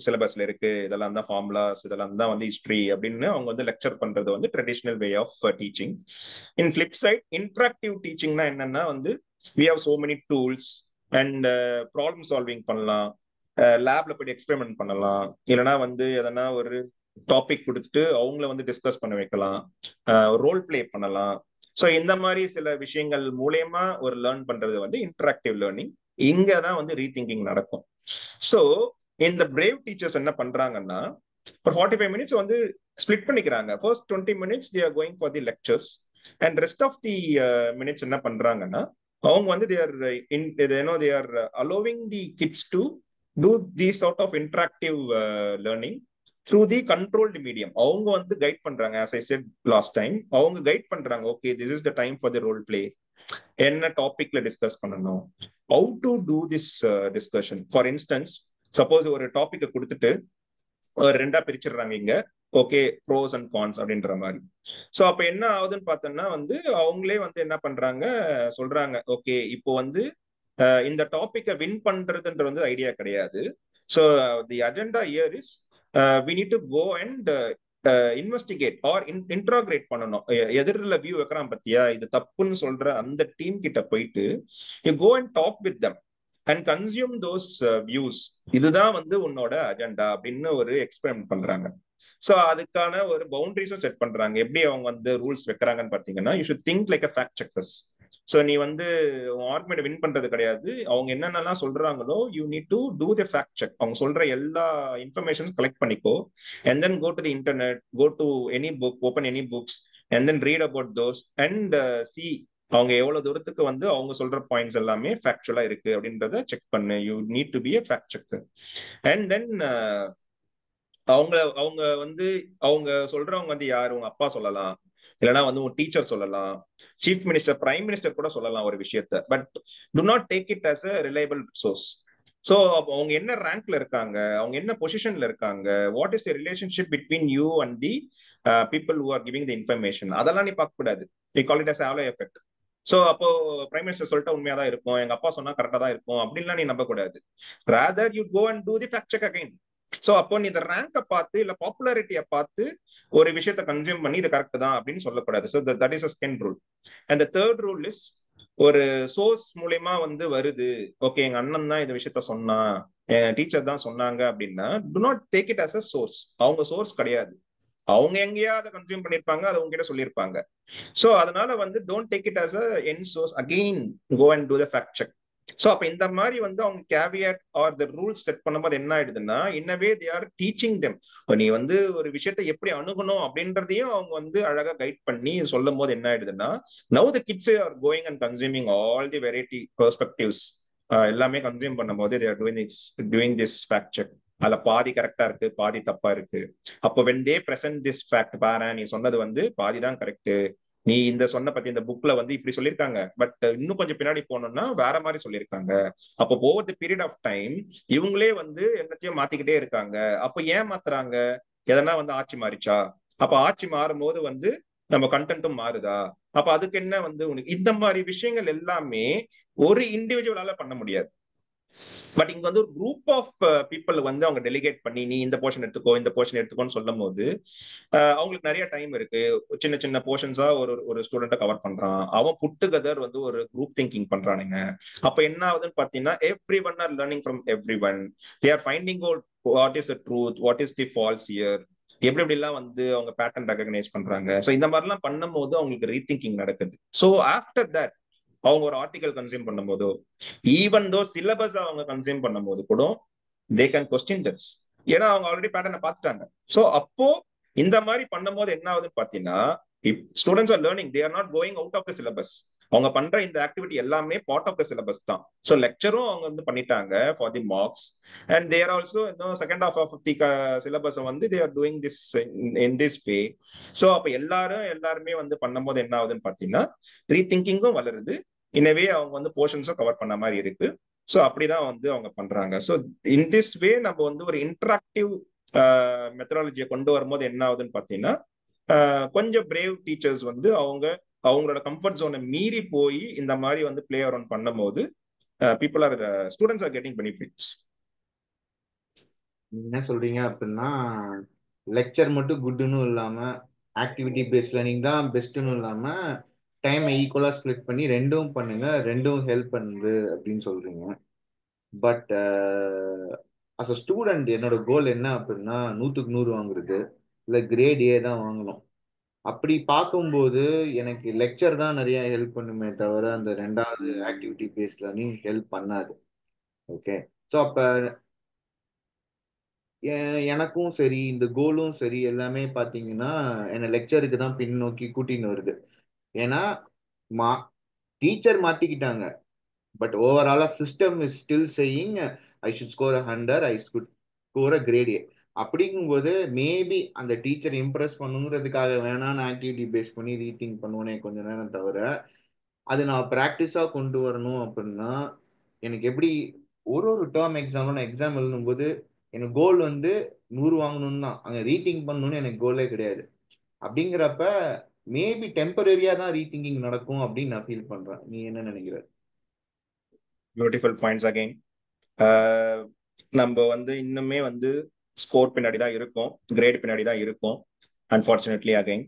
சிலபஸ்ல இருக்கு, இதெல்லாம் தான் ஃபார்முலாஸ், இதெல்லாம் தான் வந்து ஹிஸ்டரி அப்படின்னு அவங்க வந்து லெக்சர் பண்றது வந்து traditional way of teaching. In flip side interactive டீச்சிங்னா என்னன்னா வந்து we have so many tools and problem solving பண்ணலாம், லேப்ல போய் எக்ஸ்பெரிமெண்ட் பண்ணலாம், இல்லைன்னா வந்து எதனா ஒரு டாபிக் கொடுத்துட்டு அவங்கள வந்து டிஸ்கஸ் பண்ண வைக்கலாம், ரோல் பிளே பண்ணலாம். ஸோ இந்த மாதிரி சில விஷயங்கள் மூலயமா ஒரு லேர்ன் பண்றது வந்து இன்டராக்டிவ் லேர்னிங். இங்க தான் வந்து ரீதிங்கிங் நடக்கும். ஸோ இந்த பிரேவ் டீச்சர்ஸ் என்ன பண்றாங்கன்னா, ஒரு 45 மினிட்ஸ் வந்து ஸ்பிளிட் பண்ணிக்கிறாங்க. First 20 minutes they are going for the lectures and rest of the minutes என்ன பண்றாங்கன்னா, அவங்க வந்து they are allowing the kids to do these sort of interactive learning through the controlled medium. அவங்க வந்து guide பண்றாங்க. as I said last time, அவங்க guide பண்றாங்க. Okay, this is the time for the role play, என்ன டாபிக்ல discuss பண்ணணும், how to do this discussion. for instance, suppose ஒரு டாபிக்கை கொடுத்துட்டு ரெண்டா பிரிச்சிடுறாங்க இங்க, ஓகே, ப்ரோஸ் அண்ட் கான்ஸ் அப்படின்ற மாதிரி. ஸோ அப்ப என்ன ஆகுதுன்னு பார்த்தோம்னா வந்து அவங்களே வந்து என்ன பண்றாங்க, சொல்றாங்க ஓகே இப்போ வந்து இந்த டாபிக்கை வின் பண்றதுன்ற வந்து ஐடியா கிடையாது. So the agenda year is we need to go and investigate or integrate பண்ணணும். எதிரில் வியூ வைக்கிறான் பத்தியா, இது தப்புன்னு சொல்ற அந்த டீம் கிட்ட போயிட்டு you go and talk with them and consume those views. இதுதான் வந்து உன்னோட அஜெண்டா அப்படின்னு ஒரு எக்ஸ்பெரிமெண்ட் பண்றாங்க. ஸோ அதுக்கான ஒரு பவுண்டரிஸும் செட் பண்றாங்க. எப்படி அவங்க வந்து ரூல்ஸ் வைக்கிறாங்கன்னு பாத்தீங்கன்னா, you should think like a fact checkers. So நீ வந்து ஆர்குமெண்ட் வின் பண்றது கிடையாது, அவங்க என்னென்னலாம் சொல்றாங்களோ you need to do the fact check. அவங்க சொல்ற எல்லா இன்ஃபர்மேஷன்ஸ் கலெக்ட் பண்ணிக்கோ and then go to the internet, go to any book, open any books and then read about those and see அவங்க எவ்வளவு தூரத்துக்கு வந்து அவங்க சொல்ற பாயிண்ட்ஸ் எல்லாமே ஃபேக்சுவலா இருக்கு அப்படின்றத செக் பண்ணு. You need to be a fact checker. And then அவங்க அவங்க வந்து அவங்க சொல்றவங்க வந்து யாரு, உங்க அப்பா சொல்லலாம், இல்லைன்னா வந்து உங்க டீச்சர் சொல்லலாம், சீஃப் மினிஸ்டர், பிரைம் மினிஸ்டர் கூட சொல்லலாம் ஒரு விஷயத்த. But do not take it as a reliable source. So அவங்க என்ன ரேங்க்ல இருக்காங்க, அவங்க என்ன பொசிஷன்ல இருக்காங்க, what is the relationship between you and the people who are giving the information, அதெல்லாம் நீ பார்க்க கூடாது. We call it as halo effect. So அப்போ பிரைம் மினிஸ்டர் சொல்லிட்டு உண்மையா தான் இருக்கும், எங்க அப்பா சொன்னா கரெக்டா தான் இருக்கும் அப்படின்லாம் நீ நம்ப கூடாது. Rather you go and do the fact check again. So அப்போ நீ இந்த ரேங்கை பார்த்து இல்ல பாப்புலாரிட்டியை பார்த்து ஒரு விஷயத்தை கன்சியூம் பண்ணி இது கரெக்ட் தான் அப்படின்னு சொல்லக்கூடாது. So that is a second rule. And the third rule is, ஒரு சோர்ஸ் மூலயமா வந்து வருது, ஓகே எங்க அண்ணன் தான் இந்த விஷயத்த சொன்னா, என் டீச்சர் தான் சொன்னாங்க அப்படின்னா, do not take it as a source. அவங்க சோர்ஸ் கிடையாது, அவங்க எங்கேயா அதை கன்சியூம் பண்ணிருப்பாங்க, அதை உங்ககிட்ட சொல்லியிருப்பாங்க. ஸோ அதனால வந்து don't take it as a an source, again go and do the fact check. So அப்ப இந்த மாதிரி வந்து அவங்க caveat or the rules set பண்ணும்போது என்ன ஆயிடுதுன்னா, இன்னவே தே ஆர் டீச்சிங் தெம். நீ வந்து ஒரு விஷயத்தை எப்படி அணுகணும் அப்படின்றதையும் அவங்க வந்து அழகா கைட் பண்ணி சொல்லும் போது என்ன ஆயிடுதுன்னா, now the kids are going and consuming all the variety perspectives. எல்லாமே கன்சியூம் பண்ணும்போது they are doing this fact check. அதுல பாதி கரெக்டா இருக்கு, பாதி தப்பா இருக்கு. அப்போ when they present this fact, பாரு நீ சொன்னது வந்து பாதி தான் கரெக்ட், நீ இந்த சொன்ன பத்தி இந்த புக்ல வந்து இப்படி சொல்லியிருக்காங்க, பட் இன்னும் கொஞ்சம் பின்னாடி போனோம்னா வேற மாதிரி சொல்லியிருக்காங்க. அப்போ over the period of time இவங்களே வந்து என்னத்தையும் மாத்திக்கிட்டே இருக்காங்க. அப்ப ஏன் மாத்துறாங்க? எதனா வந்து ஆட்சி மாறிச்சா? அப்ப ஆட்சி மாறும் போது வந்து நம்ம கண்டென்ட்டும் மாறுதா? அப்ப அதுக்கு என்ன வந்து உனக்கு இந்த மாதிரி விஷயங்கள் எல்லாமே ஒரு இண்டிவிஜுவலால பண்ண முடியாது. பட் இங்க வந்து ஒரு குரூப் ஆஃப் பீப்புள் வந்து அவங்க டெலிகேட் பண்ணி நீ இந்த போர்ஷன் எடுத்துக்கோ, இந்த போர்ஷன் எடுத்துக்கோன்னு சொல்லும் போது அவங்களுக்கு நிறைய டைம் இருக்கு. சின்ன சின்ன போர்ஷன்ஸா ஒரு ஒரு ஸ்டூடெண்ட்டை கவர் பண்றான். அவன் புட் டுகெதர் வந்து ஒரு குரூப் திங்கிங் பண்றானுங்க. அப்ப என்ன ஆகுதுன்னு பாத்தீங்கன்னா every one are learning from every one. They are finding out what is the truth, what is the false here, எப்படி எப்படிலாம் வந்து அவங்க பேட்டர்ன் ரெகக்னைஸ் பண்றாங்க. ஸோ இந்த மாதிரிலாம் பண்ணும்போது அவங்களுக்கு ரீதிங்கிங் நடக்குது. ஸோ ஆஃப்டர் தட் அவங்க ஒரு ஆர்டிகல் கன்சியூம் பண்ணும்போதோ, ஈவன் தோ சிலபஸ் அவங்க கன்சியூம் பண்ணும்போது கூட தே கேன் கொஸ்டின் திஸ். ஏன்னா அவங்க ஆல்ரெடி பேட்டர்னை பார்த்துட்டாங்க. ஸோ அப்போ இந்த மாதிரி பண்ணும்போது என்ன ஆகுதுன்னு பாத்தீங்கன்னா, students are learning, they are not going out of the syllabus. அவங்க பண்ற இந்த ஆக்டிவிட்டி எல்லாமே பார்ட் ஆஃப் த சிலபஸ் தான். ஸோ லெக்சரும் அவங்க வந்து பண்ணிட்டாங்க for the marks, and there also இன்னும் second half of the syllabus வந்து they are doing this in this way. So அப்ப எல்லாருமே வந்து பண்ணும்போது என்ன ஆகுதுன்னு பாத்தீங்கன்னா ரீதிங்கிங்கும் வளருது, இனவே அவங்க வந்து போர்ஷன்ஸும் கவர் பண்ண மாதிரி இருக்கு. ஸோ அப்படிதான் வந்து அவங்க பண்றாங்க. ஸோ இன் திஸ் வே நம்ம வந்து ஒரு இன்டராக்டிவ் மெத்தடாலஜியை கொண்டு வரும்போது என்ன ஆகுதுன்னு பாத்தீங்கன்னா கொஞ்சம் பிரேவ் டீச்சர்ஸ் வந்து அவங்களோட கம்ஃபர்ட் ஜோனை மீறி போய் இந்த மாதிரி வந்து பிளே அரவுண்ட் பண்ணும்போது people are students are getting benefits. என்ன சொல்றீங்க அப்படின்னா, லெக்சர் மட்டும் குட்னு இல்லாம ஆக்டிவிட்டி பேஸ்ட் லேர்னிங் தான் பெஸ்ட்னு இல்லாம டைமை ஈக்குவலா ஸ்ப்ளிட் பண்ணி ரெண்டும் பண்ணுங்க, ரெண்டும் ஹெல்ப் பண்ணுது அப்படின்னு சொல்றீங்க. பட் அஸ் அ ஸ்டூடெண்ட் என்னோட கோல் என்ன அப்படின்னா 100க்கு 100 வாங்குறது, இல்லை கிரேட் ஏ தான் வாங்கணும். அப்படி பார்க்கும்போது எனக்கு லெக்சர் தான் நிறைய ஹெல்ப் பண்ணுமே தவிர அந்த ரெண்டாவது ஆக்டிவிட்டி பேஸ்ட் லேர்னிங் ஹெல்ப் பண்ணாது. ஓகே. ஸோ அப்ப எனக்கும் சரி இந்த கோலும் சரி எல்லாமே பாத்தீங்கன்னா என்ன லெக்சருக்கு தான் பின்னோக்கி கூட்டின்னு வருது. ஏன்னா மா டீச்சர் மாத்திக்கிட்டாங்க, பட் ஓவராலா system is still saying I should score 100, I should score a grade A. அப்படிங்கும்போது மேபி அந்த டீச்சர் இம்ப்ரெஸ் பண்ணுங்கிறதுக்காக வேணா நான் ஆக்டிவிட்டி பேஸ் பண்ணி ரீதிங்க் பண்ணுவேனே கொஞ்ச நேரம் தவிர, அது நான் ப்ராக்டிஸா கொண்டு வரணும் அப்படின்னா எனக்கு எப்படி ஒரு ஒரு டேர்ம் எக்ஸாம்ல நான் எக்ஸாம் எழுதும் போது எனக்கு கோல் வந்து 100 வாங்கணும்னு தான், அங்க ரீதிங்க் பண்ணணும்னு எனக்கு கோலே கிடையாது. அப்படிங்கிறப்ப மேபி டெம்பரரியா தான் ரீதிங்கிங் நடக்கும் அப்படின்னு நான் ஃபீல் பண்றேன். நீ என்ன நினைக்கிற? Beautiful points again. நம்ம வந்து இன்னுமே வந்து ஸ்கோர் பின்னாடி தான் இருக்கும், கிரேட் பின்னாடி தான் இருக்கும் அன்பார்ச்சுனேட்லி அகைன்.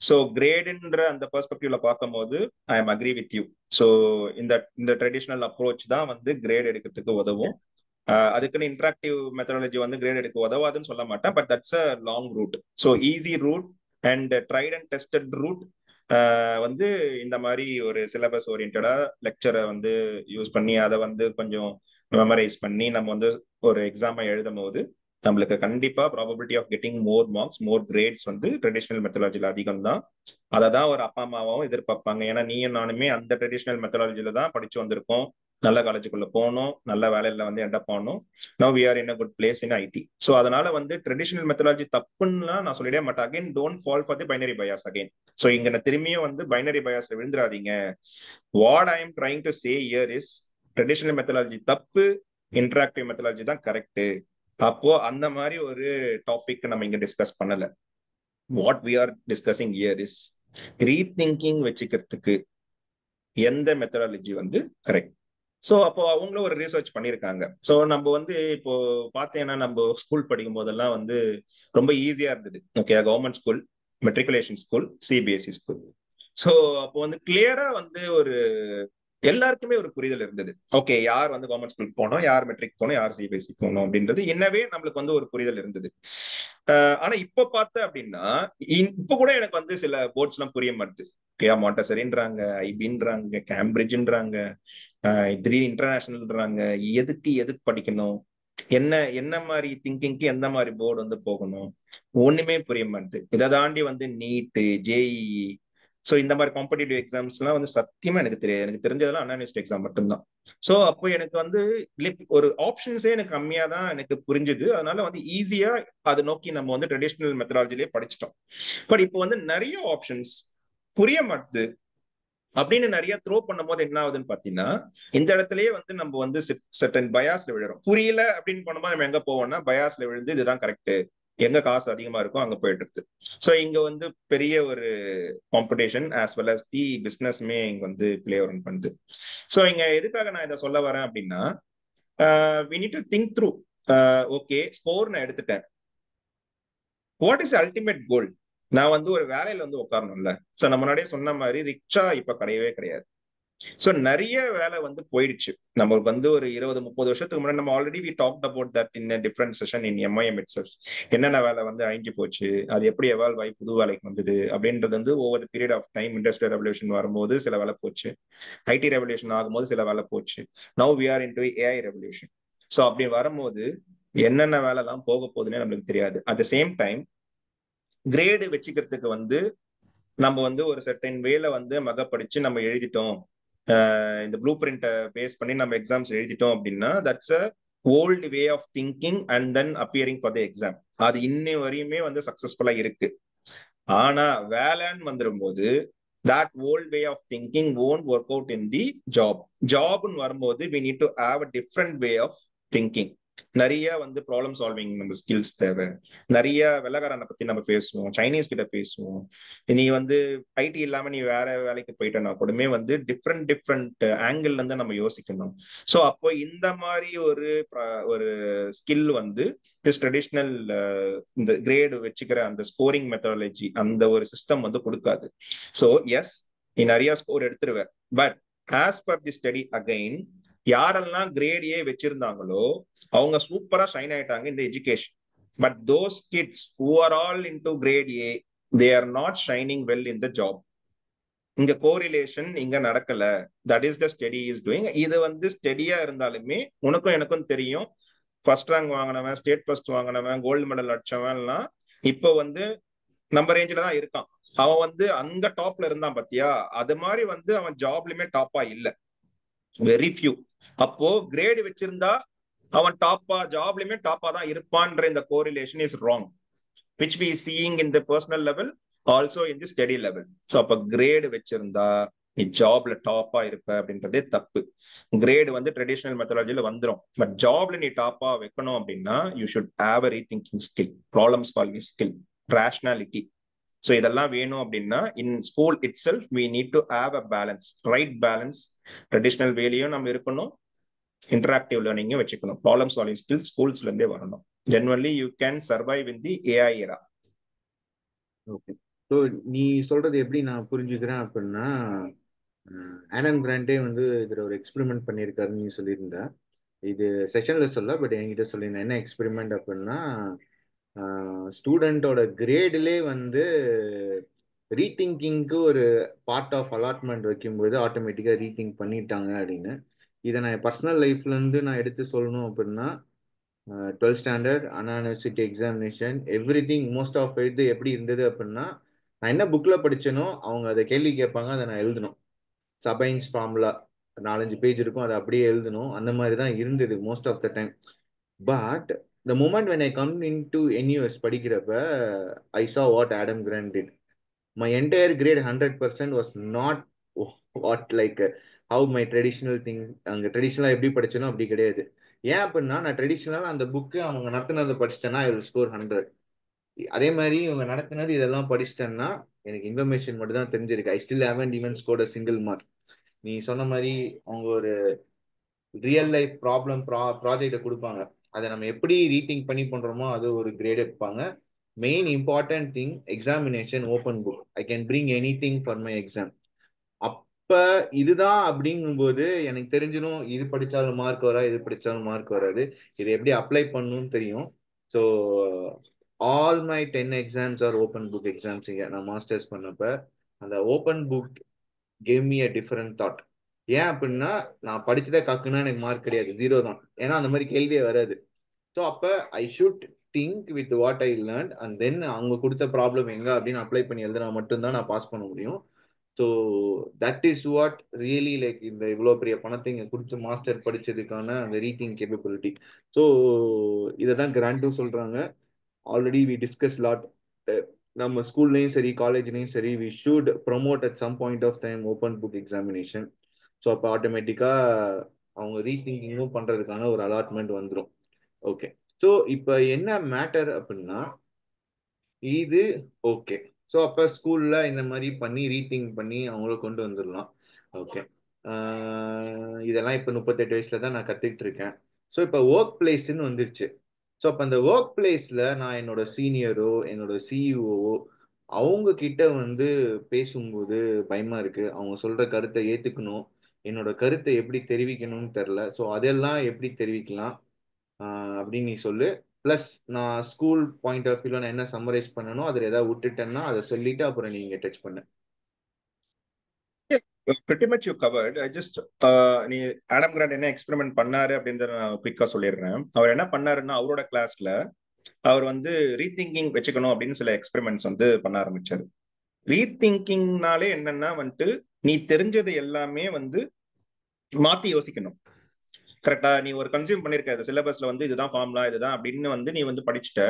ஸோ கிரேடுன்ற அந்த பெர்ஸ்பெக்டிவ்ல பார்க்கும்போது I am agree with you. So இந்த இந்த ட்ரெடிஷ்னல் அப்ரோச் தான் வந்து கிரேட் எடுக்கிறதுக்கு உதவும். அதுக்குன்னு இன்டராக்டிவ் மெத்தடாலஜி வந்து கிரேட் எடுக்க உதவாதுன்னு சொல்ல மாட்டேன், but that's a long route. So easy route and tried and tested route வந்து இந்த மாதிரி ஒரு சிலபஸ் ஓரியன்டா லெக்சரை வந்து யூஸ் பண்ணி அதை வந்து கொஞ்சம் மெமரைஸ் பண்ணி நம்ம வந்து ஒரு எக்ஸாமை எழுதும் போது நம்மளுக்கு கண்டிப்பா probability of getting more marks, more grades வந்து ட்ரெடிஷ்னல் மெத்தடாலஜில அதிகம் தான். அதை தான் ஒரு அப்பா அம்மாவும் எதிர்பார்ப்பாங்க. ஏன்னா நீயும் நானுமே அந்த ட்ரெடிஷ்னல் மெத்தடாலஜில தான் படிச்சு வந்திருக்கோம். நல்ல காலேஜுக்குள்ள போகணும், நல்ல வேலையில வந்து எண்டப் பண்ணணும். Now we are in a good place in IT. So அதனால வந்து ட்ரெடிஷ்னல் மெத்தடாலஜி தப்புன்னா நான் சொல்லிடவே மாட்டேன். Again don't fall for the binary bias again. So இங்க நான் திரும்பியும் வந்து பைனரி பயாஸ்ல விழுந்துடாதீங்க. What I am trying to say here is traditional methodology தப்பு, இன்டராக்டிவ் மெத்தடாலஜி தான் கரெக்ட். அப்போ அந்த மாதிரி ஒரு டாபிக் நம்ம இங்க டிஸ்கஸ் பண்ணல. What we are discussing here is rethinking வச்சுக்கிறதுக்கு எந்த மெத்தடாலஜி வந்து கரெக்ட். ஸோ அப்போ அவங்களும் ஒரு ரிசர்ச் பண்ணியிருக்காங்க. ஸோ நம்ம வந்து இப்போ பார்த்தீங்கன்னா நம்ம ஸ்கூல் படிக்கும் போதெல்லாம் வந்து ரொம்ப ஈஸியா இருந்தது. Okay, government school, matriculation school, CBSE school. So அப்போ வந்து கிளியரா வந்து ஒரு எல்லாருக்குமே ஒரு புரிதல் இருந்தது. ஓகே, யார் வந்து கவர்மெண்ட் ஸ்கூல் போனோம், யார் மெட்ரிக் போனோம், யார் சிபிஎஸ்இ போனோம் அப்படின்றது என்னவே நம்மளுக்கு வந்து ஒரு புரிதல் இருந்தது. ஆனா இப்ப பார்த்த அப்படின்னா இப்ப கூட எனக்கு வந்து சில போர்ட்ஸ் எல்லாம் புரிய மாட்டுது. ஓகே, மாண்டசரின்றாங்க, ஐபின்றாங்க, கேம்பிரிட்ஜ்ன்றாங்க, த்ரீ இன்டர்நேஷனல்ன்றாங்க. எதுக்கு எதுக்கு படிக்கணும், என்ன என்ன மாதிரி திங்கிங்க்கு எந்த மாதிரி போர்டு வந்து போகணும், ஒண்ணுமே புரிய மாட்டேது. இதை தாண்டி வந்து நீட்டு, ஜேஇஇ, ஸோ இந்த மாதிரி காம்படிட்டிவ் எக்ஸாம்ஸ் எல்லாம் வந்து சத்தியமா எனக்கு தெரியாது. எனக்கு தெரிஞ்சதெல்லாம் அண்ணா யூனிவர்சிட்டி எக்ஸாம் மட்டும்தான். ஸோ அப்போ எனக்கு வந்து ஒரு ஆப்ஷன்ஸே எனக்கு கம்மியா தான் எனக்கு புரிஞ்சுது. அதனால வந்து ஈஸியா அதை நோக்கி நம்ம வந்து ட்ரெடிஷ்னல் மெத்தடாலஜிலேயே படிச்சிட்டோம். பட் இப்போ வந்து நிறைய ஆப்ஷன்ஸ், புரிய மாட்டுது அப்படின்னு நிறைய த்ரோ பண்ணும் போது என்ன ஆகுதுன்னு பாத்தீங்கன்னா, இந்த இடத்துலயே வந்து நம்ம வந்து சர்டன் பயாஸ்ல விழுறோம். புரியல அப்படின்னு பண்ணும்போது நம்ம எங்க போவோம்னா பயாஸ்ல விழுந்து இதுதான் கரெக்ட், எங்க காசு அதிகமா இருக்கோ அங்க போயிட்டு இருக்கு. சோ இங்க வந்து பெரிய ஒரு competition as well as the பிசினஸ்மே இங்க வந்து பிளே ரன் பண்ணுது. சோ இங்க எதுக்காக நான் இதை சொல்ல வரேன் அப்படின்னா, we need to think through. Okay, score நான் எடுத்துட்டேன், வாட் இஸ் அல்டிமேட் கோல்? நான் வந்து ஒரு வேலையில வந்து உட்காரணும்ல. சோ நம்ம முன்னாடியே சொன்ன மாதிரி ரிக்ஷா இப்ப கிடையவே கிடையாது. சோ நிறைய வேலை வந்து போயிடுச்சு. நமக்கு வந்து ஒரு 20-30 வருஷத்துக்கு முன்னாடி நம்ம already we talked about that in different session in MIM itself. என்னென்ன வேலை வந்து அழிஞ்சு போச்சு, அது எப்படி எவால்வ் ஆகி புது வேலைக்கு வந்தது அப்படின்றது வந்து over period of time. Industrial revolution வரும்போது சில வேலை போச்சு, ஐடி ரெவல்யூஷன் ஆகும்போது சில வேலை போச்சு, now we are into AI revolution. So அப்படி வரும்போது என்னென்ன வேலை எல்லாம் போக போகுதுன்னே நம்மளுக்கு தெரியாது. At the same time grade வச்சுக்கிறதுக்கு வந்து நம்ம வந்து ஒரு சர்டன் வேல வந்து மகப்படிச்சு நம்ம எழுதிட்டோம், இந்த ப்ளூ பிரிண்ட்டை பேஸ் பண்ணி நம்ம எக்ஸாம்ஸ் எழுதிட்டோம் அப்படின்னா that's a old way of thinking and then appearing for the exam. அது இன்னை வரையுமே வந்து சக்சஸ்ஃபுல்லா இருக்கு. ஆனா வேலைன்னு வந்துரும்போது that old way of thinking won't work out in the job. ஜாப்னு வரும்போது we need to have a different way of thinking. நிறைய வந்து ப்ராப்ளம் சால்விங் நம்ம ஸ்கில்ஸ் தேவை. நிறைய வெள்ளக்காரனை பத்தி நம்ம பேசுவோம், சைனீஸ் கிட்ட பேசுவோம். நீ வந்து ஐடி இல்லாம நீ வேற வேலைக்கு போயிட்டனா கூடமே வந்து டிஃப்ரெண்ட் டிஃப்ரெண்ட் ஆங்கிள் இருந்து நம்ம யோசிக்கணும். ஸோ அப்போ இந்த மாதிரி ஒரு ஸ்கில் வந்து ட்ரெடிஷ்னல் இந்த கிரேடு வச்சுக்கிற அந்த ஸ்கோரிங் மெத்தடாலஜி அந்த ஒரு சிஸ்டம் வந்து கொடுக்காது. ஸோ எஸ், நீ நிறைய ஸ்கோர் எடுத்துருவ, but as per the study again யாரெல்லாம் கிரேட் ஏ வச்சிருந்தாங்களோ அவங்க சூப்பரா ஷைன் ஆயிட்டாங்க இந்த education. But those kids who are all into grade A they are not shining well in the job. இங்க கோரிலேஷன் இங்க நடக்கல. That is the study is doing. இது வந்து ஸ்டடியா இருந்தாலுமே உனக்கும் எனக்கும் தெரியும், ஃபர்ஸ்ட் ரேங்க் வாங்கினவன், ஸ்டேட் ஃபர்ஸ்ட் வாங்கினவன், கோல்டு மெடல் அடிச்சவன்லாம் இப்போ வந்து நம்ம ரேஞ்சில தான் இருக்கான். அவன் வந்து அந்த டாப்ல இருந்தான் பாத்தியா, அது மாதிரி வந்து அவன் ஜாப்லயுமே டாப்பா இல்ல, வெரி ஃபியூ. அப்போ கிரேடு வச்சிருந்தா அவன் டாப்பா ஜாப்லயுமே டாப்பா தான் இருப்பான்ற இந்த correlation is wrong, which we seeing in the personal level also in the study level. So அப்ப கிரேடு வச்சிருந்தா நீ ஜாப்ல டாப்பா இருப்ப அப்படின்றதே தப்பு. கிரேடு வந்து ட்ரெடிஷனல் மெத்தடாலஜில வந்துடும், பட் ஜாப்ல நீ டாப்பா வைக்கணும் அப்படின்னா you should have a rethinking skill, problem solving skill, rationality. So இதெல்லாம் வேணும் அப்படின்னா in school itself we need to have a balance, right balance. Traditional வேலையும் நம்ம இருக்கணும், இன்டராக்டிவ் லேர்னிங்கும் வச்சுக்கணும். ப்ராப்ளம் சால்விங் ஸ்கில் ஸ்கூல்ஸ்ல இருந்தே வரணும். Generally you can survive in the AI era. Okay. So நீ சொல்றது எப்படி நான் புரிஞ்சுக்கிறேன் அப்படின்னா, ஆடம் கிராண்டே வந்து இதில் ஒரு எக்ஸ்பெரிமெண்ட் பண்ணியிருக்காருன்னு நீ சொல்லியிருந்த. இது செஷன்ல சொல்ல, பட் என்கிட்ட சொல்லியிருந்தேன். என்ன எக்ஸ்பெரிமெண்ட் அப்படின்னா, ஸ்டூடெண்டோட கிரேட்லே வந்து ரீதிங்கிங்க்கு ஒரு பார்ட் ஆஃப் அலாட்மெண்ட் வைக்கும்போது ஆட்டோமேட்டிக்காக ரீதிங்க் பண்ணிட்டாங்க அப்படின்னு. இதை நான் பர்சனல் லைஃப்ல இருந்து நான் எடுத்து சொல்லணும் அப்படின்னா, 12th standard Anna university examination everything most of இது எப்படி இருந்தது அப்படின்னா, நான் என்ன புக்கில் படிச்சேனோ அவங்க அதை கேள்வி கேட்பாங்க, அதை நான் எழுதணும். சபைன்ஸ் ஃபார்முலா 4-5 பேஜ் இருக்கும், அதை அப்படியே எழுதணும். அந்த மாதிரி தான் இருந்தது most of the time. But the moment when I come into NUS படிக்கிறப்ப I saw what Adam Grant did. My entire grade 100% was not what like how my traditional thing. அங்கே ட்ரெடிஷ்னலாக எப்படி படிச்சனோ அப்படி கிடையாது. ஏன் அப்படின்னா, நான் ட்ரெடிஷ்னலாக அந்த புக்கு அவங்க நடத்தினதை படிச்சிட்டேன்னா ஐ வில் ஸ்கோர் 100. அதே மாதிரி இவங்க நடத்தினது இதெல்லாம் படிச்சிட்டேன்னா எனக்கு இன்ஃபர்மேஷன் மட்டும் தான் தெரிஞ்சிருக்கு. I still haven't even scored a single mark. நீ சொன்ன மாதிரி அவங்க ஒரு ரியல் லைஃப் ப்ராஜெக்டை கொடுப்பாங்க, அதை நம்ம எப்படி ரீதிங்க் பண்ணி பண்றோமோ அது ஒரு கிரேட் வைப்பாங்க. Main important thing examination open book, I can bring any thing for my exam. அப்ப இதுதான் அப்படிங்கும்போது எனக்கு தெரிஞ்சிடும், இது படிச்சாலும் மார்க் வரா, இது படிச்சாலும் மார்க் வராது, இதை எப்படி அப்ளை பண்ணணும்னு தெரியும். So all my 10 exams are open book exams. இங்க நான் மாஸ்டர்ஸ் பண்ணப்ப அந்த open book gave me a different thought. ஏன் அப்படின்னா, நான் படிச்சதே கக்குன்னா எனக்கு மார்க் கிடையாது, 0 தான். ஏன்னா அந்த மாதிரி கேள்வியே வராது. ஸோ அப்போ I should think with what I learn and then அவங்க கொடுத்த ப்ராப்ளம் எங்க அப்படின்னு அப்ளை பண்ணி எழுதுனா மட்டும்தான் நான் பாஸ் பண்ண முடியும். So that is what really like இந்த இவ்வளோ பெரிய பணத்தை இங்கே கொடுத்து மாஸ்டர் படிச்சதுக்கான அந்த ரீதிங் கேப்பபிலிட்டி. ஸோ இதை தான் கிராண்டும் சொல்றாங்க. ஆல்ரெடி வி டிஸ்கஸ் லாட் நம்ம ஸ்கூல்லையும் சரி காலேஜ்லையும் சரி we should promote at some point of time open book examination. So அப்போ ஆட்டோமேட்டிக்காக அவங்க ரீதிங்கிங்கும் பண்ணுறதுக்கான ஒரு அலாட்மெண்ட் வந்துடும். ஓகே. ஸோ இப்போ என்ன மேட்டர் அப்படின்னா இது ஓகே. ஸோ அப்போ ஸ்கூல்ல இந்த மாதிரி பண்ணி ரீதிங்க் பண்ணி அவங்கள கொண்டு வந்துடலாம். ஓகே. இதெல்லாம் இப்போ 38 வயசுல தான் நான் கத்துக்கிட்டு இருக்கேன். ஸோ இப்போ ஒர்க் பிளேஸ்ன்னு வந்துருச்சு. ஸோ அப்போ அந்த ஒர்க் பிளேஸ்ல நான் என்னோட சீனியரோ என்னோட சிஇஓவோ அவங்க கிட்ட வந்து பேசும்போது பயமா இருக்கு. அவங்க சொல்ற கருத்தை ஏத்துக்கணும். என்னோட கருத்தை எப்படி தெரிவிக்கணும்னு தெரியல. ஸோ அதெல்லாம் எப்படி தெரிவிக்கலாம் அப்படின்னு நீ சொல்லு. பிளஸ் நான் ஸ்கூல் பாயிண்ட் ஆஃப் வியூல நான் என்ன சம்மரைஸ் பண்ணணும் அதில் ஏதாவது விட்டுட்டேன்னா அதை சொல்லிட்டு அப்புறம் நீங்க டச் பண்ணு. pretty much you covered. I just நீ ஆடம் கிராண்ட் என்ன எக்ஸ்பெரிமெண்ட் பண்ணாரு அப்படின்றத நான் குயிக்கா சொல்லிடுறேன். அவர் என்ன பண்ணாருன்னா அவரோட கிளாஸ்ல அவர் வந்து ரீதிங்கிங் வச்சுக்கணும் அப்படின்னு சில எக்ஸ்பெரிமெண்ட்ஸ் வந்து பண்ண ஆரம்பிச்சாரு. ரீதிங்கிங்னாலே என்னன்னா வந்துட்டு நீ தெரிஞ்சது எல்லாமே வந்து மாத்தி யோசிக்கணும். கரெக்டா? நீ ஒரு கன்சியூம் பண்ணிருக்க சிலபஸ்ல வந்து இதுதான் ஃபார்முலா இதுதான் அப்படின்னு வந்து நீ வந்து படிச்சுட்ட.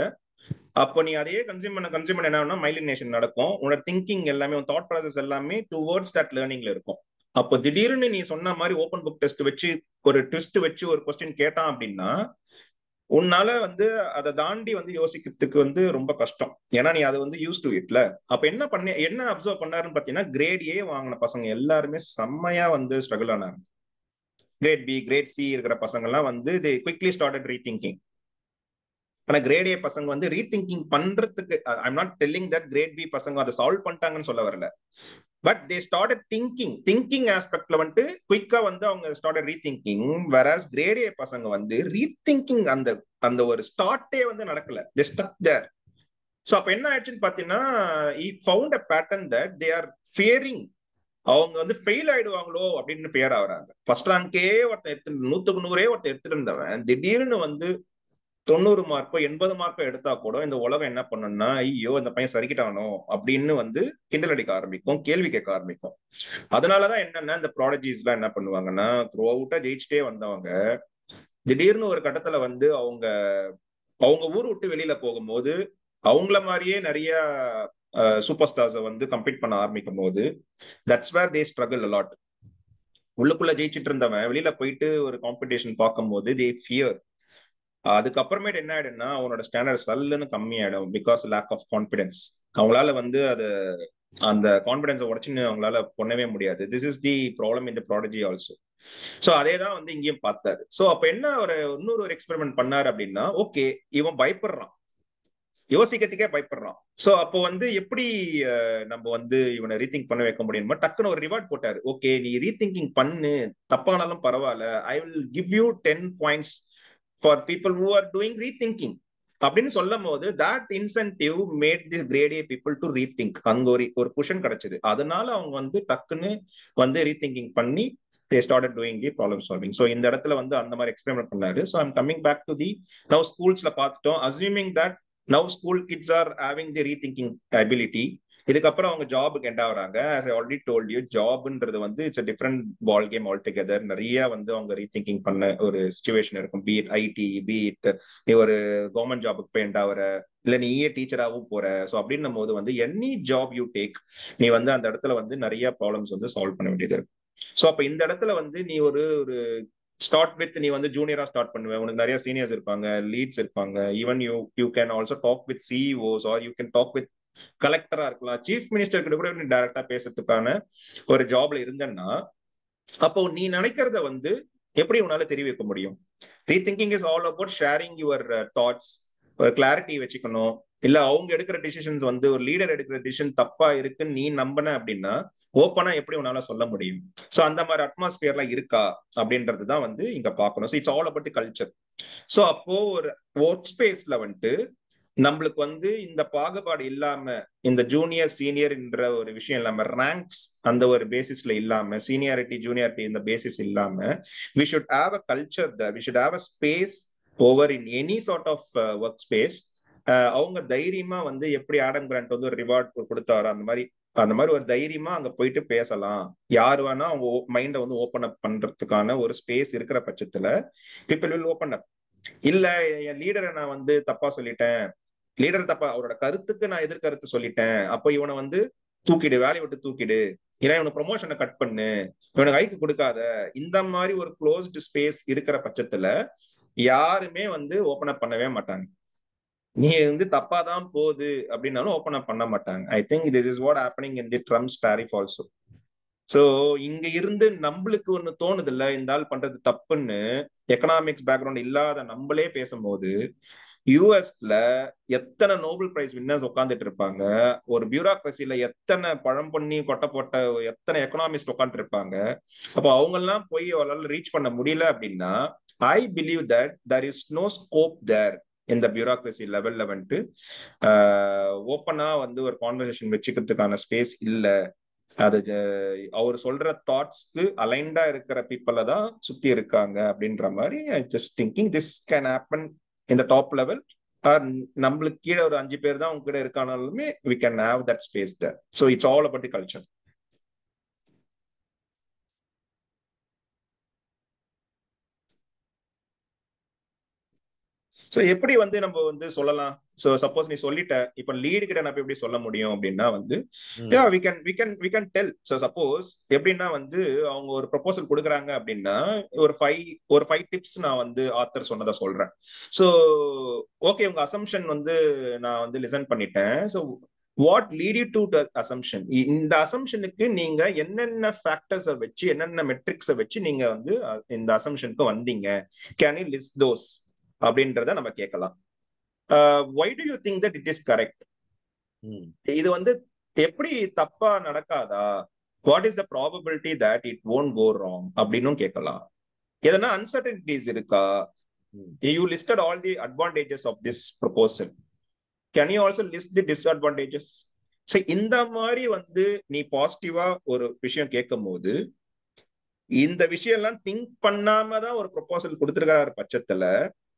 அப்போ நீ அதையே கன்சியூம் பண்ண என்ன ஆகும்னா மைலினேஷன் நடக்கும். உன்னோட திங்கிங் எல்லாமே தாட் ப்ராசஸ் எல்லாமே டுவர்ட்ஸ் தட் லேர்னிங்ல இருக்கும். அப்போ திடீர்னு நீ சொன்ன மாதிரி ஓப்பன் புக் டெஸ்ட் வச்சு ஒரு ட்விஸ்ட் வச்சு ஒரு கொஸ்டின் கேட்டான் அப்படின்னா உன்னால வந்து அதை தாண்டி வந்து யோசிக்கிறதுக்கு வந்து ரொம்ப கஷ்டம். ஏன்னா நீ அதை வந்து யூஸ் டு இட்ல. அப்ப என்ன அப்சர்வ் பண்ணாருன்னு பாத்தீங்கன்னா கிரேட் ஏ வாங்கின பசங்க எல்லாருமே செம்மையா வந்து ஸ்ட்ரகிள் ஆனாங்க. கிரேட் பி கிரேட் சி இருக்கிற பசங்க எல்லாம் வந்து தே குவிக்லி ஸ்டார்டட் ரீதிங்கிங். ஆனா கிரேட் ஏ பசங்க வந்து ரீதிங்கிங் பண்றதுக்கு I'm not telling that grade B பசங்க அதை சால்வ் பண்ணிட்டாங்கன்னு சொல்ல வரல. பட் தே ஸ்டார்டட் திங்கிங் ஆஸ்பெக்ட்ல வந்துட்டு குயிக்கா வந்து அவங்க started rethinking. Whereas grade A பசங்க வந்து ரீதிங்கிங் அந்த அந்த ஒரு ஸ்டார்ட்டே வந்து நடக்கல. தே ஸ்டக் தேர். சோ அப்ப என்ன ஆயிடுச்சுன்னு பாத்தீங்கன்னா he found a pattern that they are fearing. அவங்க வந்து ஃபெயில் ஆயிடுவாங்களோ அப்படின்னு ஃபியர் ஆகுறாங்க. ஃபர்ஸ்ட் ரேங்கே ஒருத்தன் எடுத்து 100க்கு 100 ஒருத்தன் எடுத்துட்டு இருந்தவன் திடீர்னு வந்து 90 மார்க்கோ 80 மார்க்கோ எடுத்தா கூட இந்த உலகம் என்ன பண்ணும்னா ஐயோ இந்த பையன் சரிக்கிட்டானோ அப்படின்னு வந்து கிண்டல் அடிக்க ஆரம்பிக்கும், கேள்வி கேட்க ஆரம்பிக்கும். அதனாலதான் என்னன்னா இந்த ப்ராடஜிஸ் எல்லாம் என்ன பண்ணுவாங்கன்னா த்ரூ அவுட்டா ஜெயிச்சுட்டே வந்தவங்க திடீர்னு ஒரு கட்டத்துல வந்து அவங்க அவங்க ஊர் விட்டு வெளியில போகும்போது அவங்கள மாதிரியே நிறைய சூப்பர் ஸ்டார்ஸை வந்து கம்பீட் பண்ண ஆரம்பிக்கும் போது that's where they struggle a lot. உள்ளுக்குள்ள ஜெயிச்சிட்டு இருந்தவன் வெளியில போயிட்டு ஒரு காம்படிஷன் பார்க்கும்போது தே ஃபியர். அதுக்கப்புறமேட்டு என்ன ஆயிடும்னா அவனோட ஸ்டாண்டர்ட் சல்லுன்னு கம்மியாயிடும். Because lack of confidence. அவங்களால வந்து அது அந்த கான்பிடன்ஸை உடச்சுன்னு அவங்களால பண்ணவே முடியாது. திஸ் இஸ் தி ப்ராப்ளம் இந்த ப்ராடஜி ஆல்சோ. சோ அதே தான் வந்து இங்கேயும் பார்த்தாரு. சோ அப்ப என்ன ஒரு இன்னொரு எக்ஸ்பெரிமெண்ட் பண்ணாரு அப்படின்னா ஓகே இவன் பயப்படுறான், யோசிக்கிறதுக்கே பயப்படுறான். சோ அப்போ வந்து எப்படி நம்ம வந்து இவனை ரீதிங்க் பண்ண வைக்க முடியுமா? டக்குன்னு ஒரு ரிவார்ட் போட்டாரு. ஓகே நீ ரீதிங்கிங் பண்ணு, தப்பானாலும் பரவாயில்ல, I will give you 10 points for people who are doing rethinking அப்படின்னு சொல்லும் போது that incentive made this grade A people to rethink. அங்க ஒரு புஷன் கிடைச்சது. அதனால அவங்க வந்து டக்குன்னு வந்து ரீதிங்கிங் பண்ணி they started doing the problem solving. So இந்த இடத்துல வந்து அந்த மாதிரி எக்ஸ்பெரிமெண்ட் பண்ணாரு. So I'm coming back to the now schools-ல பார்த்துட்டோம். Assuming that now school kids are having the rethinking ability. இதுக்கப்புறம் அவங்க ஜாபுக்கு எண்ட் ஆகுறாங்க. as I already told you ஜாப்ன்றது வந்து it's a different ball game altogether. நிறைய வந்து அவங்க ரீதிங்கிங் பண்ண ஒரு சிச்சுவேஷன் இருக்கும். Be it IT, be it நீ ஒரு கவர்மெண்ட் ஜாபுக்கு போய் எண்ட் ஆகுற, இல்ல நீயே டீச்சராகவும் போற. ஸோ அப்படின்னும் போது வந்து எனி ஜாப் யூ டேக் நீ வந்து அந்த இடத்துல வந்து நிறைய ப்ராப்ளம்ஸ் வந்து சால்வ் பண்ண வேண்டியது இருக்கும். சோ அப்ப இந்த இடத்துல வந்து நீ ஒரு ஸ்டார்ட் வித் நீ வந்து ஜூனியரா ஸ்டார்ட் பண்ணுவேன். உனக்கு நிறைய சீனியர்ஸ் இருப்பாங்க, லீட்ஸ் இருப்பாங்க. Even you can also talk with CEOs or you can talk with கலெக்டரா இருக்கலாம், சீஃப் மினிஸ்டர் கிட்ட கூட நீ டைரக்டா பேசுறதுக்கான ஒரு ஜாப்ல இருந்தன்னா அப்போ நீ நினைக்கிறத வந்து எப்படி உன்னால தெரிவிக்க முடியும்? Rethinking is all about sharing your thoughts. ஒரு கிளாரிட்டி வச்சுக்கணும். இல்ல அவங்க எடுக்கிற டிசிஷன்ஸ் வந்து ஒரு லீடர் எடுக்கிற டிசிஷன் தப்பா இருக்குன்னு நீ நம்பின அப்படின்னா ஓப்பனா எப்படி உன்னால சொல்ல முடியும்? சோ அந்த மாதிரி அட்மாஸ்பியர்லாம் இருக்கா அப்படின்றதுதான் வந்து இங்க பாக்கணும். So it's all about the culture. So அப்போ ஒரு ஒர்க் ஸ்பேஸ்ல வந்துட்டு நம்மளுக்கு வந்து இந்த பாகுபாடு இல்லாம இந்த ஜூனியர் சீனியர் என்ற ஒரு விஷயம் இல்லாம ரேங்க்ஸ் அந்த ஒரு பேசிஸ்ல இல்லாம சீனியாரிட்டி ஜூனியாரிட்டி இந்த பேசிஸ் இல்லாம we should have a culture there. We should have a space over in any sort of work space. அவங்க தைரியமா வந்து எப்படி ஆடம் கிராண்ட் வந்து ஒரு ரிவார்ட் கொடுத்தாரோ அந்த மாதிரி ஒரு தைரியமா அங்க போயிட்டு பேசலாம். யார் வேணா அவங்க மைண்டை வந்து ஓப்பன் அப் பண்றதுக்கான ஒரு ஸ்பேஸ் இருக்கிற பட்சத்துல பீப்புள் வில் ஓப்பன் அப். இல்ல என் லீடரை நான் வந்து தப்பா சொல்லிட்டேன், லீடர் தப்பா அவரோட கருத்துக்கு நான் எதிர்கருத்து சொல்லிட்டேன், அப்போ இவனை வந்து தூக்கிடு, வேலையை விட்டு தூக்கிடு, இல்ல இவனுக்கு ப்ரொமோஷனை கட் பண்ணு, இவனுக்கு ஹைக்கு கொடுக்காத. இந்த மாதிரி ஒரு க்ளோஸ்டு ஸ்பேஸ் இருக்கிற பட்சத்துல யாருமே வந்து ஓபன் அப் பண்ணவே மாட்டாங்க. நீ வந்து தப்பா தான் போகுது அப்படின்னாலும் ஓபன் அப் பண்ண மாட்டாங்க. I think this is what happening in the Trump's tariff also. So இங்க இருந்து நம்மளுக்கு ஒண்ணு தோணுது இல்ல, இந்த ஆள் பண்றது தப்புன்னு, எக்கனாமிக்ஸ் பேக்ரவுண்ட் இல்லாத நம்மளே பேசும்போது, யூஎஸ்ல எத்தனை நோபல் பிரைஸ் வின்னர்ஸ் உட்காந்துட்டு இருப்பாங்க, ஒரு பியூரோக்ரஸில எத்தனை பழம் பண்ணி கொட்டை போட்ட எத்தனை எக்கனாமிஸ்ட் உட்காந்துட்டு இருப்பாங்க. அப்போ அவங்க எல்லாம் போய் அவளால ரீச் பண்ண முடியல அப்படின்னா, I believe that there is no scope there இந்த பியூரோக்ரஸி லெவல்ல வந்துட்டு ஓப்பனா வந்து ஒரு கான்வர்சேஷன் வச்சுக்கிறதுக்கான ஸ்பேஸ் இல்ல. அது அவர் சொல்ற தாட்ஸ்க்கு அலைன்டா இருக்கிற பீப்புள தான் சுத்தி இருக்காங்க அப்படின்ற மாதிரி. I just thinking this can happen இந்த டாப் லெவல். நம்மளுக்கு கீழே ஒரு 5 பேர் தான் உங்க கூட இருக்கானாலுமே we can have that space there. So it's all about the culture. So எப்படி வந்து நம்ம வந்து சொல்லலாம்? ஸோ சப்போஸ் நீ சொல்லிட்ட, இப்போ லீடு கிட்ட நம்ம எப்படி சொல்ல முடியும் அப்படின்னா வந்து, we can tell. So suppose எப்படின்னா வந்து அவங்க ஒரு ப்ரொபோசல் கொடுக்குறாங்க அப்படின்னா ஒரு ஃபைவ் டிப்ஸ் நான் வந்து ஆத்தர் சொன்னதை சொல்றேன். ஸோ ஓகே, உங்க அசம்ஷன் வந்து நான் வந்து லிசன் பண்ணிட்டேன். So what lead you to the assumption? இந்த அசம்ஷனுக்கு நீங்க என்னென்ன ஃபேக்டர்ஸை வச்சு, என்னென்ன மெட்ரிக்ஸை வச்சு நீங்க வந்து இந்த அசம்ஷனுக்கு வந்தீங்க? கேன் யூ லிஸ்ட் தோஸ் அப்படின்றத நம்ம கேட்கலாம். why do you think that it is correct? இது வந்து எப்படி தப்பா நடக்காதா? what is the probability that it won't go wrong அப்படின்னும் கேட்கலாம். எதனா uncertainties இருக்கா? you listed all the advantages of this proposal. can you also list the disadvantages? so இந்த மாதிரி வந்து நீ பாசிட்டிவா ஒரு விஷயம் கேட்கும் போது, இந்த விஷயம் எல்லாம் திங்க் பண்ணாம தான் ஒரு ப்ரொபோசல் கொடுத்திருக்கிற பட்சத்துல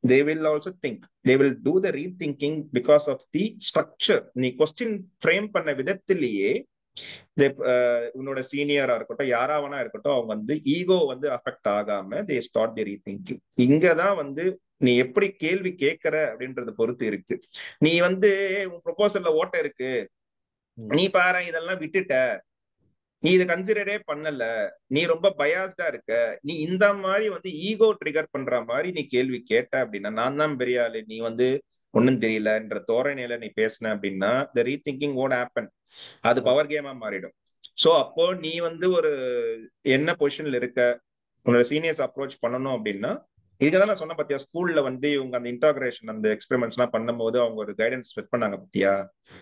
they will also think, they will do the rethinking because of the structure. நீ கொஸ்டின் ஃப்ரேம் பண்ண விதத்திலேயே உன்னோட சீனியரா இருக்கட்டும், யாராவனா இருக்கட்டும், அவங்க வந்து ஈகோ வந்து அஃபெக்ட் ஆகாம they start the rethinking. இங்கதான் வந்து நீ எப்படி கேள்வி கேட்கற அப்படின்றத பொறுத்து இருக்கு. நீ வந்து உன் ப்ரொபோசல்ல ஓட்ட இருக்கு, நீ பாரு இதெல்லாம் விட்டுட்ட, நீ இதை கன்சிடரே பண்ணல, நீ ரொம்ப பயாஸ்டா இருக்க, நீ இந்த மாதிரி வந்து ஈகோ ட்ரிகர் பண்ற மாதிரி நீ கேள்வி கேட்ட அப்படின்னா, நான் தான் பெரிய ஆளு, நீ வந்து ஒன்னும் தெரியலன்ற தோரணையில நீ பேசின அப்படின்னா, த ரீதிங்கிங் வோன்ட் ஹேப்பன். அது பவர் கேமா மாறிடும். சோ அப்போ நீ வந்து ஒரு என்ன பொசிஷன்ல இருக்க, உன்னோட சீனியர்ஸ் அப்ரோச் பண்ணணும் அப்படின்னா, இதுக்குதான் நான் சொன்ன பாத்தியா, ஸ்கூல்ல வந்து இவங்க அந்த இன்டாகிரேஷன் அந்த எக்ஸ்பெரிமெண்ட்ஸ் எல்லாம் பண்ணும்போது அவங்க ஒரு கைடன்ஸ் செட் பண்ணாங்க பாத்தியா.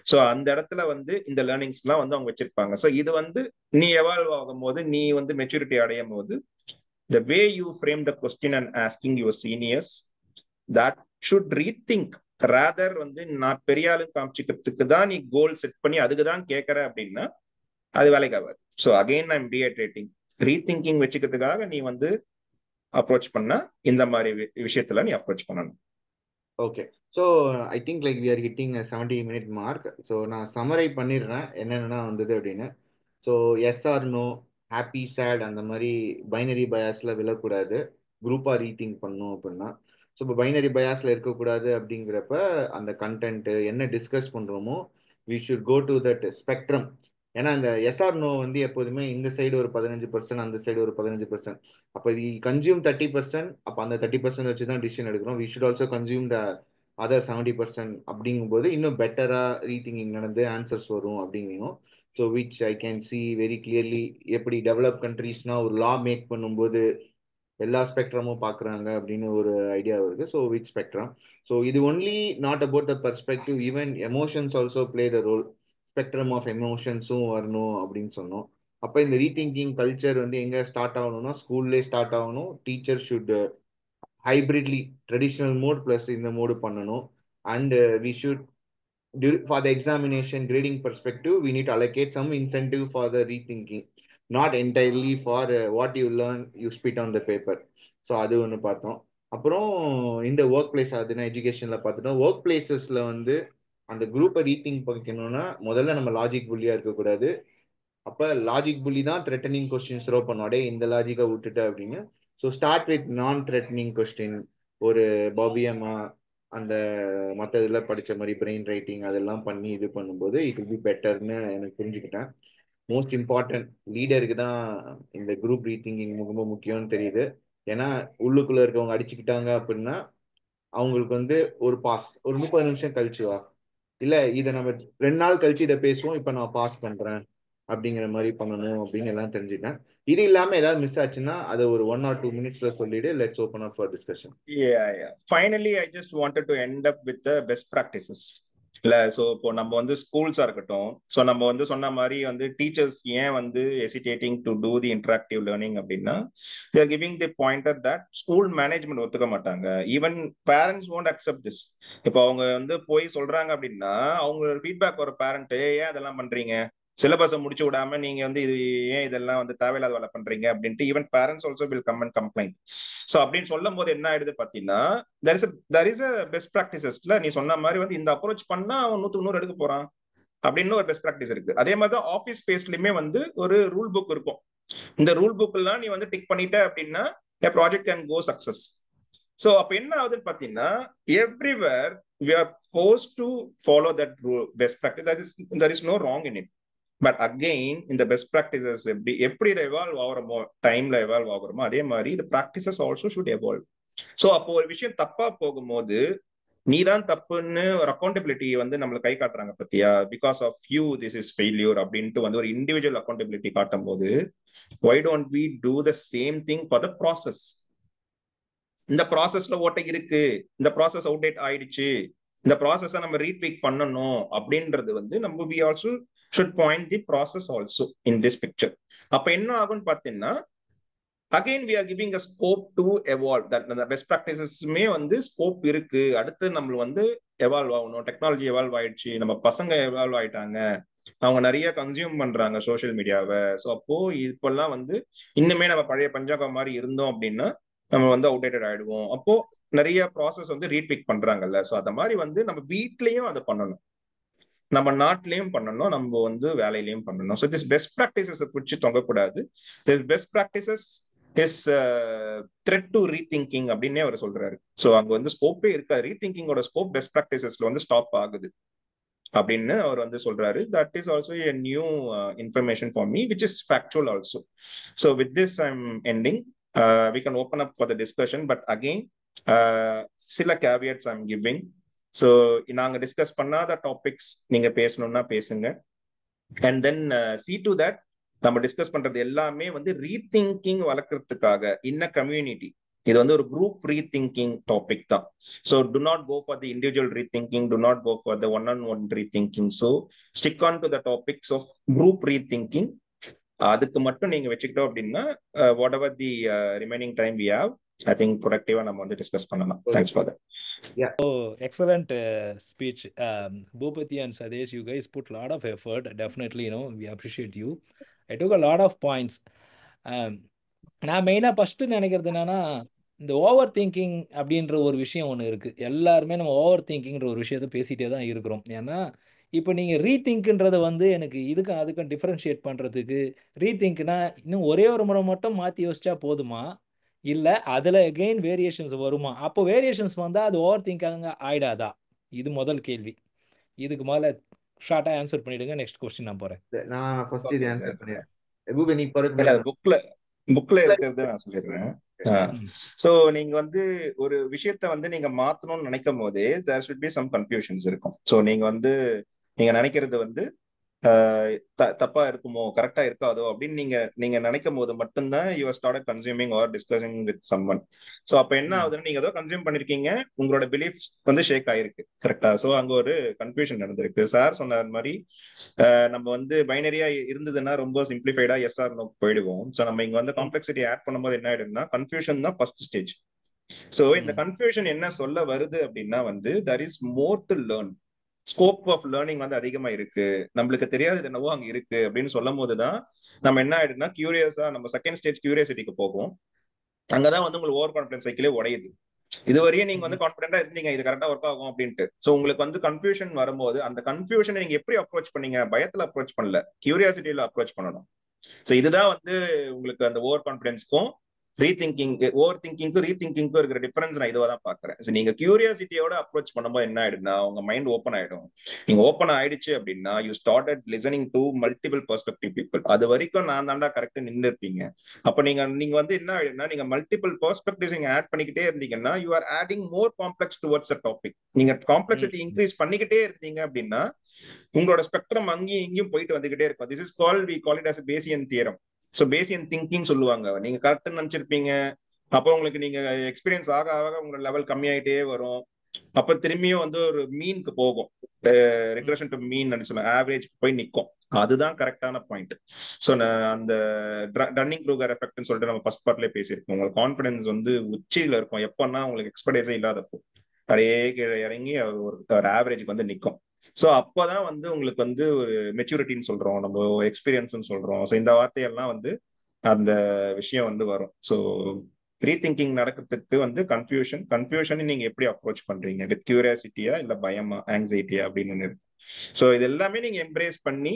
சோ அந்த இடத்துல வந்து இந்த லேர்னிங்ஸ் எல்லாம் வந்து அவங்க வச்சிருப்பாங்க. சோ இது வந்து நீ எவால்வ் ஆகும் போது, நீ வந்து மெச்சூரிட்டி அடையும் போது, the way you frame the question and asking your seniors, that should rethink. rather வந்து நான் பெரிய ஆளு காமிச்சிக்கிறதுக்கு தான் நீ கோல் செட் பண்ணி அதுக்கு தான் கேட்கற அப்படின்னா அது வேலைக்கு ஆகாது. So again I'm rehydrating, rethinking வச்சுக்கிறதுக்காக நீ வந்து அப்ரோச் பண்ணா இந்த மாதிரி விஷயத்துல நீ அப்ரோச் பண்ணணும். Okay, so I think like we are hitting 70-minute mark. So நான் சமரை பண்ணிடுறேன் என்னென்னா வந்தது அப்படின்னு. So yes or no, happy sad அந்த மாதிரி பைனரி பயாஸில் விழக்கூடாது, குரூப்பாக ரீதிங்க் பண்ணணும் அப்படின்னா. ஸோ இப்போ பைனரி பயாஸில் இருக்கக்கூடாது அப்படிங்கிறப்ப அந்த கண்டென்ட்டு என்ன டிஸ்கஸ் பண்ணுறோமோ we should go to that spectrum. ஏன்னா இந்த எஸ்ஆர் நோ வந்து எப்போதுமே இந்த சைடு ஒரு 15%, அந்த சைடு ஒரு 15%. அப்போ வி கன்சியூம் 30%, அப்போ அந்த 30% வச்சு தான் டிசிஷன் எடுக்கிறோம். We should also consume the other 70% அப்படிங்கும்போது இன்னும் பெட்டராக ரீதிங்கிங் நடந்து ஆன்சர்ஸ் வரும் அப்படிங்கும். So which I can see very clearly. எப்படி டெவலப் கண்ட்ரீஸ்னா ஒரு லா மேக் பண்ணும்போது எல்லா ஸ்பெக்ட்ரமும் பார்க்குறாங்க அப்படின்னு ஒரு ஐடியா வருது. So which spectrum. ஸோ இது only not about the perspective, even emotions also play the role. Spectrum of எமோஷன்ஸும் வரணும் அப்படின்னு சொன்னோம். அப்போ இந்த ரீதிங்கிங் கல்ச்சர் வந்து எங்கே ஸ்டார்ட் ஆகணும்னா ஸ்கூல்லேயே ஸ்டார்ட் ஆகணும். Teacher should hybridly traditional mode plus இந்த மோடு பண்ணணும். And we should for the examination grading perspective, we need to allocate some incentive for the rethinking, not entirely for what you learn you spit on the paper. So அது ஒன்று பார்த்தோம். அப்புறம் இந்த work place அதுனா எஜுகேஷனில் பார்த்துட்டோம். Work பிளேசஸில் வந்து அந்த குரூப்பை ரீதிங்க் பண்ணிக்கணும்னா முதல்ல நம்ம லாஜிக் புள்ளியாக இருக்கக்கூடாது. அப்போ லாஜிக் புள்ளி தான் த்ரெட்டனிங் கொஸ்டின் த்ரோ பண்ணோடே இந்த லாஜிக்கை விட்டுட்டு அப்படின்னு. ஸோ ஸ்டார்ட் வித் நான் த்ரெட்டனிங் கொஸ்டின். ஒரு பாபியமா அந்த மற்ற இதில் படித்த மாதிரி பிரெயின் ரைட்டிங் அதெல்லாம் பண்ணி இது பண்ணும்போது இட் வில் பி பெட்டர்னு எனக்கு புரிஞ்சுக்கிட்டேன். மோஸ்ட் இம்பார்ட்டன்ட் லீடருக்கு தான் இந்த குரூப் ரீதிங்கிங் ரொம்ப முக்கியம்னு தெரியுது. ஏன்னா உள்ளுக்குள்ள இருக்கவங்க அடிச்சுக்கிட்டாங்க அப்படின்னா அவங்களுக்கு வந்து ஒரு பாஸ், ஒரு 30 நிமிஷம் கழிச்சு வா, இல்ல இதை நம்ம 2 நாள் கழிச்சு இதை பேசுவோம், இப்ப நான் பாஸ் பண்றேன் அப்படிங்கிற மாதிரி பண்ணணும் அப்படின்னு எல்லாம் தெரிஞ்சுட்டேன். இது இல்லாம ஏதாவது மிஸ் ஆச்சுன்னா அதை ஒரு 1 or 2 minutes சொல்லிடு. Let's open up for discussion. Yeah. Finally, I just wanted to end up with the best practices. இல்ல ஸோ இப்போ நம்ம வந்து ஸ்கூல்ஸா இருக்கட்டும், ஸோ நம்ம வந்து சொன்ன மாதிரி வந்து டீச்சர்ஸ் ஏன் வந்து hesitating to do the interactive learning அப்படின்னா, they're giving the pointer that school management ஒத்துக்க மாட்டாங்க, even parents won't accept this. இப்போ அவங்க வந்து போய் சொல்றாங்க அப்படின்னா அவங்க ஃபீட்பேக் ஒரு பேரண்ட், ஏன் அதெல்லாம் பண்றீங்க, சிலபஸை முடிச்சு விடாம நீங்க வந்து இது ஏன் இதெல்லாம் வந்து தேவையில்லாத வேலை பண்றீங்க அப்படின்ட்டு even parents also will come and complaint. So அப்படின்னு சொல்லும் போது என்ன ஆயிடுது பாத்தீங்கன்னா, there is a best practicesல நீ சொன்ன மாதிரி வந்து இந்த அப்ரோச் பண்ணா அவன் 100க்கு 100 எடுக்க போறான் அப்படின்னு ஒரு பெஸ்ட் ப்ராக்டிஸ் இருக்கு. அதே மாதிரி தான் ஆஃபீஸ் ஸ்பேஸ்லயுமே வந்து ஒரு ரூல் புக் இருக்கும். இந்த ரூல் புக் எல்லாம் நீ வந்து டிக் பண்ணிட்ட அப்படின்னா project can go success. So அப்ப என்ன ஆகுதுன்னு பாத்தீங்கன்னா, everywhere we are forced to follow that best practice. There is no wrong in it. But again இந்த பெஸ்ட் ப்ராக்டிசஸ் எப்படி எவால்வ் ஆகிறோமோ, டைம்ல எவால்வ் ஆகுறோமோ அதே மாதிரி இந்த practices also should evolve. So அப்போ ஒரு விஷயம் தப்பா போகும்போது நீதான் தப்புன்னு ஒரு அக்கௌண்டபிலிட்டி வந்து நம்மளுக்கு கை காட்டுறாங்க பத்தியா, because of you this is failure அப்படின்ட்டு வந்து ஒரு இண்டிவிஜுவல் அக்கௌண்டபிலிட்டி காட்டும் போது, why don't we do the same thing for the process? இந்த ப்ராசஸ்ல ஓட்டை இருக்கு, இந்த ப்ராசஸ் அவுடேட் ஆயிடுச்சு, இந்த ப்ராசஸை நம்ம ரீட்வீக் பண்ணணும் அப்படின்றது வந்து நம்ம we also should point the process also in this picture. அப்ப என்ன ஆகும்னு பாத்தீங்கன்னா, again we are giving a scope to evolve. that the best practicesமே வந்து ஸ்கோப் இருக்கு, அடுத்து நம்ம வந்து எவால்வ் ஆகணும், டெக்னாலஜி எவால்வ் ஆயிடுச்சு, நம்ம பசங்க எவால்வ் ஆயிட்டாங்க, அவங்க நிறைய கன்சியூம் பண்றாங்க சோஷியல் மீடியாவை. ஸோ அப்போ இப்பெல்லாம் வந்து இன்னுமே நம்ம பழைய பஞ்சாங்கம் மாதிரி இருந்தோம் அப்படின்னா நம்ம வந்து அவுடேட்டட் ஆயிடுவோம். அப்போ நிறைய ப்ராசஸ் வந்து ரீட்விக் பண்றாங்கல்ல, ஸோ அந்த மாதிரி வந்து நம்ம வீட்லயும் அதை பண்ணணும், நம்ம நாட்டிலையும் பண்ணணும், நம்ம வந்து வேலையிலையும் பண்ணணும். ஸோ திஸ் பெஸ்ட் ப்ராக்டிசஸ் பிடிச்சி தொங்கக்கூடாது. This best practices is threat to rethinking அப்படின்னே அவர் சொல்றாரு. ஸோ அங்க வந்து ஸ்கோப்பே இருக்கா, ரீதிங்கிங்கோட ஸ்கோப் பெஸ்ட் ப்ராக்டிசஸ்ல வந்து ஸ்டாப் ஆகுது அப்படின்னு அவர் வந்து சொல்றாரு. That is also a new information for me which is factual also. So with this I'm ending. We can open up for the discussion, but again சில caveats I'm giving. ஸோ நாங்க discuss பண்ணாத topics நீங்க பேசணும்னா பேசுங்க, and then see to that நம்ம discuss பண்றது எல்லாமே வந்து ரீதிங்கிங் வளர்க்கறதுக்காக இன்ன கம்யூனிட்டி. இது வந்து ஒரு குரூப் ரீதிங்கிங் டாபிக் தான். So do not go for the individual rethinking, do not go for the one rethinking. So stick on to the topics of group rethinking. அதுக்கு மட்டும் நீங்க வச்சுக்கிட்டோம் அப்படின்னா whatever the remaining time we have, I think productive நம்ம வந்து discuss பண்ணலாம். Thanks for that. Yeah. Oh, excellent speech. Bhupathi and Sadesh, you guys put a lot of effort. Definitely, we appreciate you. I took a lot of points. நான் மெயினாக first நினைக்கிறது என்னன்னா, இந்த over thinking அப்படின்ற ஒரு விஷயம் ஒன்று இருக்குது. எல்லாருமே நம்ம ஓவர் திங்கிங்கிற ஒரு விஷயத்த பேசிகிட்டே தான் இருக்கிறோம். ஏன்னா இப்போ நீங்கள் ரீதிங்க்ன்றதை வந்து எனக்கு இதுக்கும் அதுக்கும் டிஃப்ரென்ஷியேட் பண்ணுறதுக்கு, ரீதிங்க்னா இன்னும் ஒரே ஒரு முறை மட்டும் மாற்றி யோசிச்சா போதுமா, இல்லை அதில் அகெயின் வேரியேஷன்ஸ் வருமா? அப்போ வேரியேஷன்ஸ் வந்தால் அது ஓவர் திங்காக ஆயிடாதா? இது முதல் கேள்வி. இதுக்கு மேலே ஷார்ட்டாக ஆன்சர் பண்ணிவிடுங்க. நெக்ஸ்ட் கொஸ்டின் நான் போகிறேன். நான் ஃபர்ஸ்ட் இது ஆன்சர் பண்ணிடுறேன். புக்ல இருக்கிறது நான் சொல்லிடுறேன். சோ நீங்க வந்து ஒரு விஷயத்த வந்து நீங்க மாத்தணும்னு நினைக்கும் போதே there should be some confusions இருக்கும். சோ நீங்க வந்து நீங்க நினைக்கிறது வந்து தப்பா இருக்குமோ, கரெக்டா இருக்காதோ அப்படின்னு நீங்க நினைக்கும் போது மட்டும்தான் you start consuming R discussing with someone. So அப்ப என்ன ஆகுதுன்னு, நீங்க ஏதோ கன்சியூம் பண்ணிருக்கீங்க, உங்களோட பிலீஃப் வந்து ஷேக் ஆயிருக்கு, கரெக்டா? சோ அங்க ஒரு கன்ஃபியூஷன் நடந்திருக்கு. சார் சொன்ன மாதிரி நம்ம வந்து பைனரியா இருந்ததுன்னா ரொம்ப சிம்பிளிஃபைடா எஸ் ஆர் நோ போயிடுவோம். சோ நம்ம இங்க வந்து காம்ப்ளெக்சிட்டி ஆட் பண்ணும்போது என்ன ஆயிடும்னா கன்ஃபியூஷன் தான் ஃபர்ஸ்ட் ஸ்டேஜ். சோ இந்த கன்ஃபியூஷன் என்ன சொல்ல வருது அப்படின்னா வந்து there is more to learn. Scope of learning வந்து அதிகமா இருக்கு, நம்மளுக்கு தெரியாதது என்னவோ அங்க இருக்கு அப்படின்னு சொல்லும் போதுதான் நம்ம என்ன ஆயிடுனா கியூரியஸா நம்ம செகண்ட் ஸ்டேஜ் கியூரியாசிட்டிக்கு போகும். அங்கதான் வந்து உங்களுக்கு ஓவர் கான்ஃபிடன்ஸ் சைக்கிளே உடையுது. இதுவரையும் நீங்க வந்து கான்ஃபிடென்ட்டா இருந்தீங்க இது கரெக்டா ஒர்க் ஆகும் அப்படின்ட்டு. சோ உங்களுக்கு வந்து கன்ஃபியூஷன் வரும்போது அந்த கன்ஃபியூஷனை நீங்க எப்படி அப்ரோச் பண்ணீங்க? பயத்துல அப்ரோச் பண்ணல, கியூரியாசிட்டியில அப்ரோச் பண்ணணும். சோ இதுதான் வந்து உங்களுக்கு அந்த ஓவர் கான்ஃபிடன்ஸ்க்கும் ரீதிங்கிங் ஓவர் திங்கிங்க்கும் ரீதிங்கிங்க்கும் இருக்கிற டிஃபரன்ஸ் நான் இதுவா தான் பாக்குறேன். நீங்க கியூரியாசிட்டியோட அப்ரோச் பண்ணும்போது என்ன ஆயிடும்னா உங்க மைண்ட் ஓப்பன் ஆயிடும். நீங்க ஓப்பன் ஆயிடுச்சு அப்படின்னா you started listening to multiple perspective people. அது வரைக்கும் நான் தாண்டா கரெக்ட் நின்று இருப்பீங்க. அப்ப நீங்க வந்து என்ன ஆயிடும்னா நீங்க மல்டிபிள் பெர்ஸ்பெக்டிவ்ஸ் நீங்க ஆட் பண்ணிக்கிட்டே இருந்தீங்கன்னா you are adding more complex towards a topic. நீங்க காம்ப்ளெக்சிட்டி இன்க்ரீஸ் பண்ணிக்கிட்டே இருந்தீங்க அப்படின்னா உங்களோட ஸ்பெக்ட்ரம் அங்கேயும் இங்கேயும் போயிட்டு வந்துகிட்டே இருக்கும். This is call we call it as Bayesian theorem. So Bayesian thinking சொல்லுவாங்க. நீங்க கரெக்ட் நினைச்சிருப்பீங்க, அப்போ உங்களுக்கு நீங்க எக்ஸ்பீரியன்ஸ் ஆக ஆக உங்களோட லெவல் கம்மியாயிட்டே வரும். அப்ப திரும்பியும் வந்து ஒரு மீனுக்கு போகும், ரெக்ரெஷன் டு மீன் நினைச்சோம், ஆவரேஜ் போய் நிற்கும். அதுதான் கரெக்டான பாயிண்ட். ஸோ அந்த டன்னிங் க்ரூகர் எஃபெக்ட்னு சொல்லிட்டு நம்ம ஃபர்ஸ்ட் பார்ட்லேயே பேசியிருக்கோம். உங்களுக்கு கான்ஃபிடன்ஸ் வந்து உச்சியில இருக்கும் எப்பன்னா உங்களுக்கு எக்ஸ்பர்டைஸே இல்லாதப்போ அப்படியே கீழே இறங்கி ஒரு ஆவரேஜுக்கு வந்து நிற்கும். ஸோ அப்போதான் வந்து உங்களுக்கு வந்து ஒரு மெச்சூரிட்டின்னு சொல்றோம், நம்ம எக்ஸ்பீரியன்ஸ்னு சொல்றோம். ஸோ இந்த வார்த்தையெல்லாம் வந்து அந்த விஷயம் வந்து வரும். ஸோ ரீதிங்கிங் நடக்கிறதுக்கு வந்து கன்ஃபியூஷன் நீங்க எப்படி அப்ரோச் பண்றீங்க, வித் கியூரியாசிட்டியா இல்ல பயமா ஆங்ஸைட்டியா அப்படின்னு இருக்கு. ஸோ இது எல்லாமே நீங்க எம்ப்ரேஸ் பண்ணி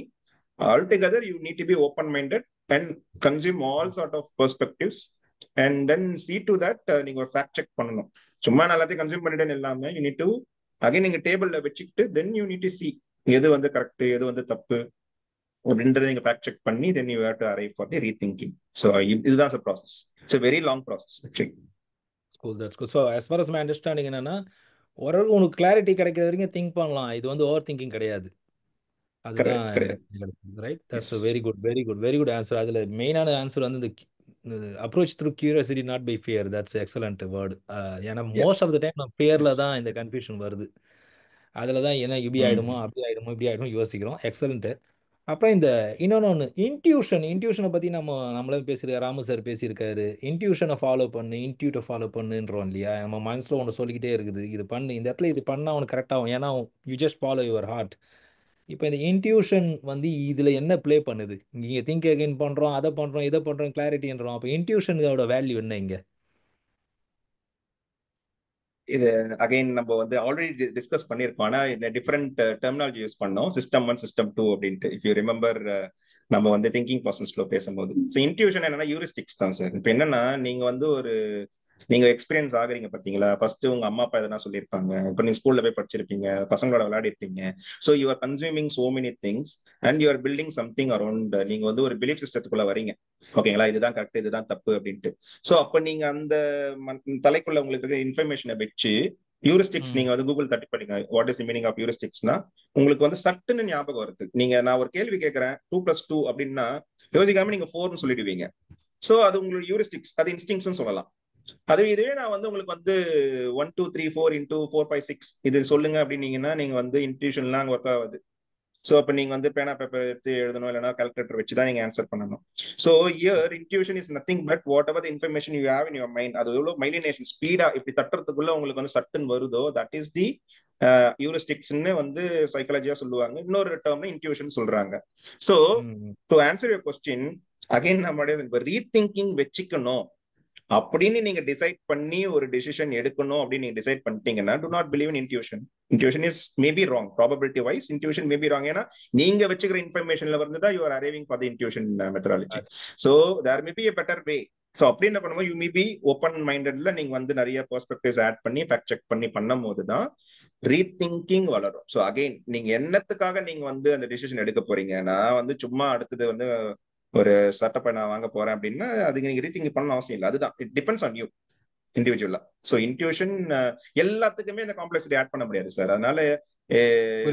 altogether you need to be open minded and consume all sort of perspectives and then see to that நீங்க ஒரு ஃபேக்ட் செக் பண்ணணும். சும்மா எல்லாத்தையும் கன்சியூம் பண்ணிட்டேன்னு இல்லாம you need to again நீங்க டேபிள்ல வச்சுக்கிட்டு then you need to see எது வந்து கரெக்ட் எது வந்து தப்பு அப்படின்றத நீங்க ஃபேக்ட் செக் பண்ணி then you have to arrive for the rethinking. So இதுதான் the process. It's a very long process actually. That's cool. So as far as my understanding என்னன்னா ஓரளவு உனக்கு கிளாரிட்டி கிடைக்கிற வரைக்கும் திங்க் பண்ணலாம். இது வந்து ஓவர் திங்கிங் கிடையாது. அதுதான் right. That's a very good answer. அதுல மெயினான ஆன்சர் வந்து இந்த approach through curiosity not by fear. That's excellent word. ஏன்னா மோஸ்ட் ஆஃப் த டைம் நம்ம ஃபியர்ல தான் இந்த கன்ஃபியூஷன் வருது. அதில் தான் என்ன இப்படி ஆயிடுமோ அப்படி ஆயிடுமோ இப்படி ஆயிடுமோ யோசிக்கிறோம். எக்ஸலண்ட்டு. அப்புறம் இந்த இன்னொன்று இன்ட்யூஷனை பற்றி நம்மளே பேசியிருக்காரு, ராமு சார் பேசியிருக்காரு. இன்ட்யூஷனை இன்ட்யூட்டை ஃபாலோ பண்ணுன்றோம் இல்லையா. நம்ம மனசில் ஒன்று சொல்லிக்கிட்டே இருக்குது, இது பண்ணு, இந்த இடத்துல இது பண்ணால் அவனுக்கு கரெக்டாகும், ஏன்னா you just follow your heart. இப்போ இந்த இன்ட்யூஷன் வந்து இதில் என்ன ப்ளே பண்ணுது? இங்கே திங்க் அகைன் பண்ணுறோம், அதை பண்ணுறோம், இதை பண்ணுறோம், கிளாரிட்டின்றோம். அப்போ இன்ட்யூஷனோட வேல்யூ என்ன இங்கே? இது அகைன் நம்ம வந்து ஆல்ரெடி டிஸ்கஸ் பண்ணியிருக்கோம். ஆனா டிஃப்ரெண்ட் டெர்மினாலஜி யூஸ் பண்ணோம், சிஸ்டம் 1 சிஸ்டம் 2 அப்படின்ட்டு. இஃப் யூ ரிமெம்பர் நம்ம வந்து திங்கிங் ப்ராசஸ்ல பேசும்போது ஸோ இன்ட்யூஷன் என்னன்னா யூரிஸ்டிக்ஸ் தான் சார். இப்போ என்னன்னா நீங்க வந்து நீங்க எக்ஸ்பீரியன்ஸ் ஆகுறீங்க பாத்தீங்களா, ஃபர்ஸ்ட் உங்க அம்மா அப்பா எதனா சொல்லியிருப்பாங்க, இப்போ நீங்க ஸ்கூல்ல போய் படிச்சிருப்பீங்க, பசங்களோட விளையாடி இருப்பீங்க. So you are consuming so many things and you are building something around. நீங்க வந்து ஒரு பிலீஃப் சிஸ்டத்துக்குள்ள வரீங்க, ஓகேங்களா, இதுதான் கரெக்ட் இதுதான் தப்பு அப்படின்ட்டு. ஸோ அப்ப நீங்க அந்த தலைக்குள்ள உங்களுக்கு இருக்க இன்ஃபர்மேஷனை வச்சு யூரிஸ்டிக்ஸ் நீங்க வந்து கூகுள் தட்டி படிங்க, வாட் இஸ் மீனிங் ஆஃப் யூரிஸ்டிக்ஸ்னா உங்களுக்கு வந்து சட்டுன்னு ஞாபகம் வருது. நீங்க நான் ஒரு கேள்வி கேட்கறேன் 2+2 அப்படின்னா யோசிக்காம நீங்க 4ன்னு சொல்லிடுவீங்க. ஸோ அது உங்களோட யூரிஸ்டிக்ஸ், அது இன்ஸ்டிங்ஸ்னு சொல்லலாம். அது இதுவே நான் வந்து உங்களுக்கு வந்து 1 2 3 4 into 4 5 6 இது சொல்லுங்க அப்படின்னீங்கன்னா நீங்க வந்து இன்ட்யூஷன்லாம் ஒர்க் ஆகுது. ஸோ அப்போ நீங்க வந்து பேனா பேப்பர் எடுத்து எழுதணும், இல்லைன்னா கால்குலேட்டர் வச்சு தான் நீங்க ஆன்சர் பண்ணணும். So year intuition is nothing but what ever the information you have in your mind. அது எவ்வளவு மைலினேஷன் ஸ்பீடா இப்படி தட்டுறதுக்குள்ள உங்களுக்கு வந்து சட்டுன்னு வருதோ தட் இஸ் தி யூரிஸ்டிக்ஸ்ன்னு வந்து சைக்காலஜியா சொல்லுவாங்க. இன்னொரு டேர்ம்ல இன்ட்யூஷன் சொல்றாங்க. So to answer your question again நம்மளுடைய ரீதிங்கிங் வச்சுக்கணும் அப்படின்னு நீங்க டிசைட் பண்ணி ஒரு டிசிஷன் எடுக்கணும் அப்படின்னு நீங்க டிசைட் பண்ணிட்டீங்கன்னா do not believe in intuition. Intuition is maybe wrong, probability wise intuition maybe wrong. ஏன்னா நீங்க வச்சுக்கிற இன்ஃபர்மேஷன்ல வந்து தான் you are arriving for the intuition methodology. So there may be a better way. So அப்படி என்ன பண்ணும்போது யூ மே பி ஓப்பன் மைண்டட்ல நீங்க வந்து நிறைய பெர்ஸ்பெக்டிவ்ஸ் ஆட் பண்ணி ஃபேக்ட் செக் பண்ணி பண்ணும் போது தான் ரீதிங்கிங் வளரும். ஸோ அகைன் நீங்க என்னத்துக்காக நீங்க வந்து அந்த டிசிஷன் எடுக்க போறீங்க. நான் வந்து சும்மா அடுத்தது வந்து ஒரு சட்டப்பை நான் வாங்க போறேன் அப்படின்னா அதுக்கு நீங்க ரீதிங் பண்ண அவசியம் இல்லை. அதுதான் இட் டிபெண்ட்ஸ் ஆன் யூ இண்டிவிஜுவலா. ஸோ இன்ட்யூஷன் எல்லாத்துக்குமே இந்த காம்ப்ளெக்சிட்டி ஆட் பண்ண முடியாது சார். அதனால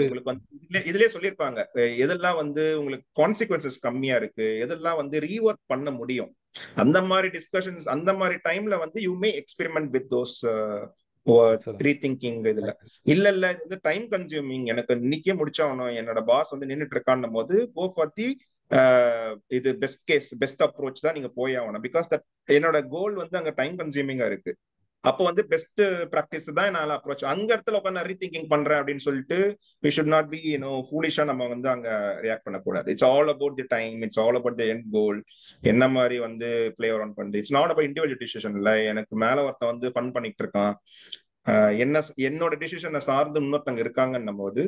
உங்களுக்கு வந்து இதுலயே சொல்லியிருப்பாங்க எதெல்லாம் வந்து உங்களுக்கு கான்சிக்வன்சஸ் கம்மியா இருக்கு, எதெல்லாம் வந்து ரீவொர்க் பண்ண முடியும். அந்த மாதிரி டிஸ்கஷன்ஸ் அந்த மாதிரி டைம்ல வந்து you may experiment with those rethinking. இதுல இல்ல இது டைம் கன்சியூமிங், எனக்கு இன்னைக்கே முடிச்சாகணும், என்னோட பாஸ் வந்து நின்றுட்டு இருக்கான்னும் போது கோ ஃபார் தி இது பெஸ்ட் அப்ரோச் தான் நீங்க போய் ஆகணும். பிகாஸ் தட் என்னோட கோல் வந்து அங்க டைம் கன்சியூமிங்கா இருக்கு. அப்போ வந்து பெஸ்ட் பிராக்டிஸ் தான் என்னால அப்ரோச். அங்க இடத்துல உட்காந்து ரீதிங்கிங் பண்றேன் அப்படின்னு சொல்லிட்டு we should not be ஃபூலிஷா நம்ம வந்து அங்க ரியாக்ட் பண்ணக்கூடாது. It's all about the time, it's all about the end கோல், என்ன மாதிரி வந்து பிளே அரவுண்ட் பண்ணுது. It's not about individual decision. இல்ல எனக்கு மேல ஒருத்தன் வந்து ஃபன் பண்ணிட்டு இருக்கான், என்னோட டிசிஷனை சார்ந்து இன்னொருத்தங்க இருக்காங்கன்னும் போது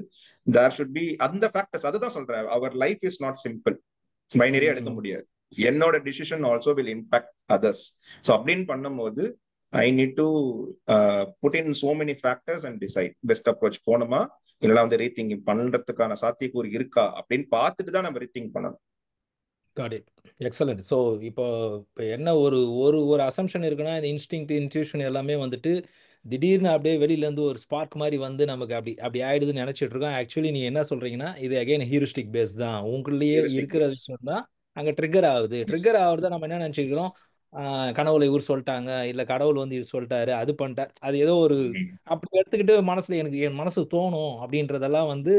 தேர் ஷுட் பி அந்த ஃபேக்டர்ஸ். அதுதான் சொல்றேன், our life is not simple, பைனரியா எடுக்க முடியாது. என்னோட decision also will impact others. So அப்படின்னு பண்ணும்போது I need to put in so many factors and decide best approach போகணுமா இல்லைனா வந்து ரீதிங்கிங் பண்றதுக்கான சாத்தியக்கூறு இருக்கா அப்படின்னு பார்த்துட்டு தான் நம்ம ரீதிங் பண்ணணும். Got it. எக்ஸலண்ட். ஸோ இப்போ என்ன ஒரு ஒரு ஒரு அசம்ஷன் இருக்குன்னா, இந்த இன்ட்யூஷன் எல்லாமே வந்துட்டு திடீர்னு அப்படியே வெளியிலேருந்து ஒரு ஸ்பார்க் மாதிரி வந்து நமக்கு அப்படி அப்படி ஆயிடுதுன்னு நினச்சிட்டு இருக்கோம். ஆக்சுவலி நீ என்ன சொல்றீங்கன்னா, இது அகைன் ஹியூரிஸ்டிக் பேஸ் தான். உங்களுக்குள்ளேயே இருக்கிற விஷயம் தான் அங்கே ட்ரிகர் ஆகுது. ட்ரிகர் ஆகுறத நம்ம என்ன நினச்சிக்கிறோம், கனவுல இவர் சொல்லிட்டாங்க, இல்லை கடவுள் வந்து இவர் சொல்லிட்டாரு, அது பண்ணிட்டார், அது ஏதோ ஒரு அப்படி எடுத்துக்கிட்டு மனசுல எனக்கு என் மனசு தோணும் அப்படின்றதெல்லாம் வந்து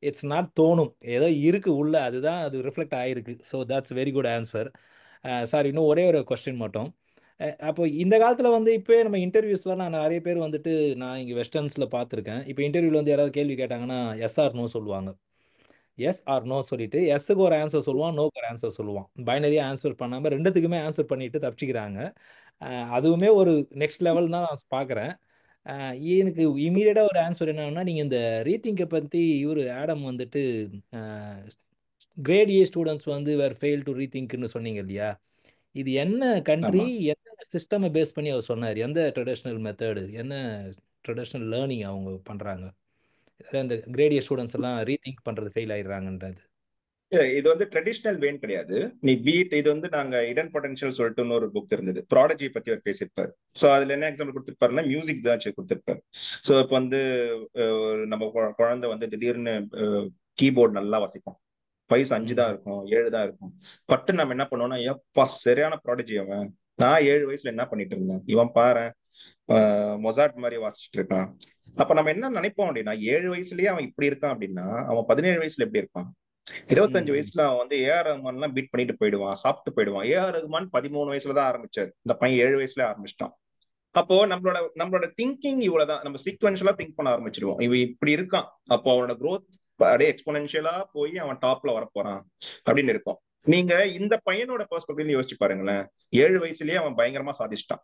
இட்ஸ் நாட் தோணும், ஏதோ இருக்கு உள்ள, அதுதான் அது ரிஃப்ளெக்ட் ஆயிருக்கு. So that's very good answer. Sir, இன்னும் ஒரே ஒரு கொஸ்டின் மட்டும். அப்போ இந்த காலத்தில் வந்து இப்போ நம்ம இன்டர்வியூஸ்லாம் நான் நிறைய பேர் வந்துட்டு நான் இங்கே வெஸ்டர்ன்ஸில் பார்த்துருக்கேன். இப்போ இன்டர்வியூவில் வந்து யாராவது கேள்வி கேட்டாங்கன்னா எஸ் ஆர் நோ சொல்லுவாங்க. எஸ் ஆர் நோ சொல்லிட்டு எஸ்ஸுக்கு ஒரு ஆன்சர் சொல்லுவான், நோக்கு ஒரு ஆன்சர் சொல்லுவான். பைனரியாக ஆன்சர் பண்ணாமல் ரெண்டுத்துக்குமே ஆன்சர் பண்ணிட்டு தப்பிச்சுக்கிறாங்க. அதுவுமே ஒரு நெக்ஸ்ட் லெவல் தான் நான் பார்க்குறேன். எனக்கு இமீடியட்டாக ஒரு ஆன்சர் என்னன்னா, நீங்கள் இந்த ரீதிங்கை பற்றி இவர் ஆடம் வந்துட்டு கிரேட் ஏ ஸ்டூடெண்ட்ஸ் வந்து வேர் ஃபெயில் டு ரீதிங்க்னு சொன்னீங்க இல்லையா? இது என்ன கண்ட்ரி, என்ன சிஸ்டமை பேஸ் பண்ணி அவர் சொன்னார்? எந்த ட்ரெடிஷ்னல் மெத்தடு, என்ன ட்ரெடிஷ்னல் லேர்னிங் அவங்க பண்ணுறாங்க? இந்த கிரேட் ஏ ஸ்டூடெண்ட்ஸ் எல்லாம் ரீதிங்க் பண்ணுறது ஃபெயில் ஆயிடுறாங்கன்றது. இது வந்து ட்ரெடிஷ்னல் வேன் கிடையாது. நீ பீட் இது வந்து நாங்க இடன் பொட்டன்ஷியல் சொல்லிட்டு ஒரு புக் இருந்தது, ப்ராடஜி பத்தி அவர் பேசியிருப்பாரு. ஸோ அதுல என்ன எக்ஸாம்பிள் கொடுத்துருப்பாருன்னா மியூசிக் தான் கொடுத்துருப்பாரு. ஸோ இப்போ வந்து நம்ம குழந்தை வந்து திடீர்னு கீபோர்டு நல்லா வாசிக்கும், வயசு 5 தான் இருக்கும், 7 தான் இருக்கும். பட்டு நம்ம என்ன பண்ணுவோம்னா, எப்பா சரியான ப்ராடஜி அவன், நான் 7 வயசுல என்ன பண்ணிட்டு இருந்தேன், இவன் பாரு மொசாட் மாதிரி வாசிச்சுட்டு இருக்கான். அப்ப நம்ம என்ன நினைப்போம் அப்படின்னா, 7 வயசுலயே அவன் இப்படி இருக்கான் அப்படின்னா அவன் 17 வயசுல எப்படி இருப்பான்? 25 வயசுல அவன் வந்து ஏஆர் ரஹ்மான் எல்லாம் பீட் பண்ணிட்டு போயிடுவான், சாப்பிட்டு போயிடுவான். ஏஆர் ரஹ்மான் 13 வயசுலதான் ஆரம்பிச்சாரு, இந்த பையன் 7 வயசுல ஆரம்பிச்சிட்டான். அப்போ நம்மளோட திங்கிங் இவ்வளவுதான், நம்ம சீக்வென்ஷியலா திங்க் பண்ண ஆரம்பிச்சிருவோம். இவன் இப்படி இருக்கான், அப்போ அவனோட growth அப்படியே எக்ஸ்போனென்ஷியலா போய் அவன் டாப்ல வரப்போறான் அப்படின்னு இருக்கும். நீங்க இந்த பையனோட பெர்ஸ்பெக்டிவ்ல யோசிச்சு பாருங்களேன். 7 வயசுலயே அவன் பயங்கரமா சாதிச்சிட்டான்.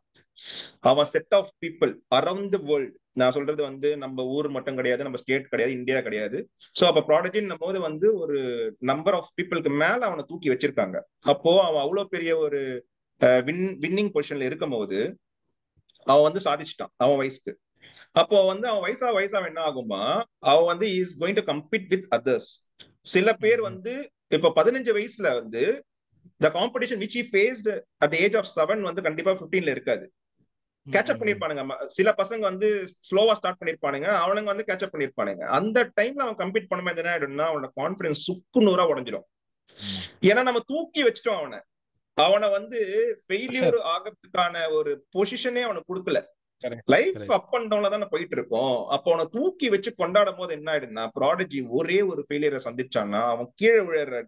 அவன் set of people around the world, நான் சொல்றது வந்து நம்ம ஊர் மட்டும் கிடையாது, நம்ம ஸ்டேட் கிடையாது, இந்தியா கிடையாது. சோ அப்ப ப்ராடஜின் போது வந்து ஒரு நம்பர் ஆஃப் பீப்புளுக்கு மேல அவனை தூக்கி வச்சிருக்காங்க. அப்போ அவன் அவ்வளவு பெரிய ஒரு வின்னிங் பொசிஷன்ல இருக்கும் போது அவன் வந்து சாதிச்சிட்டான் அவன் வயசுக்கு. அப்போ வந்து அவன் வயசா என்ன ஆகுமா, அவன் வந்து is going to compete with others. சில பேர் வந்து இப்ப 15 வயசுல வந்து the competition which he faced at the age of 7 வந்து கண்டிப்பா 15ல இருக்காது. கேட்சப் பண்ணிருப்பானுங்க. சில பசங்க வந்து ஸ்லோவா ஸ்டார்ட் பண்ணிருப்பானுங்க, அவனுங்க வந்து கேட்சப் பண்ணிருப்பானுங்க. அந்த டைம்ல அவன் கம்பீட் பண்ணும்போது என்ன ஆயிடும்னா அவனோட கான்பிடன்ஸ் சுக்கு நூறா உடஞ்சிடும். ஏன்னா நம்ம தூக்கி வச்சிட்டோம் அவனை வந்து ஃபெயிலியர் ஆகிறதுக்கான ஒரு பொசிஷனே அவனுக்கு கொடுக்கல. லைஃப் அப் அண்ட் டவுன்ல தானே போயிட்டு இருக்கோம். அப்போ அவனை தூக்கி வச்சு கொண்டாடும் போது என்ன ஆயிடுன்னா, ப்ராடஜி ஒரே ஒரு ஃபெயிலியரை சந்திச்சான்னா அவன் கீழே விழுற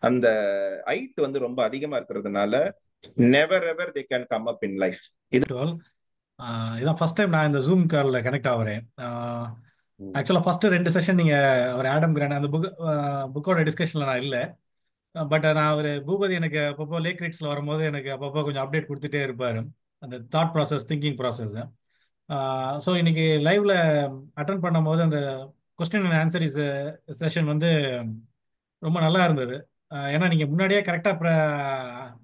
அந்த ஹைட் வந்து ரொம்ப அதிகமா இருக்கிறதுனால never ever they can come up in life. இதான் ஃபர்ஸ்ட் டைம் நான் இந்த ஜூம் கால்ல கனெக்ட் ஆகிறேன். ஆக்சுவலாக ஃபர்ஸ்ட் 2 செஷன் நீங்க அவர் ஆடம் கிராண்ட் அந்த புக்கோட டிஸ்கஷன்ல நான் இல்லை. பட் நான் அவர் பூபதி எனக்கு அப்பப்போ லேக் ரைட்ஸ்ல வரும்போது எனக்கு அப்பப்போ கொஞ்சம் அப்டேட் கொடுத்துட்டே இருப்பாரு, அந்த thought process, thinking process. So இன்னைக்கு லைவ்ல அட்டன் பண்ணும்போது அந்த கொஸ்டின் அண்ட் ஆன்சர் செஷன் வந்து ரொம்ப நல்லா இருந்தது. ஏன்னா நீங்க முன்னாடியே கரெக்டாக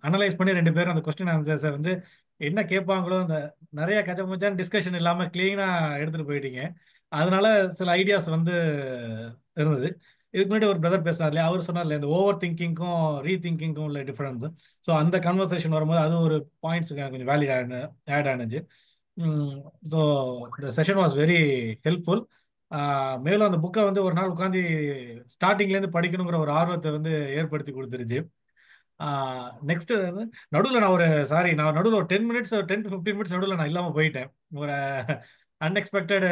அனலைஸ் பண்ணி 2 பேரும் அந்த கொஸ்டின் ஆன்சர்ஸை வந்து என்ன கேட்பாங்களோ அந்த நிறைய கச்சமச்சான டிஸ்கஷன் இல்லாமல் கிளீனாக எடுத்துட்டு போயிட்டீங்க. அதனால சில ஐடியாஸ் வந்து இருந்தது. இதுக்கு முன்னாடி ஒரு பிரதர் பேசினார் இல்லையா, அவர் சொன்னார் இல்லையா, இந்த ஓவர் திங்கிங்க்கும் ரீதிங்கிங்க்கும் உள்ள டிஃபரன்ஸ். ஸோ அந்த கன்வர்சேஷன் வரும்போது அது ஒரு பாயிண்ட்ஸ் கொஞ்சம் வேலிட் ஆட் ஆனிச்சு. ஸோ இந்த செஷன் வாஸ் வெரி ஹெல்ப்ஃபுல். மேலும் அந்த புக்கை வந்து ஒரு நாள் உட்காந்து ஸ்டார்டிங்லேருந்து படிக்கணுங்கிற ஒரு ஆர்வத்தை வந்து ஏற்படுத்தி கொடுத்துருச்சு. நெக்ஸ்ட் வந்து நடுவில் நான் நடுவில் ஒரு 10 to 15 மினிட்ஸ் நடுவில் நான் இல்லாமல் போயிட்டேன். ஒரு அன்எக்ஸ்பெக்டட்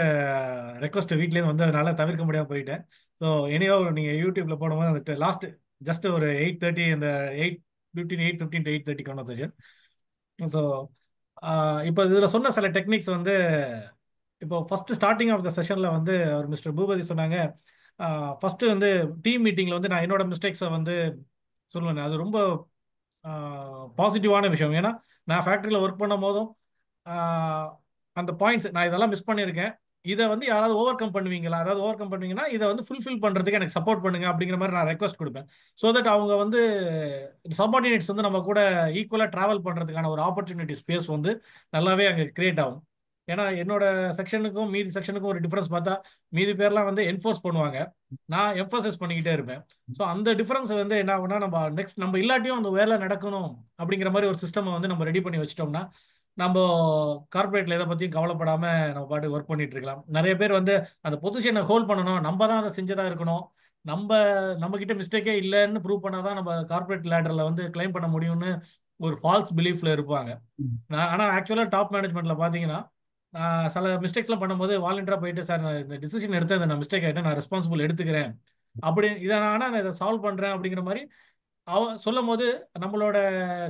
ரெக்வஸ்ட் வீட்லேருந்து வந்ததுனால தவிர்க்க முடியாமல் போயிட்டேன். ஸோ எனியோ நீங்கள் யூடியூப்ல போடும்போது அந்த லாஸ்ட் ஜஸ்ட் ஒரு 8:30 அந்த 8:15 to 8:30 கான்வர்சேஷன். ஸோ இப்போ இதில் சொன்ன சில டெக்னிக்ஸ் வந்து இப்போ ஃபர்ஸ்ட் ஸ்டார்டிங் ஆஃப் த செஷன்ல வந்து அவர் மிஸ்டர் பூபதி சொன்னாங்க, ஃபர்ஸ்ட் வந்து டீம் மீட்டிங்ல வந்து நான் என்னோட மிஸ்டேக்ஸை வந்து சொல்லுவேன். அது ரொம்ப பாசிட்டிவான விஷயம். ஏன்னா நான் ஃபேக்டரியில் ஒர்க் பண்ணும் போதும் அந்த பாயிண்ட்ஸ் நான் இதெல்லாம் மிஸ் பண்ணியிருக்கேன், இதை வந்து யாராவது ஓவர் கம் பண்ணுவீங்களா, அதாவது ஓவர் கம் பண்ணுவீங்கன்னா இதை வந்து ஃபுல்ஃபில் பண்ணுறதுக்கு எனக்கு சப்போர்ட் பண்ணுங்க அப்படிங்கிற மாதிரி நான் ரெக்வஸ்ட் கொடுப்பேன். ஸோ தட் அவங்க வந்து சப்பார்டினேட்ஸ் வந்து நம்ம கூட ஈக்குவலாக ட்ராவல் பண்ணுறதுக்கான ஒரு ஆப்பர்ச்சுனிட்டி ஸ்பேஸ் வந்து நல்லாவே அங்கே கிரியேட் ஆகும். ஏன்னா என்னோட செக்ஷனுக்கும் மீதி செக்ஷனுக்கும் ஒரு டிஃபரன்ஸ் பார்த்தா, மீதி பேர்லாம் வந்து என்ஃபோர்ஸ் பண்ணுவாங்க, நான் எம்ஃபசைஸ் பண்ணிக்கிட்டே இருப்பேன். ஸோ அந்த டிஃபரன்ஸ் வந்து என்ன ஆகும்னா, நம்ம நெக்ஸ்ட் நம்ம இல்லாட்டியும் அந்த வேலை நடக்கணும் அப்படிங்கிற மாதிரி ஒரு சிஸ்டம் வந்து நம்ம ரெடி பண்ணி வச்சிட்டோம்னா, நம்ம கார்பரேட்ல எதை பற்றியும் கவலைப்படாம நம்ம பாட்டு ஒர்க் பண்ணிட்டு இருக்கலாம். நிறைய பேர் வந்து அந்த பொசிஷனை ஹோல்ட் பண்ணணும், நம்ம தான் அதை செஞ்சதா இருக்கணும், நம்ம நம்ம கிட்ட மிஸ்டேக்கே இல்லைன்னு ப்ரூவ் பண்ணாதான் நம்ம கார்பரேட் லேடர்ல வந்து கிளைம் பண்ண முடியும்னு ஒரு ஃபால்ஸ் பிலீஃப்ல இருப்பாங்க. ஆனால் ஆக்சுவலாக டாப் மேனேஜ்மெண்ட்ல பார்த்தீங்கன்னா, நான் சில மிஸ்டேக்ஸ்லாம் பண்ணும்போது வாலண்டியராக போயிட்டு, சார் நான் இந்த டிசிஷன் எடுத்தேன், நான் மிஸ்டேக் ஆகிட்டேன், நான் ரெஸ்பான்சிபிள் எடுத்துக்கிறேன் அப்படி, இதை நான் இதை சால்வ் பண்ணுறேன் அப்படிங்கிற மாதிரி சொல்லும் போது நம்மளோட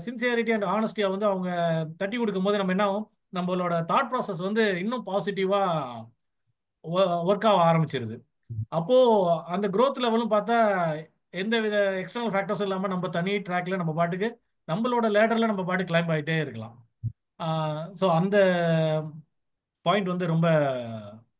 சின்சியாரிட்டி அண்ட் ஆனஸ்டியை வந்து அவங்க தட்டி கொடுக்கும் போது நம்ம என்ன ஆகும், நம்மளோட தாட் ப்ராசஸ் வந்து இன்னும் பாசிட்டிவாக ஒர்க் ஆக ஆரம்பிச்சிருது. அப்போ அந்த growth லெவலும் பார்த்தா எந்த வித எக்ஸ்டர்னல் ஃபேக்டர்ஸ் இல்லாமல் நம்ம தனி ட்ராக்ல நம்ம பாட்டுக்கு நம்மளோட லேடர்ல நம்ம பாட்டு கிளைம் ஆகிட்டே இருக்கலாம். ஸோ அந்த பாயிண்ட் வந்து ரொம்ப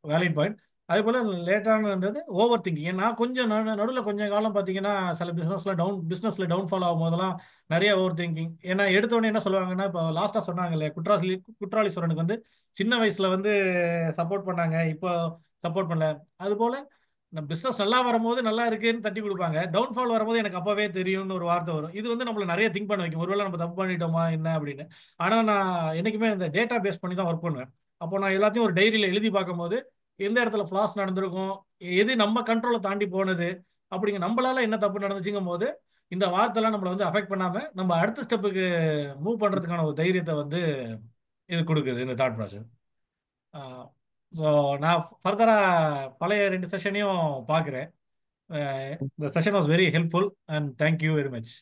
வேலிட் பாயிண்ட். அதே போல் லேட்டான இருந்தது ஓவர் திங்கிங். நான் கொஞ்சம் நடுவில் கொஞ்சம் காலம் பார்த்தீங்கன்னா சில பிஸ்னஸில் டவுன்ஃபால் ஆகும் போதெல்லாம் நிறைய ஓவர் திங்கிங். ஏன்னா எடுத்தோடனே என்ன சொல்லுவாங்கன்னா, இப்போ லாஸ்ட்டாக சொன்னாங்க இல்லையா, குற்றாலீஸ்வரனுக்கு வந்து சின்ன வயசில் வந்து சப்போர்ட் பண்ணாங்க, இப்போ சப்போர்ட் பண்ணல. அதுபோல் நம்ம பிஸ்னஸ் நல்லா வரும்போது நல்லா இருக்குன்னு தட்டி கொடுப்பாங்க, டவுன்ஃபால் வரும்போது எனக்கு அப்போவே தெரியும்னு ஒரு வார்த்தை வரும். இது வந்து நம்மளை நிறைய திங்க் பண்ண வைக்கும், ஒருவேளை நம்ம தப்பு பண்ணிட்டோமா என்ன அப்படின்னு. ஆனால் நான் என்றைக்குமே இந்த டேட்டா பேஸ் பண்ணி தான் ஒர்க் பண்ணுவேன். அப்போ நான் எல்லாத்தையும் ஒரு டைரியில் எழுதி பார்க்கும்போது எந்த இடத்துல ஃப்ளாஸ் நடந்திருக்கும், எது நம்ம கண்ட்ரோலை தாண்டி போனது, அப்படிங்க நம்மளால என்ன தப்பு நடந்துச்சுங்கும் போது இந்த வார்த்தைலாம் நம்மளை வந்து அஃபெக்ட் பண்ணாம நம்ம அடுத்த ஸ்டெப்புக்கு மூவ் பண்றதுக்கான ஒரு தைரியத்தை வந்து இது கொடுக்குது இந்த தாட் ப்ராசஸ். ஸோ நான் ஃபர்தராக பழைய 2 செஷனையும் பார்க்குறேன். இந்த session was very helpful and thank you very much.